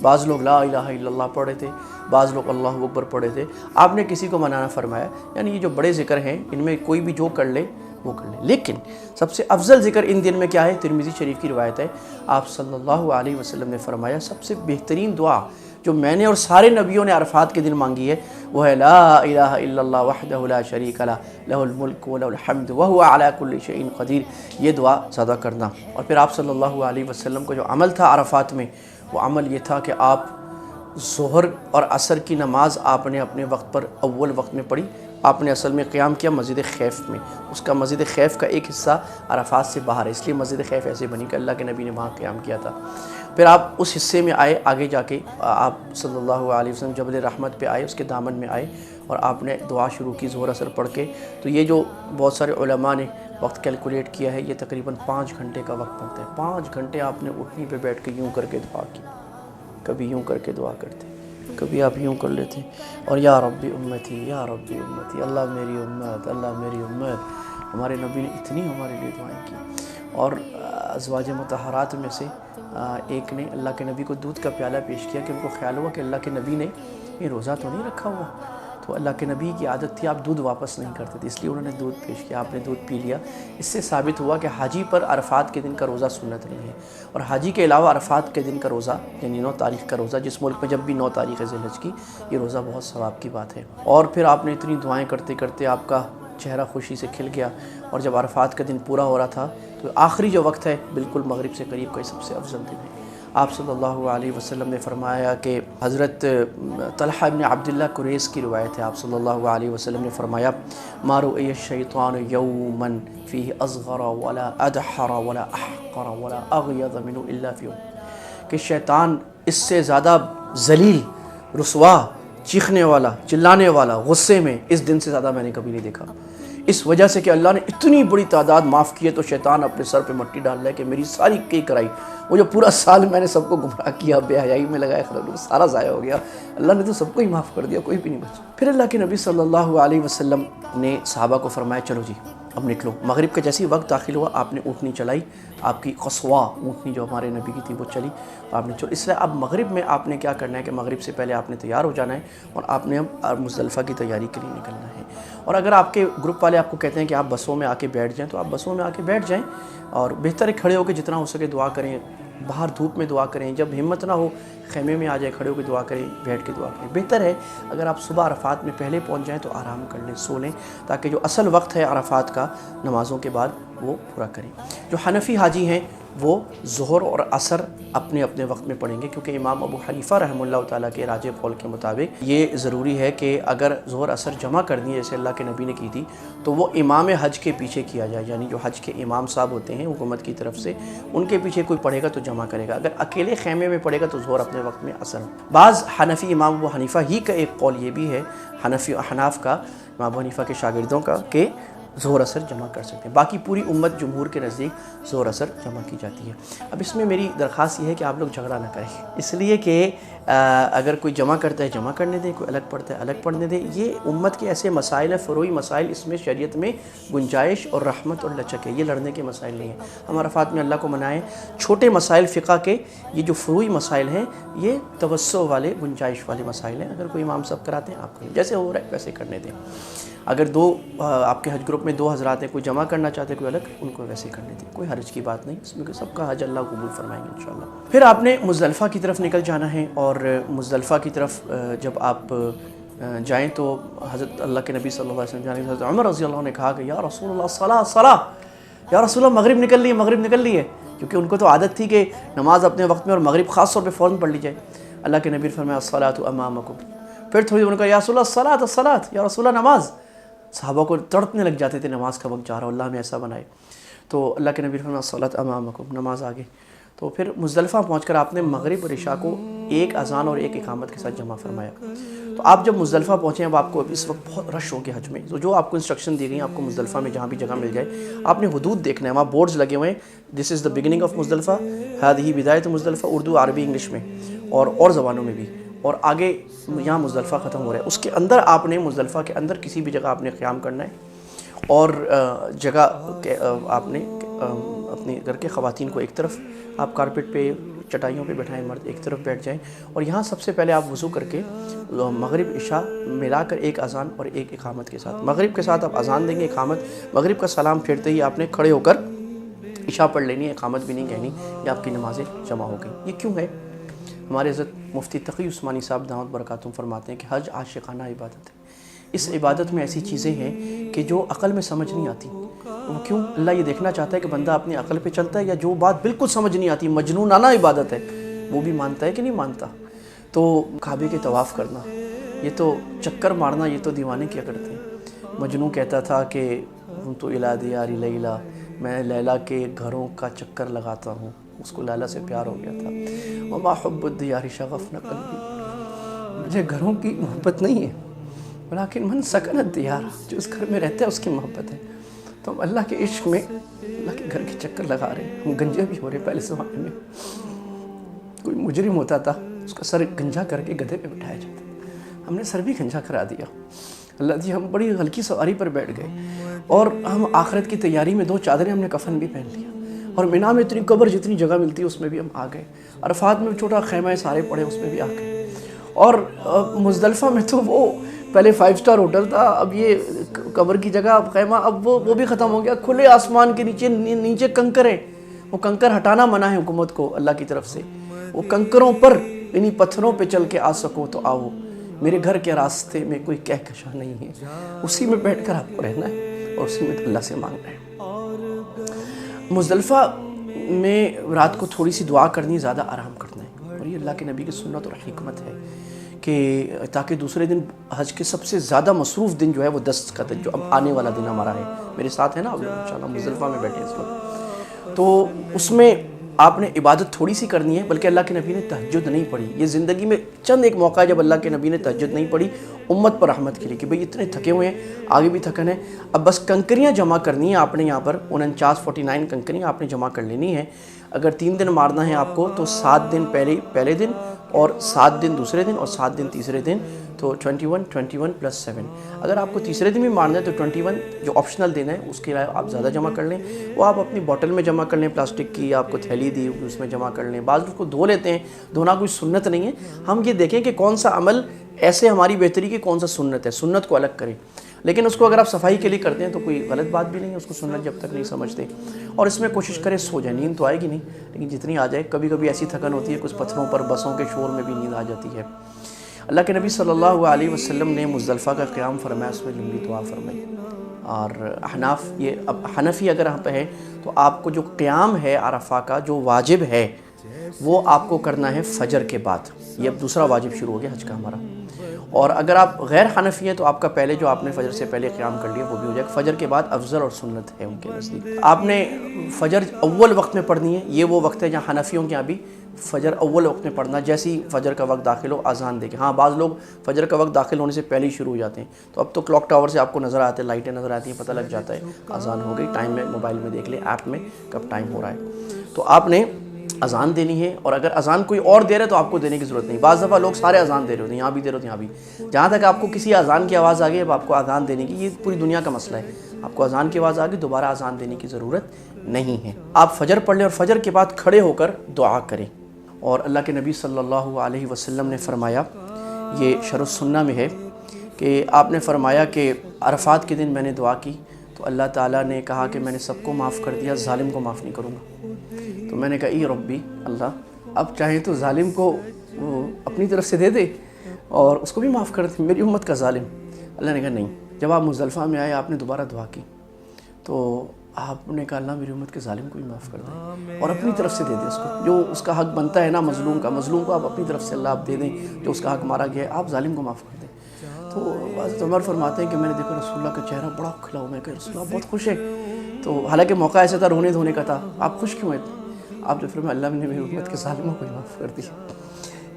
بعض لوگ لا الہ الا اللہ پڑھے تھے، بعض لوگ اللہ اکبر پڑھے تھے، آپ نے کسی کو منع نہ فرمایا، یعنی یہ جو بڑے ذکر ہیں ان میں کوئی بھی جو کر لے وہ کر لے، لیکن سب سے افضل ذکر ان دن میں کیا ہے؟ ترمذی شریف کی روایت ہے، آپ صلی اللہ علیہ وسلم نے فرمایا سب سے بہترین دعا جو میں نے اور سارے نبیوں نے عرفات کے دن مانگی ہے وہ ہے لا الہ الا اللہ وحدہ لا شریک لہ لہ الملک ولہ الحمد وہو علی کل شیء قدیر، یہ دعا زیادہ کرنا۔ اور پھر آپ صلی اللہ علیہ وسلم کا جو عمل تھا عرفات میں، وہ عمل یہ تھا کہ آپ ظہر اور عصر کی نماز آپ نے اپنے وقت پر اول وقت میں پڑھی۔ آپ نے اصل میں قیام کیا مسجد خیف میں، اس کا مسجد خیف کا ایک حصہ عرفات سے باہر ہے، اس لیے مسجد خیف ایسے بنی کہ اللہ کے نبی نے وہاں قیام کیا تھا۔ پھر آپ اس حصے میں آئے، آگے جا کے آپ صلی اللہ علیہ وسلم جبل رحمت پہ آئے، اس کے دامن میں آئے اور آپ نے دعا شروع کی ظہر عصر پڑھ کے۔ تو یہ جو بہت سارے علماء نے وقت کیلکولیٹ کیا ہے، یہ تقریباً 5 گھنٹے کا وقت بنتا ہے۔ 5 گھنٹے آپ نے اٹھنی پہ بیٹھ کے یوں کر کے دعا کی، کبھی یوں کر کے دعا کرتے، کبھی آپ یوں کر لیتے، اور یا ربی امتی یا ربی امتی، اللہ میری امت، اللہ میری امت۔ ہمارے نبی نے اتنی ہمارے لیے دعائیں کی۔ اور ازواج مطہرات میں سے ایک نے اللہ کے نبی کو دودھ کا پیالہ پیش کیا کہ ان کو خیال ہوا کہ اللہ کے نبی نے یہ روزہ تو نہیں رکھا ہوا، تو اللہ کے نبی کی عادت تھی آپ دودھ واپس نہیں کرتے تھے، اس لیے انہوں نے دودھ پیش کیا، آپ نے دودھ پی لیا۔ اس سے ثابت ہوا کہ حاجی پر عرفات کے دن کا روزہ سنت نہیں ہے، اور حاجی کے علاوہ عرفات کے دن کا روزہ یعنی 9 تاریخ کا روزہ، جس ملک میں جب بھی 9 تاریخ ذی الحج کی، یہ روزہ بہت ثواب کی بات ہے۔ اور پھر آپ نے اتنی دعائیں کرتے کرتے آپ کا چہرہ خوشی سے کھل گیا، اور جب عرفات کا دن پورا ہو رہا تھا تو آخری جو وقت ہے بالکل مغرب سے قریب کا، سب سے افضل دن ہے۔ آپ صلی اللہ علیہ وسلم نے فرمایا کہ حضرت طلحہ ابن عبداللہ قریظ کی روایت ہے، آپ صلی اللہ علیہ وسلم نے فرمایا ما رؤی الشیطان یوما فیہ اصغر ولا ادحر ولا احقر ولا اغیظ منہ الا فی کہ شیطان اس سے زیادہ ذلیل، رسوا، چیخنے والا، چلانے والا، غصے میں اس دن سے زیادہ میں نے کبھی نہیں دیکھا۔ اس وجہ سے کہ اللہ نے اتنی بڑی تعداد معاف کی ہے، تو شیطان اپنے سر پہ مٹی ڈال رہا ہے کہ میری ساری کی کرائی، وہ جو پورا سال میں نے سب کو گمراہ کیا، بے حیائی میں لگایا، سارا ضائع ہو گیا، اللہ نے تو سب کو ہی معاف کر دیا، کوئی بھی نہیں بچا۔ پھر اللہ کے نبی صلی اللہ علیہ وسلم نے صحابہ کو فرمایا چلو جی اب نکلو۔ مغرب کا جیسے وقت داخل ہوا آپ نے اونٹنی چلائی، آپ کی قصوا اونٹنی جو ہمارے نبی کی تھی وہ چلی، آپ نے چلو۔ اس لیے اب مغرب میں آپ نے کیا کرنا ہے کہ مغرب سے پہلے آپ نے تیار ہو جانا ہے، اور آپ نے اب مزدلفہ کی تیاری کے لیے نکلنا ہے۔ اور اگر آپ کے گروپ والے آپ کو کہتے ہیں کہ آپ بسوں میں آ کے بیٹھ جائیں، تو آپ بسوں میں آ کے بیٹھ جائیں، اور بہتر ہے کھڑے ہو کے جتنا ہو سکے دعا کریں، باہر دھوپ میں دعا کریں، جب ہمت نہ ہو خیمے میں آ جائیں، کھڑے ہو کے دعا کریں، بیٹھ کے دعا کریں۔ بہتر ہے اگر آپ صبح عرفات میں پہلے پہنچ جائیں تو آرام کر لیں، سو لیں، تاکہ جو اصل وقت ہے عرفات کا نمازوں کے بعد وہ پورا کریں۔ جو حنفی حاجی ہیں وہ ظہر اور عصر اپنے اپنے وقت میں پڑھیں گے، کیونکہ امام ابو حنیفہ رحمہ اللہ تعالیٰ کے راجح قول کے مطابق یہ ضروری ہے کہ اگر ظہر عصر جمع کرنی ہے جیسے اللہ کے نبی نے کی تھی، تو وہ امام حج کے پیچھے کیا جائے، یعنی جو حج کے امام صاحب ہوتے ہیں حکومت کی طرف سے، ان کے پیچھے کوئی پڑھے گا تو جمع کرے گا، اگر اکیلے خیمے میں پڑھے گا تو ظہر اپنے وقت میں عصر۔ بعض حنفی امام ابو حنیفہ ہی کا ایک قول یہ بھی ہے، حنفی و احناف کا، امام ابو حنیفہ کے شاگردوں کا، کہ ظہر عصر جمع کر سکتے ہیں۔ باقی پوری امت جمہور کے نزدیک ظہر عصر جمع کی جاتی ہے۔ اب اس میں میری درخواست یہ ہے کہ آپ لوگ جھگڑا نہ کریں، اس لیے کہ اگر کوئی جمع کرتا ہے جمع کرنے دیں، کوئی الگ پڑھتا ہے الگ پڑھنے دیں۔ یہ امت کے ایسے مسائل ہیں، فروعی مسائل، اس میں شریعت میں گنجائش اور رحمت اور لچک ہے، یہ لڑنے کے مسائل نہیں ہیں۔ ہم عرفات میں اللہ کو منائیں، چھوٹے مسائل فقہ کے، یہ جو فروعی مسائل ہیں یہ توسع والے، گنجائش والے مسائل ہیں۔ اگر کوئی امام صاحب کراتے ہیں آپ کو جیسے ہو رہا ہے ویسے کرنے دیں۔ اگر آپ کے حج گروپ میں 2 حضرات ہیں، کوئی جمع کرنا چاہتے ہیں کوئی الگ، ان کو ویسے کرنے دیں، کوئی حرج کی بات نہیں، اس میں سب کا حج اللہ قبول فرمائیں گے انشاءاللہ۔ پھر آپ نے مزدلفہ کی طرف نکل جانا ہے، اور مزدلفہ کی طرف جب آپ جائیں تو حضرت اللہ کے نبی صلی اللہ علیہ وسلم، حضرت عمر رضی اللہ عنہ نے کہا کہ یا رسول اللہ صلاۃ صلاۃ، یا رسول اللہ مغرب نکل لی ہے، مغرب نکل لی ہے، کیونکہ ان کو تو عادت تھی کہ نماز اپنے وقت میں اور مغرب خاص طور پہ فوراً پڑھ لی جائے۔ اللہ کے نبی نے فرمایا الصلاۃ امامکم، پھر تھوڑی دیر ان کا یا رسول اللہ الصلاۃ الصلاۃ، یا رسول اللہ نماز، صحابہ کو تڑپنے لگ جاتے تھے نماز کا وقت جا رہا، اللہ میں ایسا بنائے۔ تو اللہ کے نبی نے فرمایا الصلاۃ امامکم، نماز آگے۔ تو پھر مزدلفہ پہنچ کر آپ نے مغرب اور عشاء کو ایک اذان اور ایک اقامت کے ساتھ جمع فرمایا۔ تو آپ جب مزدلفہ پہنچے، اب آپ کو اس وقت بہت رش ہو گیا حج میں، تو جو آپ کو انسٹرکشن دی گئی آپ کو مزدلفہ میں جہاں بھی جگہ مل جائے آپ نے حدود دیکھنا ہے، وہاں بورڈز لگے ہوئے ہیں، دس از دا بگننگ آف مزدلفہ، ہذہ بدایۃ مزدلفہ، اردو عربی انگلش میں اور زبانوں میں بھی، اور آگے یہاں مزدلفہ ختم ہو رہا ہے، اس کے اندر آپ نے مزدلفہ کے اندر کسی بھی جگہ آپ نے قیام کرنا ہے، اور جگہ آپ نے اپنے گھر کے خواتین کو ایک طرف آپ کارپیٹ پہ چٹائیوں پہ بٹھائیں، مرد ایک طرف بیٹھ جائیں، اور یہاں سب سے پہلے آپ وضو کر کے مغرب عشاء ملا کر ایک اذان اور ایک اقامت کے ساتھ، مغرب کے ساتھ آپ اذان دیں گے، اقامت، مغرب کا سلام پھیرتے ہی آپ نے کھڑے ہو کر عشاء پڑھ لینی ہے، اقامت بھی نہیں کہنی، یہ آپ کی نمازیں جمع ہو گئی۔ یہ کیوں ہے؟ ہمارے حضرت مفتی تقی عثمانی صاحب دامت برکاتہم فرماتے ہیں کہ حج عاشقانہ عبادت ہے۔ اس عبادت میں ایسی چیزیں ہیں کہ جو عقل میں سمجھ نہیں آتی۔ وہ کیوں؟ اللہ یہ دیکھنا چاہتا ہے کہ بندہ اپنی عقل پہ چلتا ہے یا جو بات بالکل سمجھ نہیں آتی، مجنونانہ عبادت ہے، وہ بھی مانتا ہے کہ نہیں مانتا۔ تو کعبے کے طواف کرنا، یہ تو چکر مارنا، یہ تو دیوانے کیا کرتے ہیں۔ مجنوں کہتا تھا کہ ہم تو الا دیار لیلا، میں لیلا کے گھروں کا چکر لگاتا ہوں، اس کو لیلا سے پیار ہو گیا تھا۔ وما حب الدیار شغفنا قلبی، مجھے گھروں کی محبت نہیں ہے، ولیکن من سکن الدیار، جو اس گھر میں رہتا ہے اس کی محبت ہے۔ تو ہم اللہ کے عشق میں اللہ کے گھر کے چکر لگا رہے ہیں، ہم گنجے بھی ہو رہے۔ پہلے زمانے میں کوئی مجرم ہوتا تھا، اس کا سر گنجا کر کے گدھے پہ بٹھایا جاتا، ہم نے سر بھی گنجا کرا دیا۔ اللہ جی ہم بڑی ہلکی سواری پر بیٹھ گئے، اور ہم آخرت کی تیاری میں 2 چادریں ہم نے کفن بھی پہن لیا، اور مینا میں اتنی قبر جتنی جگہ ملتی ہے اس میں بھی ہم آ گئے، عرفات میں چھوٹا خیمہ سارے پڑے اس میں بھی آ گئے، اور مزدلفہ میں تو وہ پہلے 5 سٹار ہوٹل تھا، اب یہ قبر کی جگہ، اب خیمہ، اب وہ بھی ختم ہو گیا۔ کھلے آسمان کے نیچے کنکر ہیں، وہ کنکر ہٹانا منع ہے حکومت کو اللہ کی طرف سے۔ وہ کنکروں پر، انہی پتھروں پہ چل کے آ سکو تو آؤ، میرے گھر کے راستے میں کوئی کہکشاں نہیں ہے، اسی میں بیٹھ کر آپ کو رہنا ہے اور اسی میں اللہ سے مانگنا ہے۔ مزدلفہ میں رات کو تھوڑی سی دعا کرنی، زیادہ آرام کرنا ہے، اور یہ اللہ کے نبی کی سنت اور حکمت ہے کہ تاکہ دوسرے دن حج کے سب سے زیادہ مصروف دن جو ہے وہ 10 کا دن، جو اب آنے والا دن ہمارا ہے، میرے ساتھ ہے نا اب انشاءاللہ مزدلفہ میں بیٹھے اس وقت، تو اس میں آپ نے عبادت تھوڑی سی کرنی ہے، بلکہ اللہ کے نبی نے تہجد نہیں پڑھی۔ یہ زندگی میں چند ایک موقع ہے جب اللہ کے نبی نے تہجد نہیں پڑھی، امت پر رحمت کے لیے کہ بھئی اتنے تھکے ہوئے ہیں، آگے بھی تھکن ہے، اب بس کنکریاں جمع کرنی ہیں آپ نے، یہاں پر 49 کنکریاں آپ نے جمع کر لینی ہے۔ اگر 3 دن مارنا ہے آپ کو تو 7 دن پہلے دن، اور 7 دن دوسرے دن، اور 7 دن تیسرے دن، تو 21 + 7۔ اگر آپ کو تیسرے دن بھی مارنا ہے تو 21 جو آپشنل دن ہے اس کے علاوہ آپ زیادہ جمع کر لیں، وہ آپ اپنی بوٹل میں جمع کر لیں، پلاسٹک کی آپ کو تھیلی دی اس میں جمع کر لیں۔ بعض لوگ کو دھو لیتے ہیں، دھونا کوئی سنت نہیں ہے، ہم یہ دیکھیں کہ کون سا عمل ایسے ہماری بہتری کی کون سا سنت ہے، سنت کو الگ کریں، لیکن اس کو اگر آپ صفائی کے لیے کرتے ہیں تو کوئی غلط بات بھی نہیں ہے، اس کو سنت جب تک نہیں سمجھتے۔ اور اس میں کوشش کریں سو جائیں، نیند تو آئے گی نہیں لیکن جتنی آ جائے، کبھی کبھی ایسی تھکن ہوتی ہے کچھ پتھروں پر، بسوں کے شور میں بھی نیند آ جاتی ہے۔ اللہ کے نبی صلی اللہ علیہ وسلم نے مزدلفہ کا قیام فرمایا، اس میں لمبی دعا فرمائی، اور احناف، یہ اب حنفی اگر آپ ہے تو آپ کو جو قیام ہے عرفہ کا جو واجب ہے وہ آپ کو کرنا ہے فجر کے بعد، یہ اب دوسرا واجب شروع ہو گیا حج کا ہمارا۔ اور اگر آپ غیر حنفی ہیں تو آپ کا پہلے جو آپ نے فجر سے پہلے قیام کر لیا وہ بھی ہو جائے گا۔ فجر کے بعد افضل اور سنت ہے ان کے نزدیک، آپ نے فجر اول وقت میں پڑھنی ہے، یہ وہ وقت ہے جہاں حنفیوں کے یہاں بھی فجر اول وقت میں پڑھنا، جیسے ہی فجر کا وقت داخل ہو اذان دے کے۔ ہاں بعض لوگ فجر کا وقت داخل ہونے سے پہلے ہی شروع ہو جاتے ہیں، تو اب تو کلاک ٹاور سے آپ کو نظر آتے ہیں، لائٹیں نظر آتی ہیں، پتہ لگ جاتا ہے اذان ہو گئی، ٹائم میں موبائل میں دیکھ لیں، ایپ میں کب ٹائم ہو رہا ہے، تو آپ نے اذان دینی ہے۔ اور اگر اذان کوئی اور دے رہا ہے تو آپ کو دینے کی ضرورت نہیں، بعض دفعہ لوگ سارے اذان دے رہے ہوتے ہیں، یہاں بھی دے رہے ہوتے ہیں، یہاں بھی، جہاں تک آپ کو کسی اذان کی آواز آ گئی اب آپ کو اذان دینے کی، یہ پوری دنیا کا مسئلہ ہے، آپ کو اذان کی آواز آ گئی دوبارہ اذان دینے کی ضرورت نہیں ہے۔ آپ فجر پڑھ لیں اور فجر کے بعد کھڑے ہو کر دعا کریں۔ اور اللہ کے نبی صلی اللہ علیہ وسلم نے فرمایا، یہ شرح السنہ میں ہے کہ آپ نے فرمایا کہ عرفات کے دن میں نے دعا کی تو اللہ تعالیٰ نے کہا کہ میں نے سب کو معاف کر دیا، ظالم کو معاف نہیں کروں گا۔ تو میں نے کہا ای ربی، اللہ اب چاہیں تو ظالم کو اپنی طرف سے دے دے اور اس کو بھی معاف کر دے، میری امت کا ظالم۔ اللہ نے کہا نہیں۔ جب آپ مزدلفہ میں آئے آپ نے دوبارہ دعا کی تو آپ نے کہا اللہ میری امت کے ظالم کو بھی معاف کر دیں اور اپنی طرف سے دے دیں اس کو، جو اس کا حق بنتا ہے نا مظلوم کو آپ اپنی طرف سے اللہ آپ دے دیں، جو اس کا حق مارا گیا ہے آپ ظالم کو معاف کر دیں۔ تو حضرت عمر فرماتے ہیں کہ میں نے دیکھا رسول اللہ کا چہرہ بڑا کھلا ہوا، میں کہا رسول اللہ بہت خوش ہے، تو حالانکہ موقع ایسا تھا رونے دھونے کا تھا، آپ خوش کیوں ہیں؟ آپ نے فرمایا اللہ نے میری امت کے ظالموں کو معاف کر دیا۔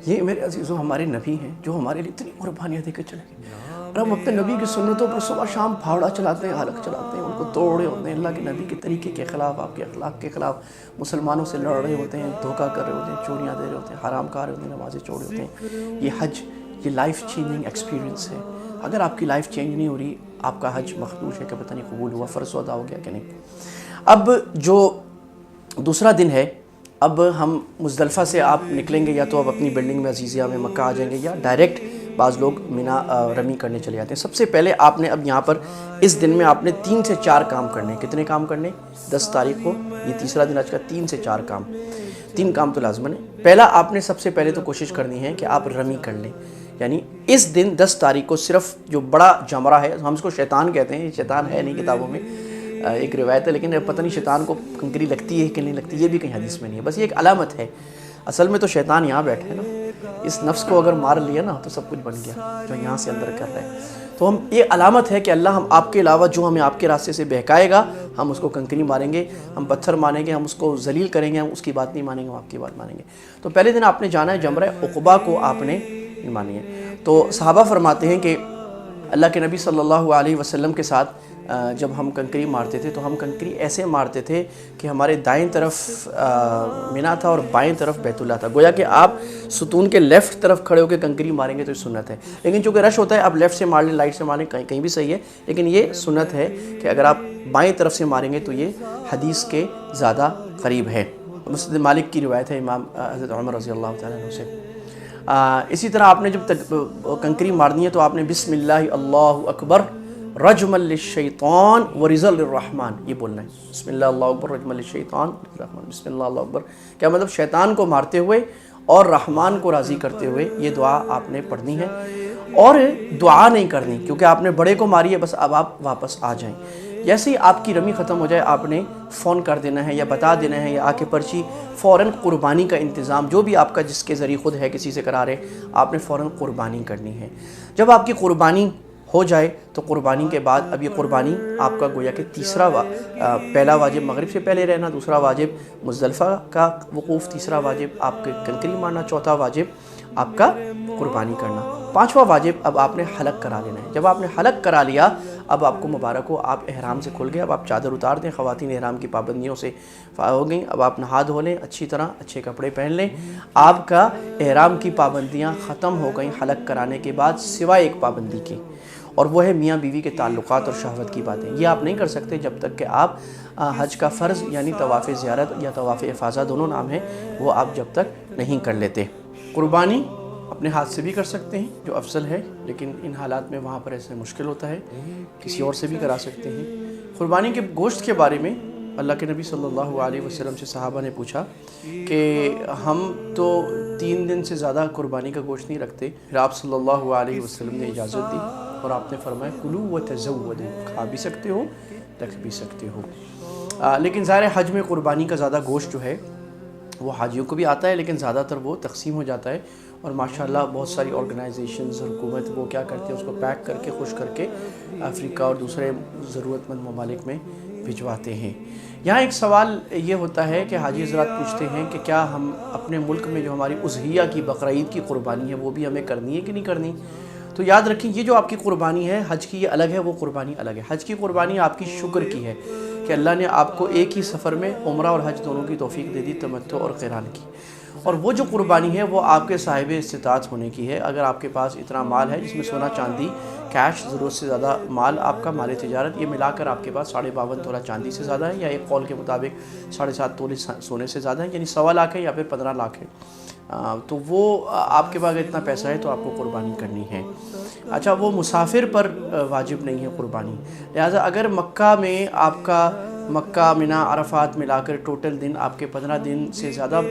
یہ میرے عزیزوں ہمارے نبی ہیں جو ہمارے لیے اتنی قربانیاں دے کے چلے گئے، اور ہم اپنے نبی کی سنتوں پر صبح شام پھاوڑا چلاتے ہیں، حلق چلاتے ہیں، ان کو توڑے ہوتے ہیں، اللہ کے نبی کے طریقے کے خلاف، آپ کے اخلاق کے خلاف مسلمانوں سے لڑ رہے ہوتے ہیں، دھوکہ کر رہے ہوتے ہیں، چوریاں دے رہے ہوتے ہیں، حرام کھا رہے ہوتے ہیں، نمازیں چھوڑ رہے ہوتے ہیں۔ یہ حج یہ لائف چینجنگ ایکسپیرینس ہے، اگر آپ کی لائف چینج نہیں ہو رہی آپ کا حج مخدوش ہے کہ پتہ نہیں قبول ہوا، فرض ادا ہو گیا کہ نہیں۔ اب جو دوسرا دن ہے، اب ہم مزدلفہ سے آپ نکلیں گے یا تو اب اپنی بلڈنگ میں عزیزیہ میں مکہ آ جائیں گے یا ڈائریکٹ بعض لوگ مینا رمی کرنے چلے جاتے ہیں۔ سب سے پہلے آپ نے اب یہاں پر اس دن میں آپ نے 3 سے 4 کام کرنے ہیں۔ کتنے کام کرنے؟ 10 تاریخ کو، یہ تیسرا دن آج کا، 3 سے 4 کام۔ 3 کام تو لازمن ہے۔ پہلا، آپ نے سب سے پہلے تو کوشش کرنی ہے کہ آپ رمی کر لیں، یعنی اس دن 10 تاریخ کو صرف جو بڑا جمرہ ہے، ہم اس کو شیطان کہتے ہیں، یہ شیطان ہے نہیں کتابوں میں، ایک روایت ہے، لیکن پتہ نہیں شیطان کو کنکری لگتی ہے کہ نہیں لگتی، یہ بھی کہیں حدیث میں نہیں ہے، بس یہ ایک علامت ہے۔ اصل میں تو شیطان یہاں بیٹھا ہے نا، اس نفس کو اگر مار لیا نا تو سب کچھ بن گیا جو یہاں سے اندر کر رہا ہے۔ تو ہم یہ علامت ہے کہ اللہ ہم آپ کے علاوہ جو ہمیں آپ کے راستے سے بہکائے گا ہم اس کو کنکری ماریں گے، ہم پتھر ماریں گے، ہم اس کو ذلیل کریں گے، ہم اس کی بات نہیں مانیں گے، ہم آپ کی بات مانیں گے۔ تو پہلے دن آپ نے جانا ہے جمرہ عقبہ کو آپ نے نہیں مانی ہے۔ تو صحابہ فرماتے ہیں کہ اللہ کے نبی صلی اللہ علیہ وسلم کے ساتھ جب ہم کنکری مارتے تھے تو ہم کنکری ایسے مارتے تھے کہ ہمارے دائیں طرف مینا تھا اور بائیں طرف بیت اللہ تھا، گویا کہ آپ ستون کے لیفٹ طرف کھڑے ہو کے کنکری ماریں گے تو یہ سنت ہے، لیکن چونکہ رش ہوتا ہے آپ لیفٹ سے مار لیں، رائٹ سے مار لیں، کہیں بھی صحیح ہے، لیکن یہ سنت ہے کہ اگر آپ بائیں طرف سے ماریں گے تو یہ حدیث کے زیادہ قریب ہے۔ مسند مالک کی روایت ہے امام حضرت عمر رضی اللہ تعالیٰ عنہ سے۔ اسی طرح آپ نے جب کنکری مارنی ہے تو آپ نے بسم اللہ اللہ اکبر رجما للشیطان ورزا للرحمن یہ بولنا ہے، بسم اللہ اللہ اکبر رجما للشیطان الرحمن، بسم اللہ اللہ اکبر، کیا مطلب شیطان کو مارتے ہوئے اور رحمان کو راضی کرتے ہوئے یہ دعا آپ نے پڑھنی ہے، اور دعا نہیں کرنی کیونکہ آپ نے بڑے کو ماری ہے، بس اب آپ واپس آ جائیں۔ جیسے ہی آپ کی رمی ختم ہو جائے آپ نے فون کر دینا ہے یا بتا دینا ہے یا آ کے پرچی فوراً قربانی کا انتظام جو بھی آپ کا جس کے ذریعے خود ہے کسی سے کرا رہے آپ نے فوراً قربانی کرنی ہے۔ جب آپ کی قربانی ہو جائے تو قربانی کے بعد اب یہ قربانی آپ کا گویا کہ پہلا واجب مغرب سے پہلے رہنا، دوسرا واجب مزدلفہ کا وقوف، تیسرا واجب آپ کے کنکری مارنا، چوتھا واجب آپ کا قربانی کرنا، پانچواں واجب اب آپ نے حلق کرا لینا ہے۔ جب آپ نے حلق کرا لیا اب آپ کو مبارک ہو، آپ احرام سے کھل گئے، اب آپ چادر اتار دیں، خواتین احرام کی پابندیوں سے ہو گئیں، اب آپ نہا دھو لیں، اچھی طرح اچھے کپڑے پہن لیں، آپ کا احرام کی پابندیاں ختم ہو گئیں حلق کرانے کے بعد سوائے ایک پابندی کے، اور وہ ہے میاں بیوی کے تعلقات اور شہوت کی باتیں، یہ آپ نہیں کر سکتے جب تک کہ آپ حج کا فرض یعنی طواف زیارت یا طواف افاضہ دونوں نام ہیں وہ آپ جب تک نہیں کر لیتے۔ قربانی اپنے ہاتھ سے بھی کر سکتے ہیں جو افضل ہے، لیکن ان حالات میں وہاں پر ایسے مشکل ہوتا ہے، کسی اور سے بھی کرا سکتے ہیں۔ قربانی کے گوشت کے بارے میں اللہ کے نبی صلی اللہ علیہ وسلم سے صحابہ نے پوچھا کہ ہم تو 3 دن سے زیادہ قربانی کا گوشت نہیں رکھتے، پھر آپ صلی اللہ علیہ وسلم نے اجازت دی اور آپ نے فرمایا کلوا وتزودوا، کھا بھی سکتے ہو رکھ بھی سکتے ہو۔ لیکن ظاہر حج میں قربانی کا زیادہ گوشت جو ہے وہ حاجیوں کو بھی آتا ہے، لیکن زیادہ تر وہ تقسیم ہو جاتا ہے، اور ماشاءاللہ بہت ساری آرگنائزیشنز حکومت وہ کیا کرتے ہیں اس کو پیک کر کے خوش کر کے افریقہ اور دوسرے ضرورت مند ممالک میں بھجواتے ہیں۔ یہاں ایک سوال یہ ہوتا ہے کہ حاجی حضرات پوچھتے ہیں کہ کیا ہم اپنے ملک میں جو ہماری اضحیہ کی بقرعید کی قربانی ہے وہ بھی ہمیں کرنی ہے کہ نہیں کرنی؟ تو یاد رکھیں یہ جو آپ کی قربانی ہے حج کی یہ الگ ہے، وہ قربانی الگ ہے۔ حج کی قربانی آپ کی شکر کی ہے کہ اللہ نے آپ کو ایک ہی سفر میں عمرہ اور حج دونوں کی توفیق دے دی، تمتع اور قران کی، اور وہ جو قربانی ہے وہ آپ کے صاحب استطاعت ہونے کی ہے۔ اگر آپ کے پاس اتنا مال ہے جس میں سونا چاندی کیش ضرورت سے زیادہ مال آپ کا مال تجارت یہ ملا کر آپ کے پاس 52.5 تولہ چاندی سے زیادہ ہے، یا ایک قول کے مطابق 7.5 تولے سونے سے زیادہ ہے، یعنی 1.25 لاکھ ہے یا پھر 15 لاکھ ہے، تو وہ آپ کے پاس اتنا پیسہ ہے تو آپ کو قربانی کرنی ہے۔ اچھا، وہ مسافر پر واجب نہیں ہے قربانی، لہٰذا اگر مکہ میں آپ کا مکہ مینا عرفات ملا کر ٹوٹل دن آپ کے 15 دن سے زیادہ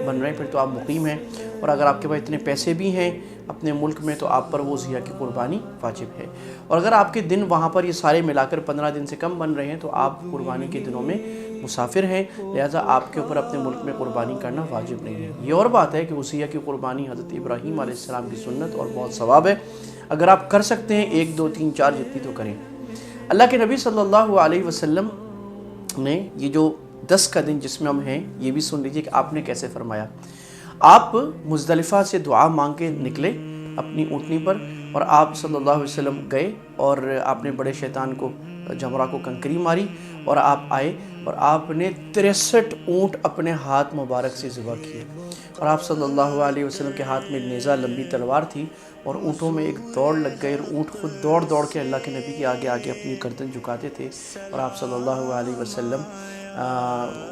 بن رہے ہیں پھر تو آپ مقیم ہیں، اور اگر آپ کے پاس اتنے پیسے بھی ہیں اپنے ملک میں تو آپ پر وہ ضحیہ کی قربانی واجب ہے، اور اگر آپ کے دن وہاں پر یہ سارے ملا کر 15 دن سے کم بن رہے ہیں تو آپ قربانی کے دنوں میں مسافر ہیں، لہٰذا آپ کے اوپر اپنے ملک میں قربانی کرنا واجب نہیں ہے۔ یہ اور بات ہے کہ ضحیہ کی قربانی حضرت ابراہیم علیہ السلام کی سنت اور بہت ثواب ہے، اگر آپ کر سکتے ہیں 1 2 3 4 جتنی تو کریں۔ اللہ کے نبی صلی اللہ علیہ وسلم نے یہ جو 10 کا دن جس میں ہم ہیں یہ بھی سن لیجئے کہ آپ نے کیسے فرمایا۔ آپ مزدلفہ سے دعا مانگ کے نکلے اپنی اونٹنی پر، اور آپ صلی اللہ علیہ وسلم گئے اور آپ نے بڑے شیطان کو جمرہ کو کنکری ماری، اور آپ آئے اور آپ نے 63 اونٹ اپنے ہاتھ مبارک سے ذبح کیے، اور آپ صلی اللہ علیہ وسلم کے ہاتھ میں نیزہ لمبی تلوار تھی، اور اونٹوں میں ایک دوڑ لگ گئی، اور اونٹ خود دوڑ دوڑ کے اللہ کے نبی کے آگے آگے اپنی گردن جھکاتے تھے، اور آپ صلی اللہ علیہ وسلم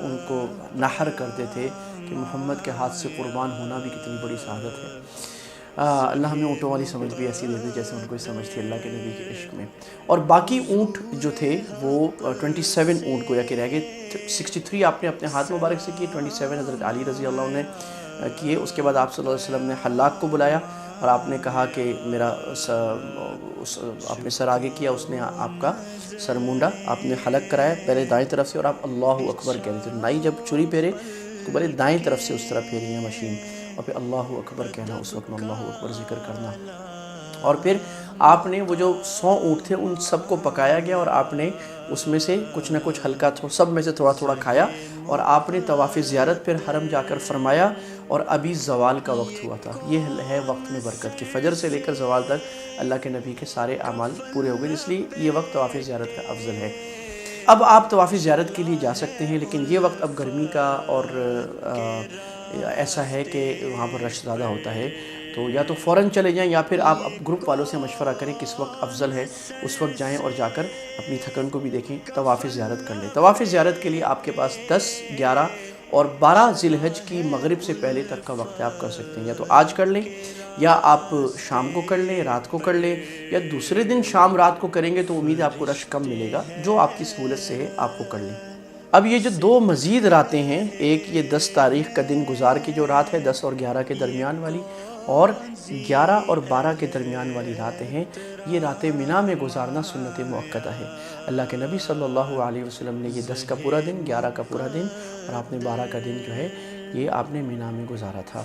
ان کو نحر کرتے تھے کہ محمد کے ہاتھ سے قربان ہونا بھی کتنی بڑی سعادت ہے۔ اللہ ہمیں اونٹوں والی سمجھ بھی ایسی دے دے جیسے ان کو سمجھ تھی اللہ کے نبی کے عشق میں. اور باقی اونٹ جو تھے وہ 27 اونٹ گویا کہ رہ گئے. 63 آپ نے اپنے ہاتھ مبارک سے کیے، 27 حضرت علی رضی اللہ عنہ نے کیے. اس کے بعد آپ صلی اللہ علیہ وسلم نے حلاق کو بلایا اور آپ نے کہا کہ میرا آپ نے سر آگے کیا، اس نے آپ کا سر مونڈا، آپ نے حلق کرایا پہلے دائیں طرف سے، اور آپ اللہ اکبر کہہ رہے تھے. نائی جب چوری پھیرے تو بڑے دائیں طرف سے اس طرح پھیری ہے مشین، اور پھر اللہ اکبر کہنا، اس وقت میں اللہ اکبر ذکر کرنا. اور پھر آپ نے وہ جو 100 اونٹ تھے ان سب کو پکایا گیا، اور آپ نے اس میں سے کچھ نہ کچھ ہلکا سب میں سے تھوڑا تھوڑا کھایا، اور آپ نے طواف زیارت پھر حرم جا کر فرمایا. اور ابھی زوال کا وقت ہوا تھا. یہ ہے وقت میں برکت کہ فجر سے لے کر زوال تک اللہ کے نبی کے سارے اعمال پورے ہو گئے، اس لیے یہ وقت طواف زیارت کا افضل ہے. اب آپ طواف زیارت کے لیے جا سکتے ہیں، لیکن یہ وقت اب گرمی کا اور ایسا ہے کہ وہاں پر رش زیادہ ہوتا ہے، تو یا تو فوراً چلے جائیں یا پھر آپ گروپ والوں سے مشورہ کریں کس وقت افضل ہے، اس وقت جائیں اور جا کر اپنی تھکن کو بھی دیکھیں، طواف زیارت کر لیں. طواف زیارت کے لیے آپ کے پاس 10، 11 اور 12 ذی الحج کی مغرب سے پہلے تک کا وقت ہے. آپ کر سکتے ہیں، یا تو آج کر لیں، یا آپ شام کو کر لیں، رات کو کر لیں، یا دوسرے دن شام رات کو کریں گے تو امید ہے آپ کو رش کم ملے گا. جو آپ کی سہولت سے ہے آپ کو کر لیں. اب یہ جو 2 مزید راتیں ہیں، ایک یہ 10 تاریخ کا دن گزار کی جو رات ہے 10 اور 11 کے درمیان والی، اور 11 اور 12 کے درمیان والی راتیں ہیں، یہ راتیں مینا میں گزارنا سنت مؤکدہ ہے. اللہ کے نبی صلی اللہ علیہ وسلم نے یہ 10 کا پورا دن، 11 کا پورا دن اور آپ نے 12 کا دن جو ہے یہ آپ نے مینا میں گزارا تھا.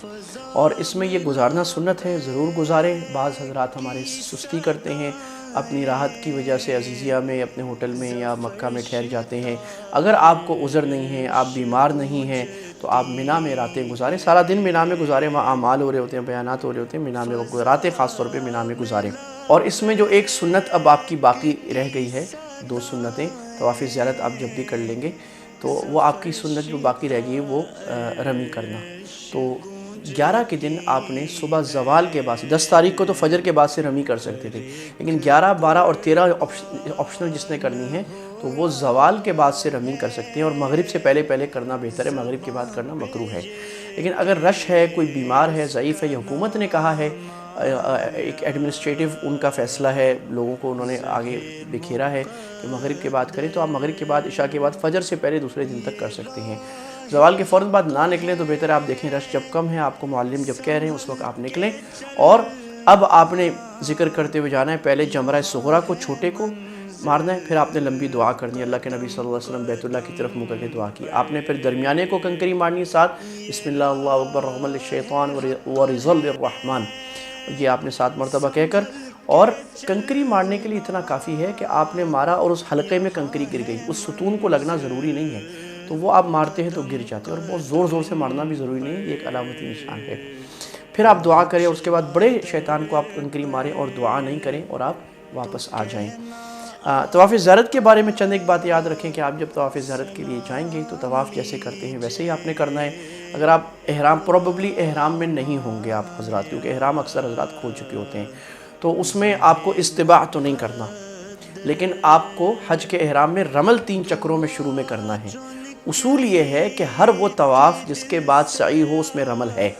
اور اس میں یہ گزارنا سنت ہے، ضرور گزاریں. بعض حضرات ہمارے سستی کرتے ہیں، اپنی راحت کی وجہ سے عزیزیہ میں، اپنے ہوٹل میں یا مکہ میں ٹھہر جاتے ہیں. اگر آپ کو عذر نہیں ہے، آپ بیمار نہیں ہیں، تو آپ مینا میں راتیں گزاریں. سارا دن مینا میں گزاریں، وہاں اعمال ہو رہے ہوتے ہیں، بیانات ہو رہے ہوتے ہیں، مینا میں وہ راتیں خاص طور پہ مینا میں گزاریں. اور اس میں جو ایک سنت اب آپ کی باقی رہ گئی ہے، 2 سنتیں، طواف زیارت آپ جب بھی کر لیں گے تو وہ آپ کی سنت جو باقی رہ گئی ہے وہ رمی کرنا. تو 11 کے دن آپ نے صبح زوال کے بعد سے، 10 تاریخ کو تو فجر کے بعد سے رمی کر سکتے تھے، لیکن 11، 12 اور 13 آپشنل جس نے کرنی ہے تو وہ زوال کے بعد سے رمی کر سکتے ہیں. اور مغرب سے پہلے کرنا بہتر ہے، مغرب کے بعد کرنا مکروہ ہے. لیکن اگر رش ہے، کوئی بیمار ہے، ضعیف ہے، یہ حکومت نے کہا ہے، ایک ایڈمنسٹریٹو ان کا فیصلہ ہے، لوگوں کو انہوں نے آگے بکھیرا ہے کہ مغرب کے بعد کریں، تو آپ مغرب کے بعد، عشاء کے بعد، فجر سے پہلے دوسرے دن تک کر سکتے ہیں. زوال کے فوراً بعد نہ نکلیں تو بہتر ہے. آپ دیکھیں رش جب کم ہے، آپ کو معلم جب کہہ رہے ہیں اس وقت آپ نکلیں. اور اب آپ نے ذکر کرتے ہوئے جانا ہے، پہلے جمرہ صغریٰ کو، چھوٹے کو مارنا ہے، پھر آپ نے لمبی دعا کرنی ہے. اللہ کے نبی صلی اللہ علیہ وسلم بیت اللہ کی طرف منہ کر کے دعا کی. آپ نے پھر درمیانے کو کنکری مارنی ہے، ساتھ بسم اللہ اللہ اکبر رحم الشیطان ورزل الرحمن، یہ آپ نے 7 مرتبہ کہہ کر. اور کنکری مارنے کے لیے اتنا کافی ہے کہ آپ نے مارا اور اس حلقے میں کنکری گر گئی، اس ستون کو لگنا ضروری نہیں ہے، تو وہ آپ مارتے ہیں تو گر جاتے ہیں. اور بہت زور زور سے مارنا بھی ضروری نہیں ہے، یہ ایک علامتی نشان ہے. پھر آپ دعا کریں اور اس کے بعد بڑے شیطان کو آپ کنکری ماریں اور دعا نہیں کریں اور آپ واپس آ جائیں. طواف زیارت کے بارے میں چند ایک بات یاد رکھیں کہ آپ جب طواف زیارت کے لیے جائیں گے تو طواف جیسے کرتے ہیں ویسے ہی آپ نے کرنا ہے. اگر آپ پروبیبلی احرام میں نہیں ہوں گے آپ حضرات، کیونکہ احرام اکثر حضرات کھول چکے ہوتے ہیں، تو اس میں آپ کو استباع تو نہیں کرنا، لیکن آپ کو حج کے احرام میں رمل 3 چکروں میں شروع میں کرنا ہے. اصول یہ ہے کہ ہر وہ طواف جس کے بعد سعی ہو اس میں رمل ہے،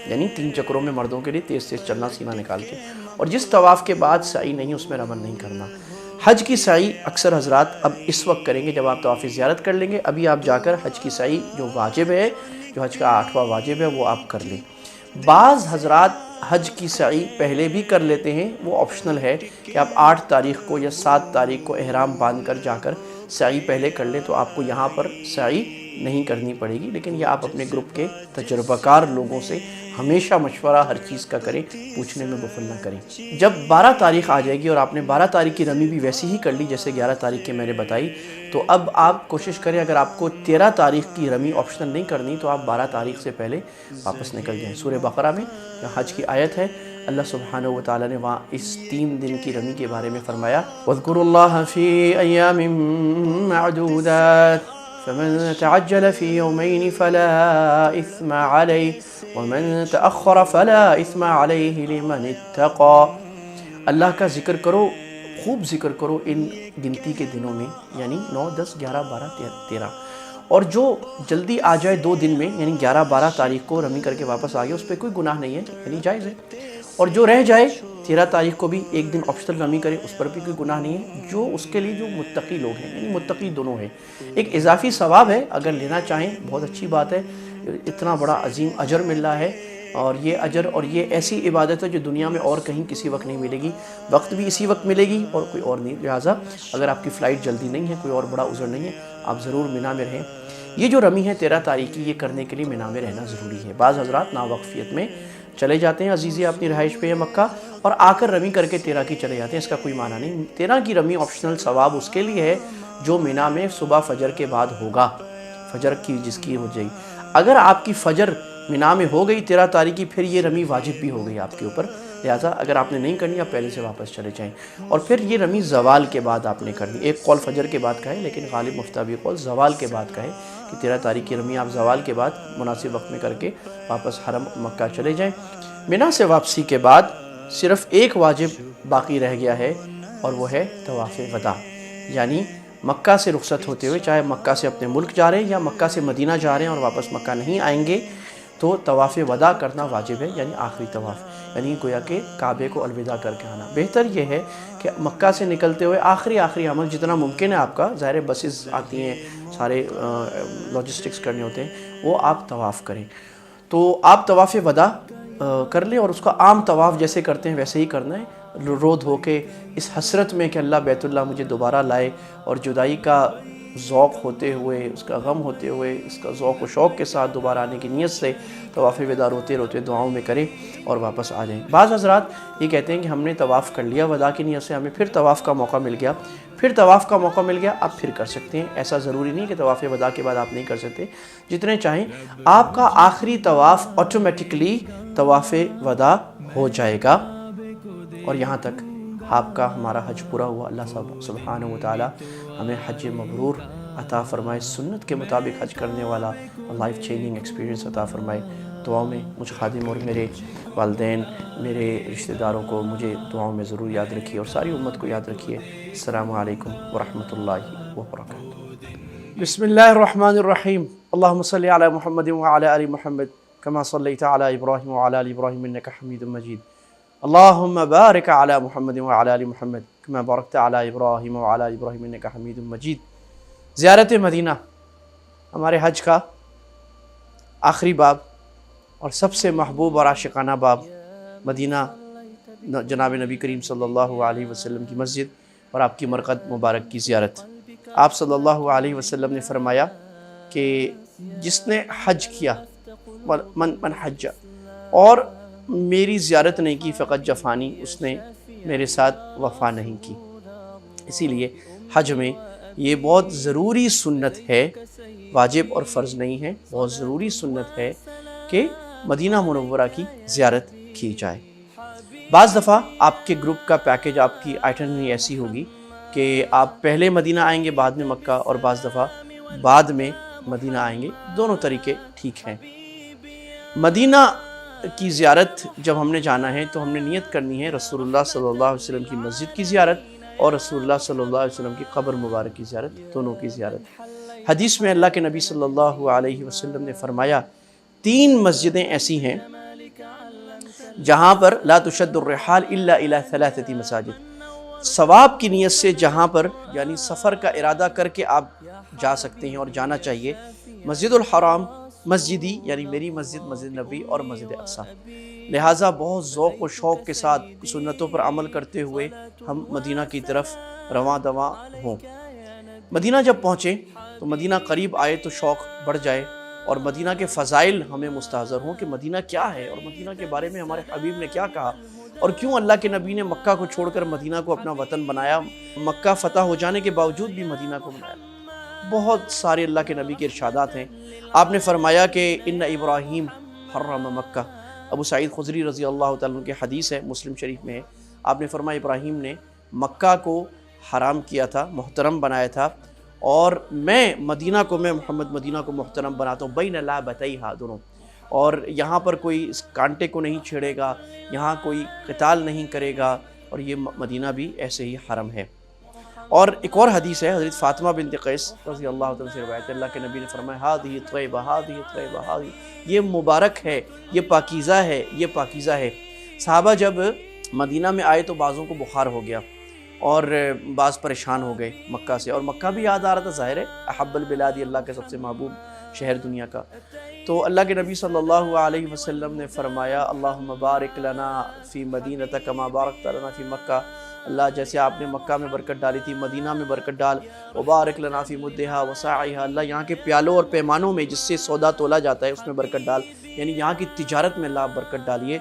یعنی 3 چکروں میں مردوں کے لیے تیز تیز چلنا سینہ نکال کے، اور جس طواف کے بعد سعی نہیں اس میں رمل نہیں کرنا. حج کی سعی اکثر حضرات اب اس وقت کریں گے جب آپ طواف زیارت کر لیں گے. ابھی آپ جا کر حج کی سعی جو واجب ہے، جو حج کا 8واں واجب ہے، وہ آپ کر لیں. بعض حضرات حج کی سعی پہلے بھی کر لیتے ہیں، وہ آپشنل ہے کہ آپ 8 تاریخ کو یا 7 تاریخ کو احرام باندھ کر جا کر سعی پہلے کر لیں، تو آپ کو یہاں پر سعی نہیں کرنی پڑے گی. لیکن یہ آپ اپنے گروپ کے تجربہ کار لوگوں سے ہمیشہ مشورہ ہر چیز کا کریں، پوچھنے میں بخل نہ کریں. جب 12 تاریخ آ جائے گی اور آپ نے 12 تاریخ کی رمی بھی ویسی ہی کر لی جیسے 11 تاریخ کی میں نے بتائی، تو اب آپ کوشش کریں اگر آپ کو 13 تاریخ کی رمی آپشنل نہیں کرنی تو آپ 12 تاریخ سے پہلے واپس نکل جائیں. سورہ بقرہ میں حج کی آیت ہے، اللہ سبحانہ و تعالیٰ نے وہاں اس 3 دن کی رمی کے بارے میں فرمایا، وَاذْكُرُوا اللَّهَ فِي أَيَّامٍ مَّعْدُودَاتٍ فمن تعجل في يومين فلا إثم عليه ومن تأخر فلا إثم عليه لمن اتقى. اللہ کا ذکر کرو، خوب ذکر کرو ان گنتی کے دنوں میں، یعنی 9، 10، 11، 12، 13. اور جو جلدی آ جائے 2 دن میں، یعنی 11، 12 تاریخ کو رمی کر کے واپس آ گیا، اس پہ کوئی گناہ نہیں ہے، یعنی جائز ہے. اور جو رہ جائے 13 تاریخ کو بھی ایک دن آپشنل رمی کرے، اس پر بھی کوئی گناہ نہیں ہے، جو اس کے لیے جو متقی لوگ ہیں، یعنی متقی دونوں ہیں۔ ایک اضافی ثواب ہے، اگر لینا چاہیں بہت اچھی بات ہے، اتنا بڑا عظیم اجر مل رہا ہے، اور یہ اجر اور یہ ایسی عبادت ہے جو دنیا میں اور کہیں کسی وقت نہیں ملے گی، وقت بھی اسی وقت ملے گی اور کوئی اور نہیں۔ لہٰذا اگر آپ کی فلائٹ جلدی نہیں ہے، کوئی اور بڑا عذر نہیں ہے، آپ ضرور مینا میں رہیں۔ یہ جو رمی ہے 13 تاریخ کی، یہ کرنے کے لیے مینا میں رہنا ضروری ہے۔ بعض حضرات ناوقفیت میں چلے جاتے ہیں، عزیزی اپنی رہائش پہ ہے مکہ، اور آ کر رمی کر کے 13 کی چلے جاتے ہیں، اس کا کوئی معنی نہیں۔ 13 کی رمی آپشنل ثواب اس کے لیے ہے جو مینا میں صبح فجر کے بعد ہوگا، فجر کی جس کی ہو جائے۔ اگر آپ کی فجر مینا میں ہو گئی 13 تاریخ کی، پھر یہ رمی واجب بھی ہو گئی آپ کے اوپر، لہٰذا اگر آپ نے نہیں کرنی آپ پہلے سے واپس چلے جائیں۔ اور پھر یہ رمی زوال کے بعد آپ نے کرنی، ایک قول فجر کے بعد کا ہے لیکن غالب مفتابی قول زوال کے بعد کا ہے کہ 13 تاریخ کی رمی آپ زوال کے بعد مناسب وقت میں کر کے واپس حرم مکہ چلے جائیں۔ مینا سے واپسی کے بعد صرف ایک واجب باقی رہ گیا ہے، اور وہ ہے طواف وداع، یعنی مکہ سے رخصت ہوتے ہوئے، چاہے مکہ سے اپنے ملک جا رہے ہیں یا مکہ سے مدینہ جا رہے ہیں اور واپس مکہ نہیں آئیں گے، تو طواف وداع کرنا واجب ہے، یعنی آخری طواف، یعنی گویا کہ کعبے کو الوداع کر کے آنا۔ بہتر یہ ہے کہ مکہ سے نکلتے ہوئے آخری عمل جتنا ممکن ہے آپ کا، ظاہر بسز آتی ہیں، سارے لاجسٹکس کرنے ہوتے ہیں، وہ آپ طواف کریں۔ تو آپ طواف وداع کر لیں، اور اس کا عام طواف جیسے کرتے ہیں ویسے ہی کرنا ہے، رو دھو کے اس حسرت میں کہ اللہ بیت اللہ مجھے دوبارہ لائے، اور جدائی کا ذوق ہوتے ہوئے، اس کا غم ہوتے ہوئے، اس کا ذوق و شوق کے ساتھ دوبارہ آنے کی نیت سے طواف وداع روتے روتے دعاؤں میں کریں اور واپس آ جائیں۔ بعض حضرات یہ کہتے ہیں کہ ہم نے طواف کر لیا وداع کی نیت سے، ہمیں پھر طواف کا موقع مل گیا، آپ پھر کر سکتے ہیں۔ ایسا ضروری نہیں کہ طواف وداع کے بعد آپ نہیں کر سکتے، جتنے چاہیں۔ آپ کا آخری طواف آٹومیٹکلی طواف وداع ہو جائے گا، اور یہاں تک آپ کا ہمارا حج پورا ہوا۔ اللہ سبحانہ و تعالی ہمیں حج مبرور عطا فرمائے، سنت کے مطابق حج کرنے والا لائف چینجنگ ایکسپیرینس عطا فرمائے۔ دعاؤں میں مجھ خادم اور میرے والدین، میرے رشتہ داروں کو مجھے دعاؤں میں ضرور یاد رکھیے، اور ساری امت کو یاد رکھیے۔ السلام علیکم ورحمۃ اللہ وبرکاتہ۔ بسم اللہ الرحمن الرحیم، اللہم صلی علی محمد وعلی آل محمد کما صلیت علی ابراہیم وعلی آل ابراہیم انک حمید مجید۔ اللہم بارک علی محمد وعلی آل محمد کما بارکت علی ابراہیم وعلی آل ابراہیم انک حمید مجید۔ زیارت مدینہ ہمارے حج کا آخری باب اور سب سے محبوب اور عاشقانہ باب، مدینہ جناب نبی کریم صلی اللہ علیہ وسلم کی مسجد اور آپ کی مرقد مبارک کی زیارت۔ آپ صلی اللہ علیہ وسلم نے فرمایا کہ جس نے حج کیا، من حج، اور میری زیارت نہیں کی، فقط جفانی، اس نے میرے ساتھ وفا نہیں کی۔ اسی لیے حج میں یہ بہت ضروری سنت ہے، واجب اور فرض نہیں ہے، بہت ضروری سنت ہے کہ مدینہ منورہ کی زیارت کی جائے۔ بعض دفعہ آپ کے گروپ کا پیکج، آپ کی آئٹنری ایسی ہوگی کہ آپ پہلے مدینہ آئیں گے بعد میں مکہ، اور بعض دفعہ بعد میں مدینہ آئیں گے، دونوں طریقے ٹھیک ہیں۔ مدینہ کی زیارت جب ہم نے جانا ہے تو ہم نے نیت کرنی ہے رسول اللہ صلی اللہ علیہ وسلم کی مسجد کی زیارت اور رسول اللہ صلی اللہ علیہ وسلم کی قبر مبارک کی زیارت، دونوں کی زیارت۔ حدیث میں اللہ کے نبی صلی اللہ علیہ وسلم نے فرمایا 3 مسجدیں ایسی ہیں جہاں پر لا تشد الرحال الا الى 3 مساجد، ثواب کی نیت سے جہاں پر یعنی سفر کا ارادہ کر کے آپ جا سکتے ہیں اور جانا چاہیے۔ مسجد الحرام، مسجدی یعنی میری مسجد، مسجد نبی، اور مسجد اقصیٰ۔ لہٰذا بہت ذوق و شوق کے ساتھ سنتوں پر عمل کرتے ہوئے ہم مدینہ کی طرف رواں دواں ہوں۔ مدینہ جب پہنچیں تو مدینہ قریب آئے تو شوق بڑھ جائے، اور مدینہ کے فضائل ہمیں مستحضر ہوں کہ مدینہ کیا ہے، اور مدینہ کے بارے میں ہمارے حبیب نے کیا کہا، اور کیوں اللہ کے نبی نے مکہ کو چھوڑ کر مدینہ کو اپنا وطن بنایا، مکہ فتح ہو جانے کے باوجود بھی مدینہ کو بنایا۔ بہت سارے اللہ کے نبی کے ارشادات ہیں۔ آپ نے فرمایا کہ ان ابراہیم حرم مکہ، ابو سعید خدری رضی اللہ تعالیٰ عنہ کی حدیث ہے، مسلم شریف میں ہے۔ آپ نے فرمایا ابراہیم نے مکہ کو حرام کیا تھا، محترم بنایا تھا، اور میں محمد مدینہ کو محترم بناتا ہوں، بین لابتیہا، دونوں، اور یہاں پر کوئی اس کانٹے کو نہیں چھیڑے گا، یہاں کوئی قتال نہیں کرے گا، اور یہ مدینہ بھی ایسے ہی حرم ہے۔ اور ایک اور حدیث ہے حضرت فاطمہ بنت قیس رضی اللہ تعالیٰ سے روایت ہے، اللہ کے نبی نے فرمایا ہذہ طیبہ، ہذہ طیبہ، یہ مبارک ہے، یہ پاکیزہ ہے، یہ پاکیزہ ہے۔ صحابہ جب مدینہ میں آئے تو بعضوں کو بخار ہو گیا اور بعض پریشان ہو گئے مکہ سے، اور مکہ بھی یاد آ رہا تھا، ظاہر ہے احب البلاد اللہ کے سب سے محبوب شہر دنیا کا۔ تو اللہ کے نبی صلی اللہ علیہ وسلم نے فرمایا اللہم بارک لنا فی مدینۃ کما بارکت لنا فی مکہ، اللہ جیسے آپ نے مکہ میں برکت ڈالی تھی مدینہ میں برکت ڈال، وبارک لنا فی مدھا وساعھا، اللہ یہاں کے پیالوں اور پیمانوں میں جس سے سودا تولا جاتا ہے اس میں برکت ڈال، یعنی یہاں کی تجارت میں اللہ آپ برکت ڈالیے،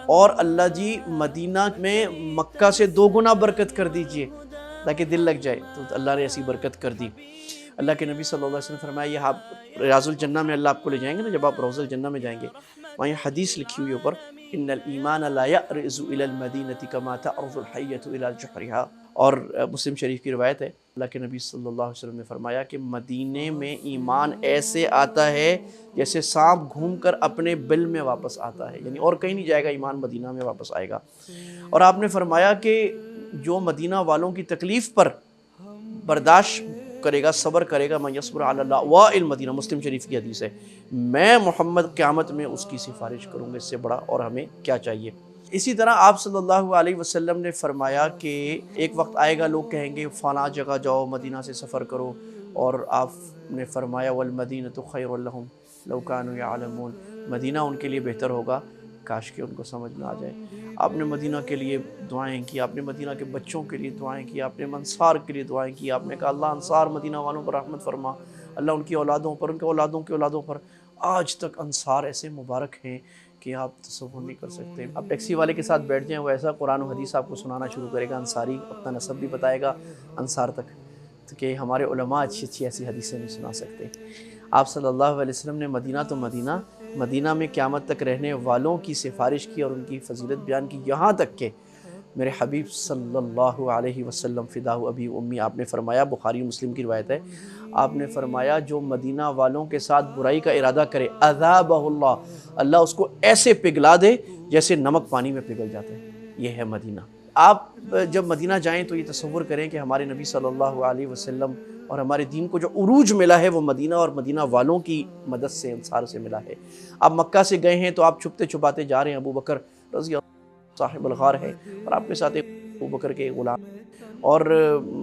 اور اللہ جی مدینہ میں مکہ سے 2 گنا برکت کر دیجئے تاکہ دل لگ جائے۔ تو اللہ نے ایسی برکت کر دی۔ اللہ کے نبی صلی اللہ علیہ وسلم نے فرمایا یہ آپ ریاض الجنہ میں اللہ آپ کو لے جائیں گے نا، جب آپ روض الجنہ میں جائیں گے وہاں یہ حدیث لکھی ہوئی اوپر، ان الایمان لا یأرز الی المدینۃ کما تأرز الحیۃ الی جحرها، اور مسلم شریف کی روایت ہے، اللہ کے نبی صلی اللہ علیہ وسلم نے فرمایا کہ مدینے میں ایمان ایسے آتا ہے جیسے سانپ گھوم کر اپنے بل میں واپس آتا ہے، یعنی اور کہیں نہیں جائے گا، ایمان مدینہ میں واپس آئے گا۔ اور آپ نے فرمایا کہ جو مدینہ والوں کی تکلیف پر برداشت کرے گا، صبر کرے گا، من یصبر علی اللہ والمدینہ، مسلم شریف کی حدیث ہے، میں محمد قیامت میں اس کی سفارش کروں گا، اس سے بڑا اور ہمیں کیا چاہیے۔ اسی طرح آپ صلی اللہ علیہ وسلم نے فرمایا کہ ایک وقت آئے گا لوگ کہیں گے فلاں جگہ جاؤ، مدینہ سے سفر کرو، اور آپ نے فرمایا والمدینۃ خیر لہم لو کانوا یعلمون، مدینہ ان کے لیے بہتر ہوگا کاش کہ ان کو سمجھ میں آ جائے۔ آپ نے مدینہ کے لیے دعائیں کی، آپ نے مدینہ کے بچوں کے لیے دعائیں کی، آپ نے انصار کے لیے دعائیں کی، آپ نے کہا اللہ انصار مدینہ والوں پر رحمت فرما، اللہ ان کی اولادوں پر، ان کے اولادوں کی اولادوں پر۔ آج تک انصار ایسے مبارک ہیں کہ آپ تصور نہیں کر سکتے۔ آپ ٹیکسی والے کے ساتھ بیٹھ جائیں، وہ ایسا قرآن و حدیث آپ کو سنانا شروع کرے گا، انصاری، اپنا نسب بھی بتائے گا انصار تک، تو کہ ہمارے علماء اچھی اچھی ایسی حدیثیں نہیں سنا سکتے۔ آپ صلی اللہ علیہ وسلم نے مدینہ تو مدینہ میں قیامت تک رہنے والوں کی سفارش کی اور ان کی فضیلت بیان کی، یہاں تک کہ میرے حبیب صلی اللہ علیہ وسلم فداہ ابی امی، آپ نے فرمایا، بخاری مسلم کی روایت ہے، آپ نے فرمایا جو مدینہ والوں کے ساتھ برائی کا ارادہ کرے اذابہ اللہ اس کو ایسے پگھلا دے جیسے نمک پانی میں پگھل جاتا ہے۔ یہ ہے مدینہ۔ آپ جب مدینہ جائیں تو یہ تصور کریں کہ ہمارے نبی صلی اللہ علیہ وسلم اور ہمارے دین کو جو عروج ملا ہے وہ مدینہ اور مدینہ والوں کی مدد سے، انصار سے ملا ہے۔ آپ مکہ سے گئے ہیں تو آپ چھپتے چھپاتے جا رہے ہیں، ابو بکر رضی اللہ صاحب الغار ہے اور آپ کے ساتھ ایک ابو بکر کے غلام، اور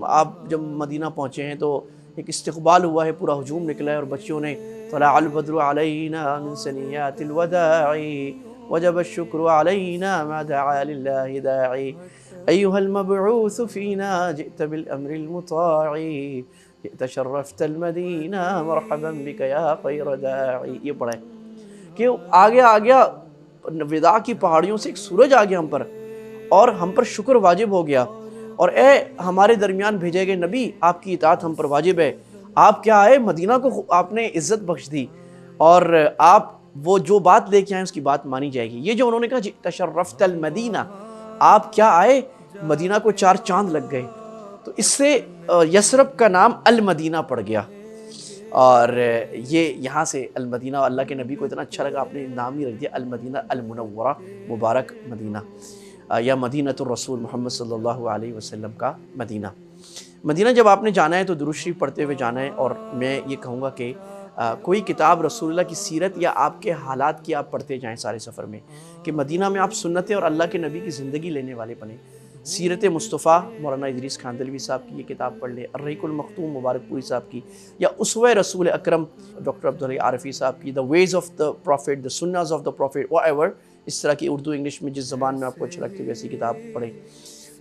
آپ جب مدینہ پہنچے ہیں تو ایک استقبال ہوا ہے، پورا ہجوم نکلا ہے، اور بچیوں نے طلع البدر علینا من ثنیات الوداع وجب الشکر علینا ما دعا للہ داعی ایہا المبعوث فینا جئت بالامر المطاع جئت شرفت المدینہ مرحبا بک یا خیر داعی۔ یہ پڑھا ہے کہ آ گیا وداع کی پہاڑیوں سے ایک سورج آ گیا ہم پر، اور ہم پر شکر واجب ہو گیا، اور اے ہمارے درمیان بھیجے گئے نبی آپ کی اطاعت ہم پر واجب ہے۔ آپ کیا آئے، مدینہ کو آپ نے عزت بخش دی، اور آپ وہ جو بات لے کے آئے اس کی بات مانی جائے گی۔ یہ جو انہوں نے کہا تشرفت المدینہ، آپ کیا آئے، مدینہ کو 4 چاند لگ گئے، تو اس سے یثرب کا نام المدینہ پڑ گیا، اور یہ یہاں سے المدینہ، اللہ کے نبی کو اتنا اچھا لگا آپ نے نام ہی رکھ دیا المدینہ المنورہ، مبارک مدینہ، یا مدینۃ الرسول محمد صلی اللہ علیہ وسلم کا مدینہ۔ مدینہ جب آپ نے جانا ہے تو درود شریف پڑھتے ہوئے جانا ہے، اور میں یہ کہوں گا کہ کوئی کتاب رسول اللہ کی سیرت یا آپ کے حالات کی آپ پڑھتے جائیں سارے سفر میں، کہ مدینہ میں آپ سنتیں اور اللہ کے نبی کی زندگی لینے والے بنیں۔ سیرت مصطفیٰ مولانا ادریس خاندلوی صاحب کی یہ کتاب پڑھ لیں، الرحیق المختوم مبارک پوری صاحب کی، یا اسوہ رسول اکرم ڈاکٹر عبدالحی عارفی صاحب کی، the ways of the prophet, the sunnahs of the prophet, whatever ایور، اس طرح کی اردو انگلش میں جس زبان میں آپ کو اچھا لگتی ہے ویسی کتاب پڑھیں۔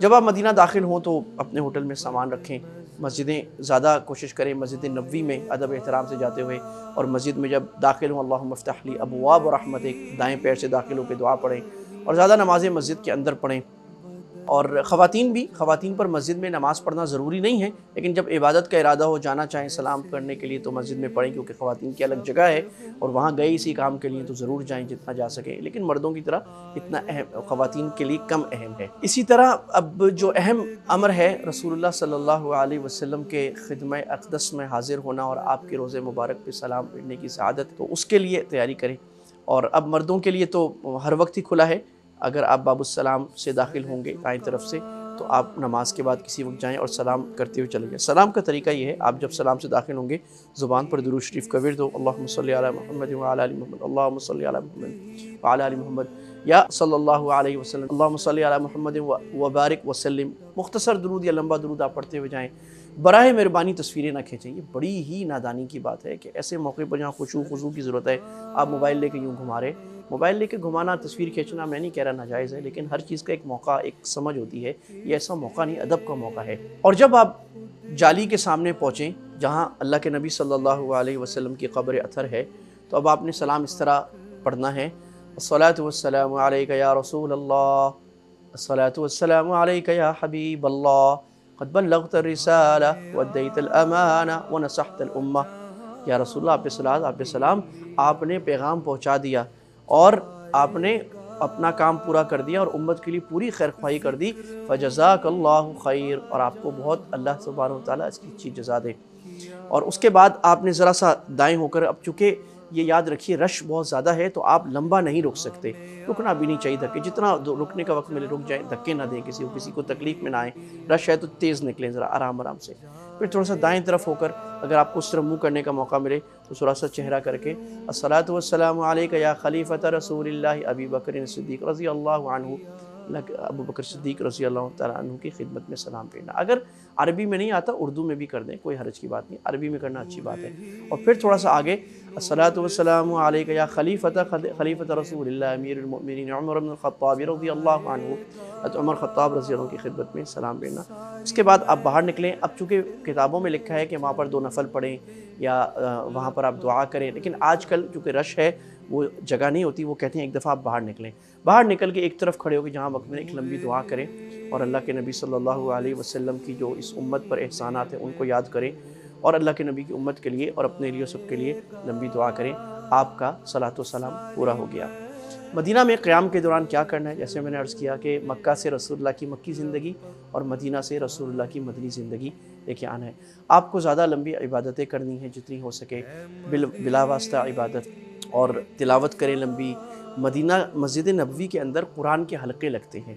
جب آپ مدینہ داخل ہوں تو اپنے ہوٹل میں سامان رکھیں، مسجدیں زیادہ کوشش کریں، مسجد نبوی میں ادب احترام سے جاتے ہوئے، اور مسجد میں جب داخل ہوں اللہم افتح لی ابواب رحمتک، دائیں پیر سے داخل ہو کے دعا پڑھیں، اور زیادہ نمازیں مسجد کے اندر پڑھیں۔ اور خواتین پر مسجد میں نماز پڑھنا ضروری نہیں ہے، لیکن جب عبادت کا ارادہ ہو، جانا چاہیں سلام کرنے کے لیے تو مسجد میں پڑھیں، کیونکہ خواتین کی الگ جگہ ہے اور وہاں گئے اسی کام کے لیے تو ضرور جائیں جتنا جا سکیں، لیکن مردوں کی طرح اتنا اہم خواتین کے لیے کم اہم ہے۔ اسی طرح اب جو اہم امر ہے رسول اللہ صلی اللہ علیہ وسلم کے خدمہ اقدس میں حاضر ہونا اور آپ کے روضہ مبارک پہ سلام پھیرنے کی سعادت، تو اس کے لیے تیاری کریں۔ اور اب مردوں کے لیے تو ہر وقت ہی کھلا ہے، اگر آپ باب السلام سے داخل ہوں گے دائیں طرف سے تو آپ نماز کے بعد کسی وقت جائیں اور سلام کرتے ہوئے چلے جائیں۔ سلام کا طریقہ یہ ہے، آپ جب سلام سے داخل ہوں گے زبان پر درود شریف کا ورد ہو، اللہم صلی علی محمد وعلی آل محمد، اللہم صلی علی محمد وعلی آل محمد، یا صلی اللہ علیہ وسلم، اللہم صلی علی محمد وبارک وسلم، مختصر درود یا لمبا درود آپ پڑھتے ہوئے جائیں۔ براہ مہربانی تصویریں نہ کھینچیں، یہ بڑی ہی نادانی کی بات ہے کہ ایسے موقع پر جہاں خشوع خضوع کی ضرورت ہے آپ موبائل لے کے یوں گھما رہے۔ موبائل لے کے گھمانا، تصویر کھینچنا میں نہیں کہہ رہا ناجائز ہے، لیکن ہر چیز کا ایک موقع، ایک سمجھ ہوتی ہے، یہ ایسا موقع نہیں، ادب کا موقع ہے۔ اور جب آپ جالی کے سامنے پہنچیں جہاں اللہ کے نبی صلی اللہ علیہ وسلم کی قبر اطہر ہے، تو اب آپ نے سلام اس طرح پڑھنا ہے: الصلاۃ والسلام علیک یا رسول اللہ، الصلاۃ والسلام علیک یا حبیب اللہ، قد بلغت الرسالہ وادیت الامانہ ونصحت الامہ۔ یا رسول اللہ، آپ پہ صلوات، آپ پہ سلام، آپ نے پیغام پہنچا دیا اور آپ نے اپنا کام پورا کر دیا اور امت کے لیے پوری خیر خواہی کر دی، فجزاک اللہ خیر، اور آپ کو بہت اللہ سبحانہ وتعالیٰ اس کی اچھی جزا دے۔ اور اس کے بعد آپ نے ذرا سا دائیں ہو کر، اب چونکہ یہ یاد رکھیے رش بہت زیادہ ہے تو آپ لمبا نہیں رک سکتے، رکنا بھی نہیں چاہیے، دھکے جتنا رکنے کا وقت ملے رک جائیں، دھکے نہ دیں، کسی کو تکلیف میں نہ آئیں، رش ہے تو تیز نکلیں، ذرا آرام آرام سے۔ پھر تھوڑا سا دائیں طرف ہو کر اگر آپ کو اس طرح منہ کرنے کا موقع ملے تو تھوڑا سا چہرہ کر کے الصلاۃ والسلام علیک یا خلیفۃ رسول اللہ ابی بکر صدیق رضی اللہ عنہ، ابو بکر صدیق رضی اللہ تعالیٰ عنہ کی خدمت میں سلام پھیرنا۔ اگر عربی میں نہیں آتا اردو میں بھی کر دیں، کوئی حرج کی بات نہیں، عربی میں کرنا اچھی بات ہے۔ اور پھر تھوڑا سا آگے الصلاۃ والسلام علیک یا خلیفۃ رسول اللہ امیر المؤمنین عمر بن الخطاب رضی اللہ عنہ، عمر خطاب رضی اللہ عنہ کی خدمت میں سلام پھیرنا۔ اس کے بعد آپ باہر نکلیں۔ اب چونکہ کتابوں میں لکھا ہے کہ وہاں پر 2 نفل پڑھیں یا وہاں پر آپ دعا کریں، لیکن آج کل چونکہ رش ہے وہ جگہ نہیں ہوتی، وہ کہتے ہیں ایک دفعہ آپ باہر نکلیں، باہر نکل کے ایک طرف کھڑے ہو کے جہاں وقت میں ایک لمبی دعا کریں اور اللہ کے نبی صلی اللہ علیہ وسلم کی جو اس امت پر احسانات ہیں ان کو یاد کریں اور اللہ کے نبی کی امت کے لیے اور اپنے لیے سب کے لیے لمبی دعا کریں۔ آپ کا صلاۃ و سلام پورا ہو گیا۔ مدینہ میں قیام کے دوران کیا کرنا ہے؟ جیسے میں نے عرض کیا کہ مکہ سے رسول اللہ کی مکی زندگی اور مدینہ سے رسول اللہ کی مدنی زندگی لے کے آنا ہے۔ آپ کو زیادہ لمبی عبادتیں کرنی ہیں جتنی ہو سکے، بلا واسطہ عبادت، اور تلاوت کریں لمبی۔ مدینہ مسجد نبوی کے اندر قرآن کے حلقے لگتے ہیں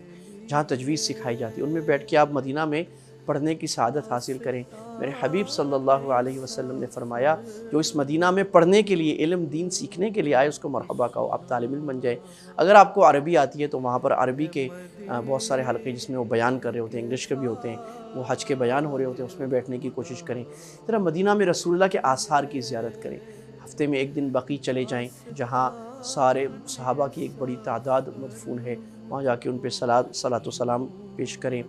جہاں تجوید سکھائی جاتی ہے، ان میں بیٹھ کے آپ مدینہ میں پڑھنے کی سعادت حاصل کریں۔ میرے حبیب صلی اللہ علیہ وسلم نے فرمایا جو اس مدینہ میں پڑھنے کے لیے، علم دین سیکھنے کے لیے آئے اس کو مرحبا کہو، آپ طالب علم بن جائیں۔ اگر آپ کو عربی آتی ہے تو وہاں پر عربی کے بہت سارے حلقے جس میں وہ بیان کر رہے ہوتے ہیں، انگلش کے بھی ہوتے ہیں، وہ حج کے بیان ہو رہے ہوتے ہیں، اس میں بیٹھنے کی کوشش کریں۔ ذرا مدینہ میں رسول اللہ کے آثار کی زیارت کریں، ہفتے میں ایک دن بقیع چلے جائیں جہاں سارے صحابہ کی ایک بڑی تعداد مدفون ہے، وہاں جا کے ان پہ صلاۃ و سلام پیش کریں۔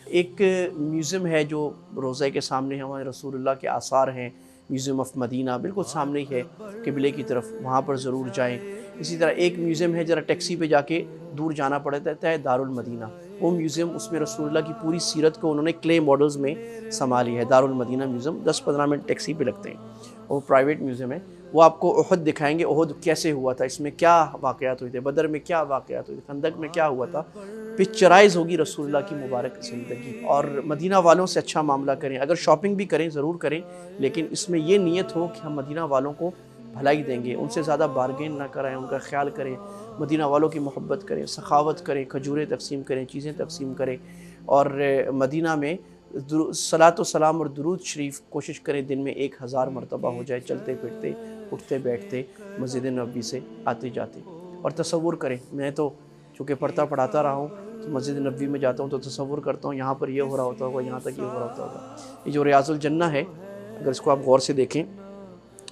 ایک میوزیم ہے جو روضہ کے سامنے ہے، وہاں رسول اللہ کے آثار ہیں، میوزیم آف مدینہ بالکل سامنے ہی ہے قبلے کی طرف، وہاں پر ضرور جائیں۔ اسی طرح ایک میوزیم ہے ذرا ٹیکسی پہ جا کے دور جانا پڑتا ہے، دارالمدینہ، وہ میوزیم، اس میں رسول اللہ کی پوری سیرت کو انہوں نے کلے ماڈلز میں سنبھالی ہے، دارالمدینہ میوزیم، 10-15 منٹ ٹیکسی پہ لگتے ہیں، وہ پرائیویٹ میوزیم ہے۔ وہ آپ کو احد دکھائیں گے، احد کیسے ہوا تھا، اس میں کیا واقعات ہوئے تھے، بدر میں کیا واقعات ہوئے تھے، خندق میں کیا ہوا تھا، پکچرائز ہوگی رسول اللہ کی مبارک زندگی۔ اور مدینہ والوں سے اچھا معاملہ کریں، اگر شاپنگ بھی کریں ضرور کریں، لیکن اس میں یہ نیت ہو کہ ہم مدینہ والوں کو بھلائی دیں گے، ان سے زیادہ بارگین نہ کریں، ان کا خیال کریں، مدینہ والوں کی محبت کریں، سخاوت کریں، کھجوریں تقسیم کریں، چیزیں تقسیم کریں۔ اور مدینہ میں صلاۃ و سلام اور درود شریف کوشش کریں دن میں 1000 مرتبہ ہو جائے، چلتے پھرتے، اٹھتے بیٹھتے، مسجد نبوی سے آتے جاتے۔ اور تصور کریں، میں تو چونکہ پڑھاتا رہا ہوں تو مسجد نبوی میں جاتا ہوں تو تصور کرتا ہوں یہاں پر یہ ہو رہا ہوتا ہوگا، یہاں تک یہ ہو رہا ہوتا ہوگا۔ یہ جو ریاض الجنہ ہے، اگر اس کو آپ غور سے دیکھیں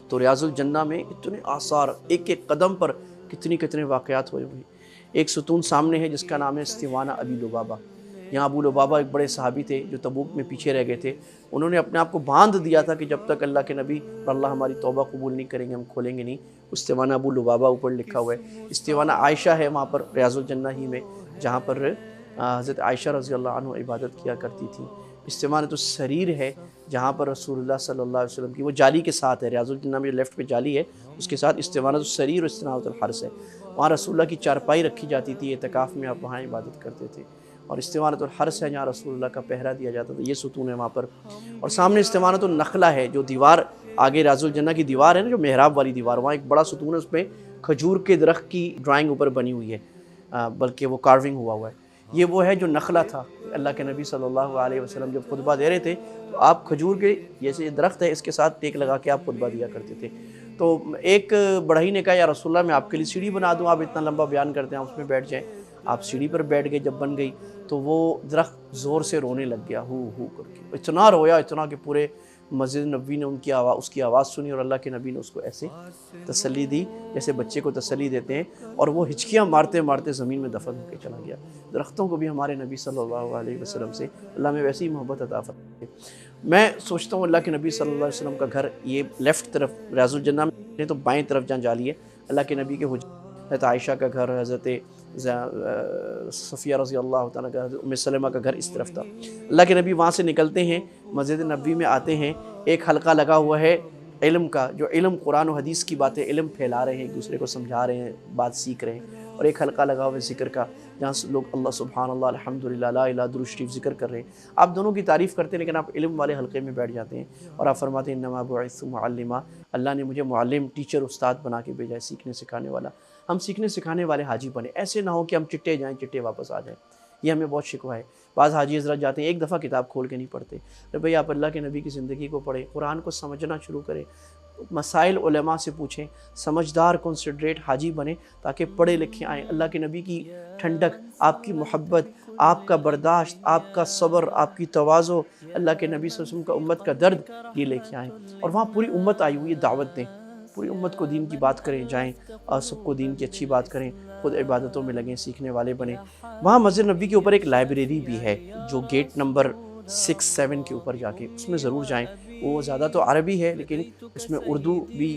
تو ریاض الجنہ میں اتنے آثار، ایک ایک قدم پر کتنے واقعات ہوئے ہوئے۔ ایک ستون سامنے ہے جس کا نام ہے استوانہ ابی لبابہ۔ یہاں ابو لبابہ ایک بڑے صحابی تھے جو تبوک میں پیچھے رہ گئے تھے، انہوں نے اپنے آپ کو باندھ دیا تھا کہ جب تک اللہ کے نبی اور اللہ ہماری توبہ قبول نہیں کریں گے ہم کھولیں گے نہیں۔ استوانہ ابو لبابہ اوپر لکھا ہوا ہے۔ استوانہ عائشہ ہے وہاں پر ریاض الجنہ ہی میں، جہاں پر حضرت عائشہ رضی اللہ عنہ عبادت کیا کرتی تھی۔ استوانۃ السریر ہے جہاں پر رسول اللہ صلی اللہ علیہ وسلم کی، وہ جالی کے ساتھ ہے، ریاض الجنہ میں جو لیفٹ پہ جالی ہے اس کے ساتھ استوانۃ السریر اور استنارۃ الحرس ہے، وہاں رسول اللہ کی چارپائی رکھی جاتی تھی، اعتکاف میں آپ وہاں عبادت کرتے تھے۔ اور استوانۃ الحرس ہے جہاں رسول اللہ کا پہرا دیا جاتا تھا، یہ ستون ہے وہاں پر۔ اور سامنے استوانۃ النخلہ ہے، جو دیوار آگے ریاض الجنہ کی دیوار ہے نا، جو محراب والی دیوار، وہاں ایک بڑا ستون ہے، اس پہ کھجور کے درخت کی ڈرائنگ اوپر بنی ہوئی ہے، بلکہ وہ کارونگ ہوا ہے۔ یہ وہ ہے جو نخلہ تھا، اللہ کے نبی صلی اللہ علیہ وسلم جب خطبہ دے رہے تھے تو آپ کھجور کے جیسے درخت ہے اس کے ساتھ ٹیک لگا کے آپ خطبہ دیا کرتے تھے۔ تو ایک بڑھئی نے کہا یا رسول اللہ میں آپ کے لیے سیڑھی بنا دوں، آپ اتنا لمبا بیان کرتے ہیں، آپ اس میں بیٹھ جائیں۔ آپ سیڑھی پر بیٹھ گئے، جب بن گئی تو وہ درخت زور سے رونے لگ گیا، ہو کر کے اتنا رویا، اتنا کہ پورے مسجد نبوی نے اس کی آواز سنی، اور اللہ کے نبی نے اس کو ایسے تسلی دی جیسے بچے کو تسلی دیتے ہیں، اور وہ ہچکیاں مارتے مارتے زمین میں دفن ہو کے چلا گیا۔ درختوں کو بھی ہمارے نبی صلی اللہ علیہ وسلم سے اللہ میں ویسی ہی محبت عطا فرمائے۔ میں سوچتا ہوں اللہ کے نبی صلی اللہ علیہ وسلم کا گھر یہ لیفٹ طرف ریاض الجنہ میں، تو بائیں طرف جہاں جالی ہے اللہ کے نبی کے حضرت عائشہ کا گھر، حضرت صفیہ رضی اللہ تعالیٰ کا، حضرت ام سلمہ کا گھر اس طرف تھا۔ اللہ کے نبی وہاں سے نکلتے ہیں، مسجد نبوی میں آتے ہیں، ایک حلقہ لگا ہوا ہے علم کا، جو علم قرآن و حدیث کی باتیں علم پھیلا رہے ہیں، ایک دوسرے کو سمجھا رہے ہیں، بات سیکھ رہے ہیں، اور ایک حلقہ لگا ہوا ہے ذکر کا، جہاں سے لوگ اللہ سبحان اللہ الحمدللہ لا الہ درود شریف ذکر کر رہے ہیں۔ آپ دونوں کی تعریف کرتے ہیں، لیکن آپ علم والے حلقے میں بیٹھ جاتے ہیں، اور آپ فرماتے ہیں انما بعثت معلما، اللہ نے مجھے معلم، ٹیچر، استاد بنا کے بھیجا ہے، سیکھنے سکھانے والا۔ ہم سیکھنے سکھانے والے حاجی بنے، ایسے نہ ہو کہ ہم چٹے جائیں چٹے واپس آ جائیں، یہ ہمیں بہت شکوہ ہے۔ بعض حاجی حضرات جاتے ہیں، ایک دفعہ کتاب کھول کے نہیں پڑھتے۔ بھئی آپ اللہ کے نبی کی زندگی کو پڑھیں، قرآن کو سمجھنا شروع کریں، مسائل علماء سے پوچھیں، سمجھدار کنسیڈریٹ حاجی بنیں، تاکہ پڑھے لکھے آئیں۔ اللہ کے نبی کی ٹھنڈک، آپ کی محبت، آپ کا برداشت، آپ کا صبر، آپ کی تواضع، اللہ کے نبی صلی اللہ علیہ وسلم کا امت کا درد، یہ لے کے آئیں، اور وہاں پوری امت آئی ہوئی ہے، دعوت دیں، پوری امت کو دین کی بات کریں، جائیں اور سب کو دین کی اچھی بات کریں، خود عبادتوں میں لگیں، سیکھنے والے بنیں۔ وہاں مسجد نبوی کے اوپر ایک لائبریری بھی ہے، جو گیٹ نمبر 6-7 کے اوپر جا کے، اس میں ضرور جائیں۔ وہ زیادہ تو عربی ہے، لیکن اس میں اردو بھی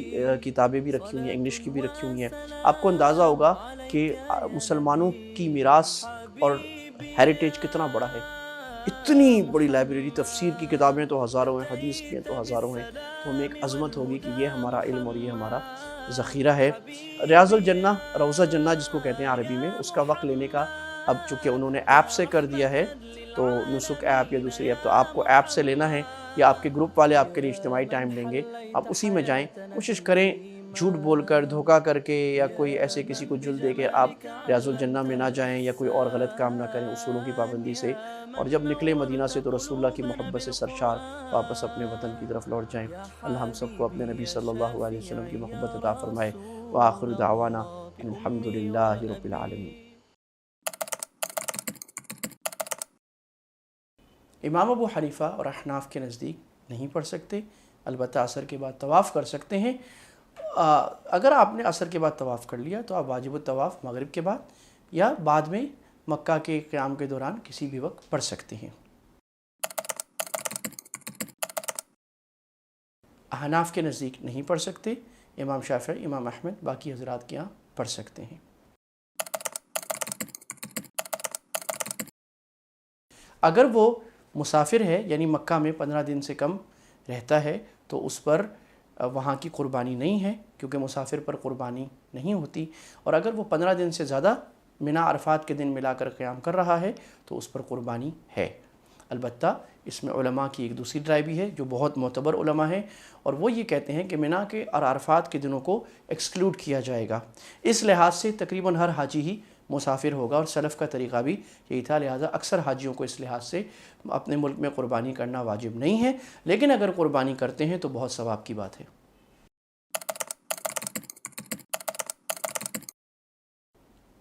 کتابیں بھی رکھی ہوئی ہیں، انگلش کی بھی رکھی ہوئی ہیں۔ آپ کو اندازہ ہوگا کہ مسلمانوں کی میراث اور ہیریٹیج کتنا بڑا ہے۔ اتنی بڑی لائبریری، تفسیر کی کتابیں تو ہزاروں ہیں، حدیث کی تو ہزاروں ہیں، تو ہمیں ایک عظمت ہوگی کہ یہ ہمارا علم اور یہ ہمارا ذخیرہ ہے۔ ریاض الجنہ، روضہ جنہ جس کو کہتے ہیں عربی میں، اس کا وقت لینے کا اب چونکہ انہوں نے ایپ سے کر دیا ہے، تو نسک ایپ یا دوسری ایپ، تو آپ کو ایپ سے لینا ہے، یا آپ کے گروپ والے آپ کے لیے اجتماعی ٹائم لیں گے، آپ اسی میں جائیں۔ کوشش کریں جھوٹ بول کر، دھوکہ کر کے، یا کوئی ایسے کسی کو جل دے کے آپ ریاض الجنہ میں نہ جائیں، یا کوئی اور غلط کام نہ کریں اصولوں کی پابندی سے، اور جب نکلے مدینہ سے تو رسول اللہ کی محبت سے سرشار واپس اپنے وطن کی طرف لوٹ جائیں۔ اللہ ہم سب کو اپنے نبی صلی اللہ علیہ وسلم کی محبت عطا فرمائے۔ وآخر دعوانا الحمدللہ رب العالمین۔ امام ابو حنیفہ اور احناف کے نزدیک نہیں پڑھ سکتے، البتہ عصر کے بعد طواف کر سکتے ہیں۔ اگر آپ نے عصر کے بعد طواف کر لیا تو آپ واجب الطواف مغرب کے بعد یا بعد میں مکہ کے قیام کے دوران کسی بھی وقت پڑھ سکتے ہیں۔ احناف کے نزدیک نہیں پڑھ سکتے، امام شافعی، امام احمد، باقی حضرات کے یہاں پڑھ سکتے ہیں۔ اگر وہ مسافر ہے، یعنی مکہ میں 15 دن سے کم رہتا ہے، تو اس پر وہاں کی قربانی نہیں ہے، کیونکہ مسافر پر قربانی نہیں ہوتی۔ اور اگر وہ 15 دن سے زیادہ منی عرفات کے دن ملا کر قیام کر رہا ہے تو اس پر قربانی ہے۔ البتہ اس میں علماء کی ایک دوسری رائے بھی ہے جو بہت معتبر علماء ہیں، اور وہ یہ کہتے ہیں کہ منی کے اور عرفات کے دنوں کو ایکسکلوڈ کیا جائے گا۔ اس لحاظ سے تقریباً ہر حاجی ہی مسافر ہوگا، اور سلف کا طریقہ بھی یہی تھا، لہٰذا اکثر حاجیوں کو اس لحاظ سے اپنے ملک میں قربانی کرنا واجب نہیں ہے، لیکن اگر قربانی کرتے ہیں تو بہت ثواب کی بات ہے۔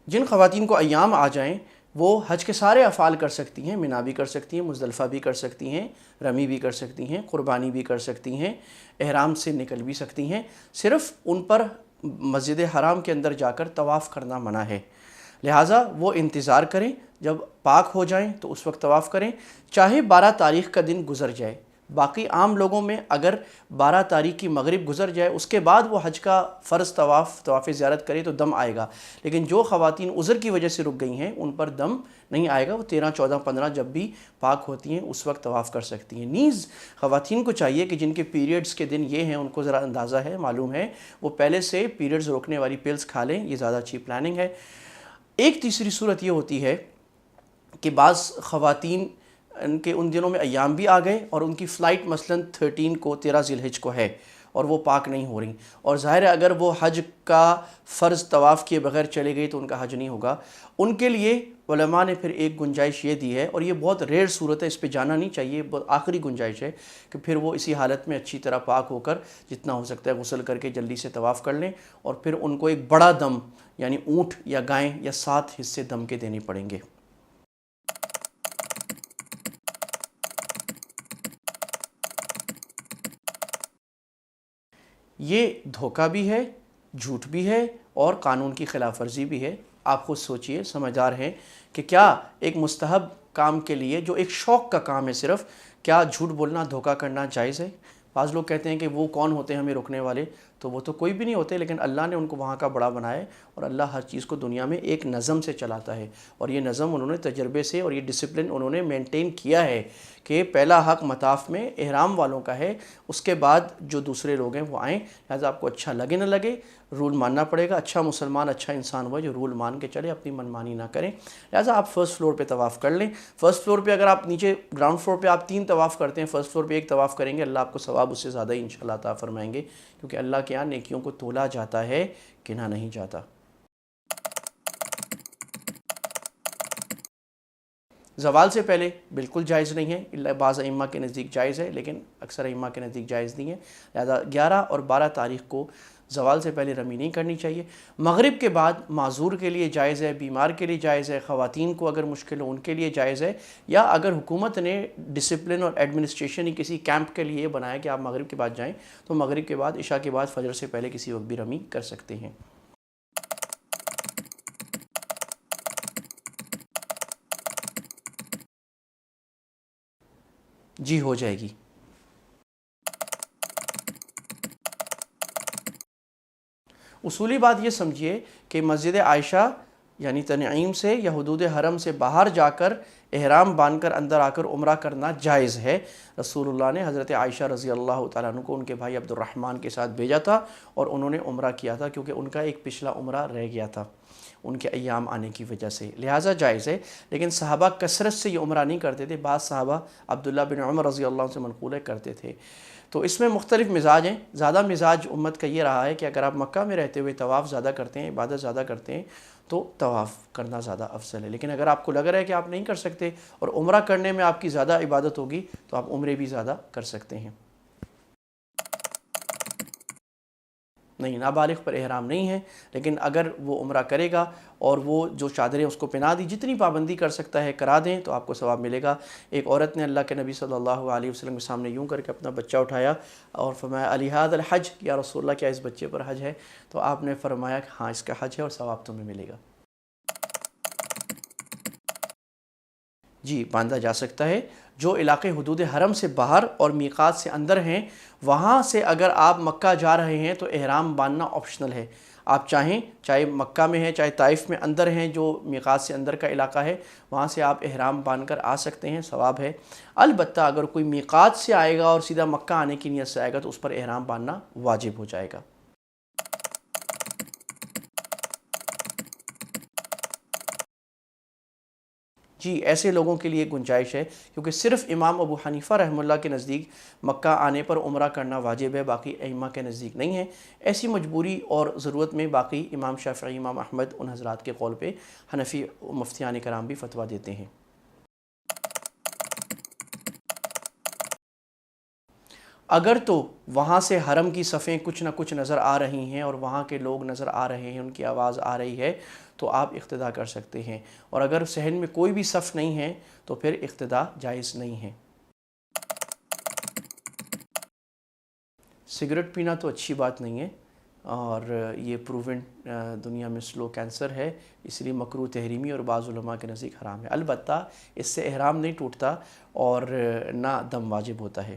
جن خواتین کو ایام آ جائیں وہ حج کے سارے افعال کر سکتی ہیں، منی بھی کر سکتی ہیں، مزدلفہ بھی کر سکتی ہیں، رمی بھی کر سکتی ہیں، قربانی بھی کر سکتی ہیں، احرام سے نکل بھی سکتی ہیں، صرف ان پر مسجد حرام کے اندر جا کر طواف کرنا منع ہے۔ لہٰذا وہ انتظار کریں، جب پاک ہو جائیں تو اس وقت طواف کریں، چاہے 12 تاریخ کا دن گزر جائے۔ باقی عام لوگوں میں اگر 12 تاریخ کی مغرب گزر جائے اس کے بعد وہ حج کا فرض طواف زیارت کرے تو دم آئے گا، لیکن جو خواتین عذر کی وجہ سے رک گئی ہیں ان پر دم نہیں آئے گا، وہ 13، 14، 15 جب بھی پاک ہوتی ہیں اس وقت طواف کر سکتی ہیں۔ نیز خواتین کو چاہیے کہ جن کے پیریڈز کے دن یہ ہیں، ان کو ذرا اندازہ ہے، معلوم ہے، وہ پہلے سے پیریڈز روکنے والی پلز کھا لیں، یہ زیادہ اچھی پلاننگ ہے۔ ایک تیسری صورت یہ ہوتی ہے کہ بعض خواتین ان کے ان دنوں میں ایام بھی آ گئے اور ان کی فلائٹ مثلاً 13 کو 13 ذی الحجہ کو ہے، اور وہ پاک نہیں ہو رہی، اور ظاہر ہے اگر وہ حج کا فرض طواف کیے بغیر چلے گئی تو ان کا حج نہیں ہوگا۔ ان کے لیے علماء نے پھر ایک گنجائش یہ دی ہے، اور یہ بہت ریئر صورت ہے، اس پہ جانا نہیں چاہیے، بہت آخری گنجائش ہے کہ پھر وہ اسی حالت میں اچھی طرح پاک ہو کر جتنا ہو سکتا ہے غسل کر کے جلدی سے طواف کر لیں، اور پھر ان کو ایک بڑا دم یعنی اونٹ یا گائیں یا 7 حصے دم کے دینے پڑیں گے۔ یہ دھوکہ بھی ہے، جھوٹ بھی ہے، اور قانون کی خلاف ورزی بھی ہے۔ آپ خود سوچئے، سمجھدار ہیں کہ کیا ایک مستحب کام کے لیے جو ایک شوق کا کام ہے صرف، کیا جھوٹ بولنا، دھوکہ کرنا جائز ہے؟ بعض لوگ کہتے ہیں کہ وہ کون ہوتے ہیں ہمیں روکنے والے، تو وہ تو کوئی بھی نہیں ہوتے، لیکن اللہ نے ان کو وہاں کا بڑا بنایا ہے، اور اللہ ہر چیز کو دنیا میں ایک نظم سے چلاتا ہے، اور یہ نظم انہوں نے تجربے سے اور یہ ڈسپلن انہوں نے مینٹین کیا ہے کہ پہلا حق مطاف میں احرام والوں کا ہے، اس کے بعد جو دوسرے لوگ ہیں وہ آئیں، لہٰذا آپ کو اچھا لگے نہ لگے رول ماننا پڑے گا۔ اچھا مسلمان اچھا انسان ہوا جو رول مان کے چلے، اپنی منمانی نہ کریں۔ لہٰذا آپ فرسٹ فلور پہ طواف کر لیں۔ فرسٹ فلور پہ اگر آپ نیچے گراؤنڈ فلور پہ آپ 3 طواف کرتے ہیں، فرسٹ فلور پہ 1 طواف کریں گے، اللہ آپ کو ثواب اس سے زیادہ ہی انشاءاللہ عطا فرمائیں گے، کیونکہ اللہ کے یہاں نیکیوں کو تولا جاتا ہے، گنا نہیں جاتا۔ زوال سے پہلے بالکل جائز نہیں ہے، اللہ بعض ائمہ کے نزدیک جائز ہے، لیکن اکثر ائمہ کے نزدیک جائز نہیں ہے۔ لہذا 11 اور 12 تاریخ کو زوال سے پہلے رمی نہیں کرنی چاہیے۔ مغرب کے بعد معذور کے لیے جائز ہے، بیمار کے لیے جائز ہے، خواتین کو اگر مشکل ہو ان کے لیے جائز ہے، یا اگر حکومت نے ڈسپلن اور ایڈمنسٹریشن ہی کسی کیمپ کے لیے یہ بنایا کہ آپ مغرب کے بعد جائیں، تو مغرب کے بعد، عشاء کے بعد، فجر سے پہلے کسی وقت بھی رمی کر سکتے ہیں۔ جی ہو جائے گی۔ اصولی بات یہ سمجھیے کہ مسجد عائشہ یعنی تنعیم سے یا حدود حرم سے باہر جا کر احرام باندھ کر اندر آ کر عمرہ کرنا جائز ہے۔ رسول اللہ نے حضرت عائشہ رضی اللہ تعالیٰ عنہ کو ان کے بھائی عبد الرحمن کے ساتھ بھیجا تھا، اور انہوں نے عمرہ کیا تھا، کیونکہ ان کا ایک پچھلا عمرہ رہ گیا تھا ان کے ایام آنے کی وجہ سے، لہٰذا جائز ہے۔ لیکن صحابہ کثرت سے یہ عمرہ نہیں کرتے تھے، بعض صحابہ عبداللہ بن عمر رضی اللہ عنہ سے منقول ہے کرتے تھے۔ تو اس میں مختلف مزاج ہیں۔ زیادہ مزاج امت کا یہ رہا ہے کہ اگر آپ مکہ میں رہتے ہوئے طواف زیادہ کرتے ہیں، عبادت زیادہ کرتے ہیں، تو طواف کرنا زیادہ افضل ہے۔ لیکن اگر آپ کو لگ رہا ہے کہ آپ نہیں کر سکتے اور عمرہ کرنے میں آپ کی زیادہ عبادت ہوگی، تو آپ عمرے بھی زیادہ کر سکتے ہیں۔ نہیں، نابالغ پر احرام نہیں ہے، لیکن اگر وہ عمرہ کرے گا اور وہ جو چادریں اس کو پہنا دی، جتنی پابندی کر سکتا ہے کرا دیں، تو آپ کو ثواب ملے گا۔ ایک عورت نے اللہ کے نبی صلی اللہ علیہ وسلم کے سامنے یوں کر کے اپنا بچہ اٹھایا اور فرمایا علی ھذا الحج، یا رسول اللہ کیا اس بچے پر حج ہے؟ تو آپ نے فرمایا کہ ہاں اس کا حج ہے اور ثواب تمہیں ملے گا۔ جی باندھا جا سکتا ہے۔ جو علاقے حدود حرم سے باہر اور میقات سے اندر ہیں، وہاں سے اگر آپ مکہ جا رہے ہیں تو احرام باندھنا آپشنل ہے۔ آپ چاہیں، چاہے مکہ میں ہیں چاہے طائف میں اندر ہیں، جو میقات سے اندر کا علاقہ ہے، وہاں سے آپ احرام باندھ کر آ سکتے ہیں، ثواب ہے۔ البتہ اگر کوئی میقات سے آئے گا اور سیدھا مکہ آنے کی نیت سے آئے گا تو اس پر احرام باندھنا واجب ہو جائے گا۔ جی ایسے لوگوں کے لیے گنجائش ہے، کیونکہ صرف امام ابو حنیفہ رحمہ اللہ کے نزدیک مکہ آنے پر عمرہ کرنا واجب ہے، باقی ائمہ کے نزدیک نہیں ہے۔ ایسی مجبوری اور ضرورت میں باقی امام شافعی، امام احمد، ان حضرات کے قول پہ حنفی مفتیان کرام بھی فتویٰ دیتے ہیں۔ اگر تو وہاں سے حرم کی صفیں کچھ نہ کچھ نظر آ رہی ہیں اور وہاں کے لوگ نظر آ رہے ہیں، ان کی آواز آ رہی ہے، تو آپ اقتداء کر سکتے ہیں، اور اگر صحن میں کوئی بھی صف نہیں ہے تو پھر اقتداء جائز نہیں ہے۔ سگریٹ پینا تو اچھی بات نہیں ہے، اور یہ پروون دنیا میں سلو کینسر ہے، اس لیے مکروہ تحریمی اور بعض علماء کے نزدیک حرام ہے۔ البتہ اس سے احرام نہیں ٹوٹتا اور نہ دم واجب ہوتا ہے۔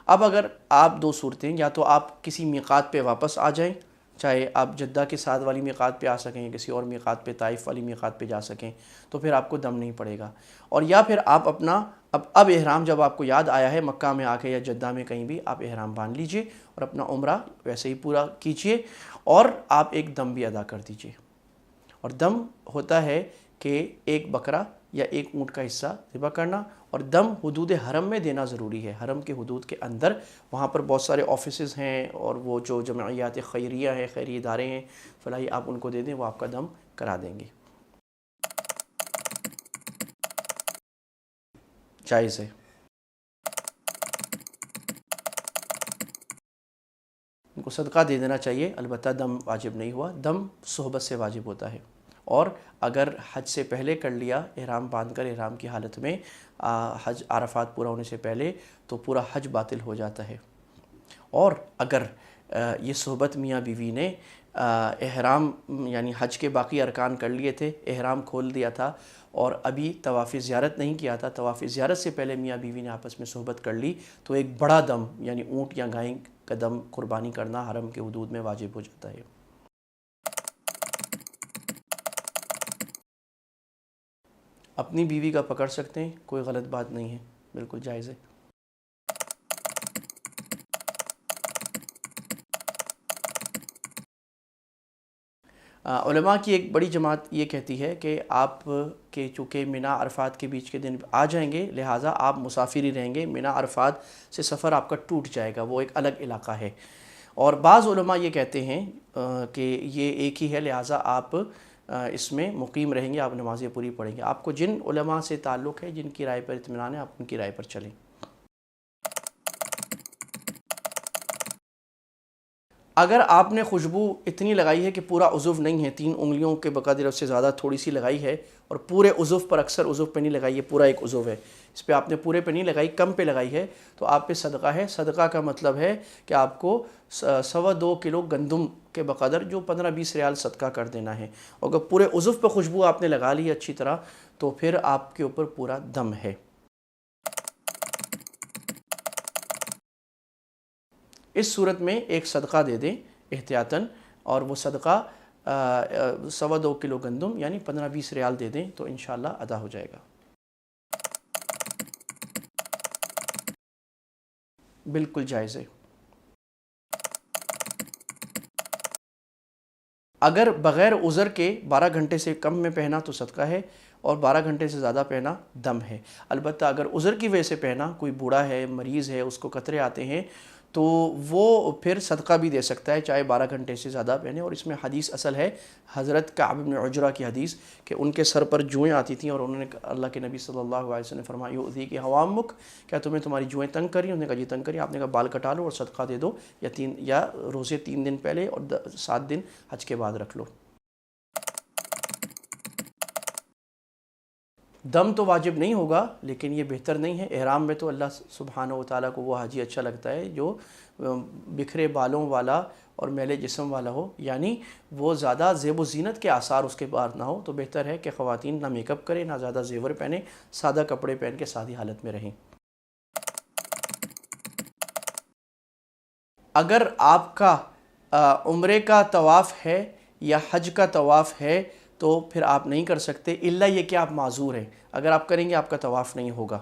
اب اگر آپ 2 صورتیں، یا تو آپ کسی میقات پہ واپس آ جائیں، چاہے آپ جدہ کے ساتھ والی میقات پہ آ سکیں یا کسی اور میقات پہ، طائف والی میقات پہ جا سکیں، تو پھر آپ کو دم نہیں پڑے گا، اور یا پھر آپ اپنا اب احرام جب آپ کو یاد آیا ہے مکہ میں آ کے یا جدہ میں کہیں بھی، آپ احرام باندھ لیجئے اور اپنا عمرہ ویسے ہی پورا کیجئے، اور آپ ایک دم بھی ادا کر دیجئے۔ اور دم ہوتا ہے کہ ایک بکرا یا ایک اونٹ کا حصہ ذبح کرنا اور دم حدود حرم میں دینا ضروری ہے، حرم کے حدود کے اندر، وہاں پر بہت سارے آفیسز ہیں اور وہ جو جمعیات خیریہ ہیں، خیریہ ادارے ہیں، فلاحی، آپ ان کو دے دیں، وہ آپ کا دم کرا دیں گے۔ جائز ہے۔ ان کو صدقہ دے دینا چاہیے، البتہ دم واجب نہیں ہوا، دم صحبت سے واجب ہوتا ہے، اور اگر حج سے پہلے کر لیا، احرام باندھ کر احرام کی حالت میں حج عرفات پورا ہونے سے پہلے، تو پورا حج باطل ہو جاتا ہے۔ اور اگر یہ صحبت میاں بیوی نے احرام یعنی حج کے باقی ارکان کر لیے تھے، احرام کھول دیا تھا اور ابھی طواف زیارت نہیں کیا تھا، طواف زیارت سے پہلے میاں بیوی نے آپس میں صحبت کر لی، تو ایک بڑا دم یعنی اونٹ یا گائے کا دم قربانی کرنا حرم کے حدود میں واجب ہو جاتا ہے۔ اپنی بیوی کا پکڑ سکتے ہیں، کوئی غلط بات نہیں ہے، بالکل جائز ہے۔ علماء کی ایک بڑی جماعت یہ کہتی ہے کہ آپ کے چونکہ منی عرفات کے بیچ کے دن آ جائیں گے، لہٰذا آپ مسافر ہی رہیں گے، منی عرفات سے سفر آپ کا ٹوٹ جائے گا، وہ ایک الگ علاقہ ہے۔ اور بعض علماء یہ کہتے ہیں کہ یہ ایک ہی ہے، لہٰذا آپ اس میں مقیم رہیں گے، آپ نمازیں پوری پڑھیں گے۔ آپ کو جن علماء سے تعلق ہے، جن کی رائے پر اطمینان ہے، آپ ان کی رائے پر چلیں۔ اگر آپ نے خوشبو اتنی لگائی ہے کہ پورا عضو نہیں ہے، 3 انگلیوں کے بقدر اس سے زیادہ تھوڑی سی لگائی ہے، اور پورے عضو پر، اکثر عضو پہ نہیں لگائی ہے، پورا ایک عضو ہے، اس پہ آپ نے پورے پہ نہیں لگائی، کم پہ لگائی ہے، تو آپ پہ صدقہ ہے۔ صدقہ کا مطلب ہے کہ آپ کو 2.25 کلو گندم کے بقدر جو 15-20 ریال صدقہ کر دینا ہے۔ اور اگر پورے عضو پہ خوشبو آپ نے لگا لی اچھی طرح، تو پھر آپ کے اوپر پورا دم ہے۔ اس صورت میں ایک صدقہ دے دیں احتیاطاً، اور وہ صدقہ 2.25 کلو گندم یعنی 15-20 ریال دے دیں، تو انشاءاللہ ادا ہو جائے گا۔ بالکل جائز ہے۔ اگر بغیر عذر کے 12 گھنٹے سے کم میں پہنا تو صدقہ ہے، اور 12 گھنٹے سے زیادہ پہنا دم ہے۔ البتہ اگر عذر کی وجہ سے پہنا، کوئی بوڑھا ہے، مریض ہے، اس کو قطرے آتے ہیں، تو وہ پھر صدقہ بھی دے سکتا ہے، چاہے 12 گھنٹے سے زیادہ پہنے۔ اور اس میں حدیث اصل ہے حضرت کعب بن عجرہ کی حدیث، کہ ان کے سر پر جوئیں آتی تھیں، اور انہوں نے اللہ کے نبی صلی اللہ علیہ وسلم نے فرمایا یؤذی کہ حوامک، کیا تمہیں تمہاری جوئیں تنگ کر رہی ہیں؟ انہوں نے کہا جی تنگ کری۔ آپ نے کہا بال کٹا لو اور صدقہ دے دو، یا روزے 3 دن پہلے اور 7 دن حج کے بعد رکھ لو۔ دم تو واجب نہیں ہوگا، لیکن یہ بہتر نہیں ہے۔ احرام میں تو اللہ سبحانہ و تعالیٰ کو وہ حاجی اچھا لگتا ہے جو بکھرے بالوں والا اور میلے جسم والا ہو، یعنی وہ زیادہ زیب و زینت کے آثار اس کے بعد نہ ہو۔ تو بہتر ہے کہ خواتین نہ میک اپ کریں، نہ زیادہ زیور پہنیں، سادہ کپڑے پہن کے سادی حالت میں رہیں۔ اگر آپ کا عمرے کا طواف ہے یا حج کا طواف ہے، تو پھر آپ نہیں کر سکتے، الا یہ کہ آپ معذور ہیں۔ اگر آپ کریں گے آپ کا طواف نہیں ہوگا۔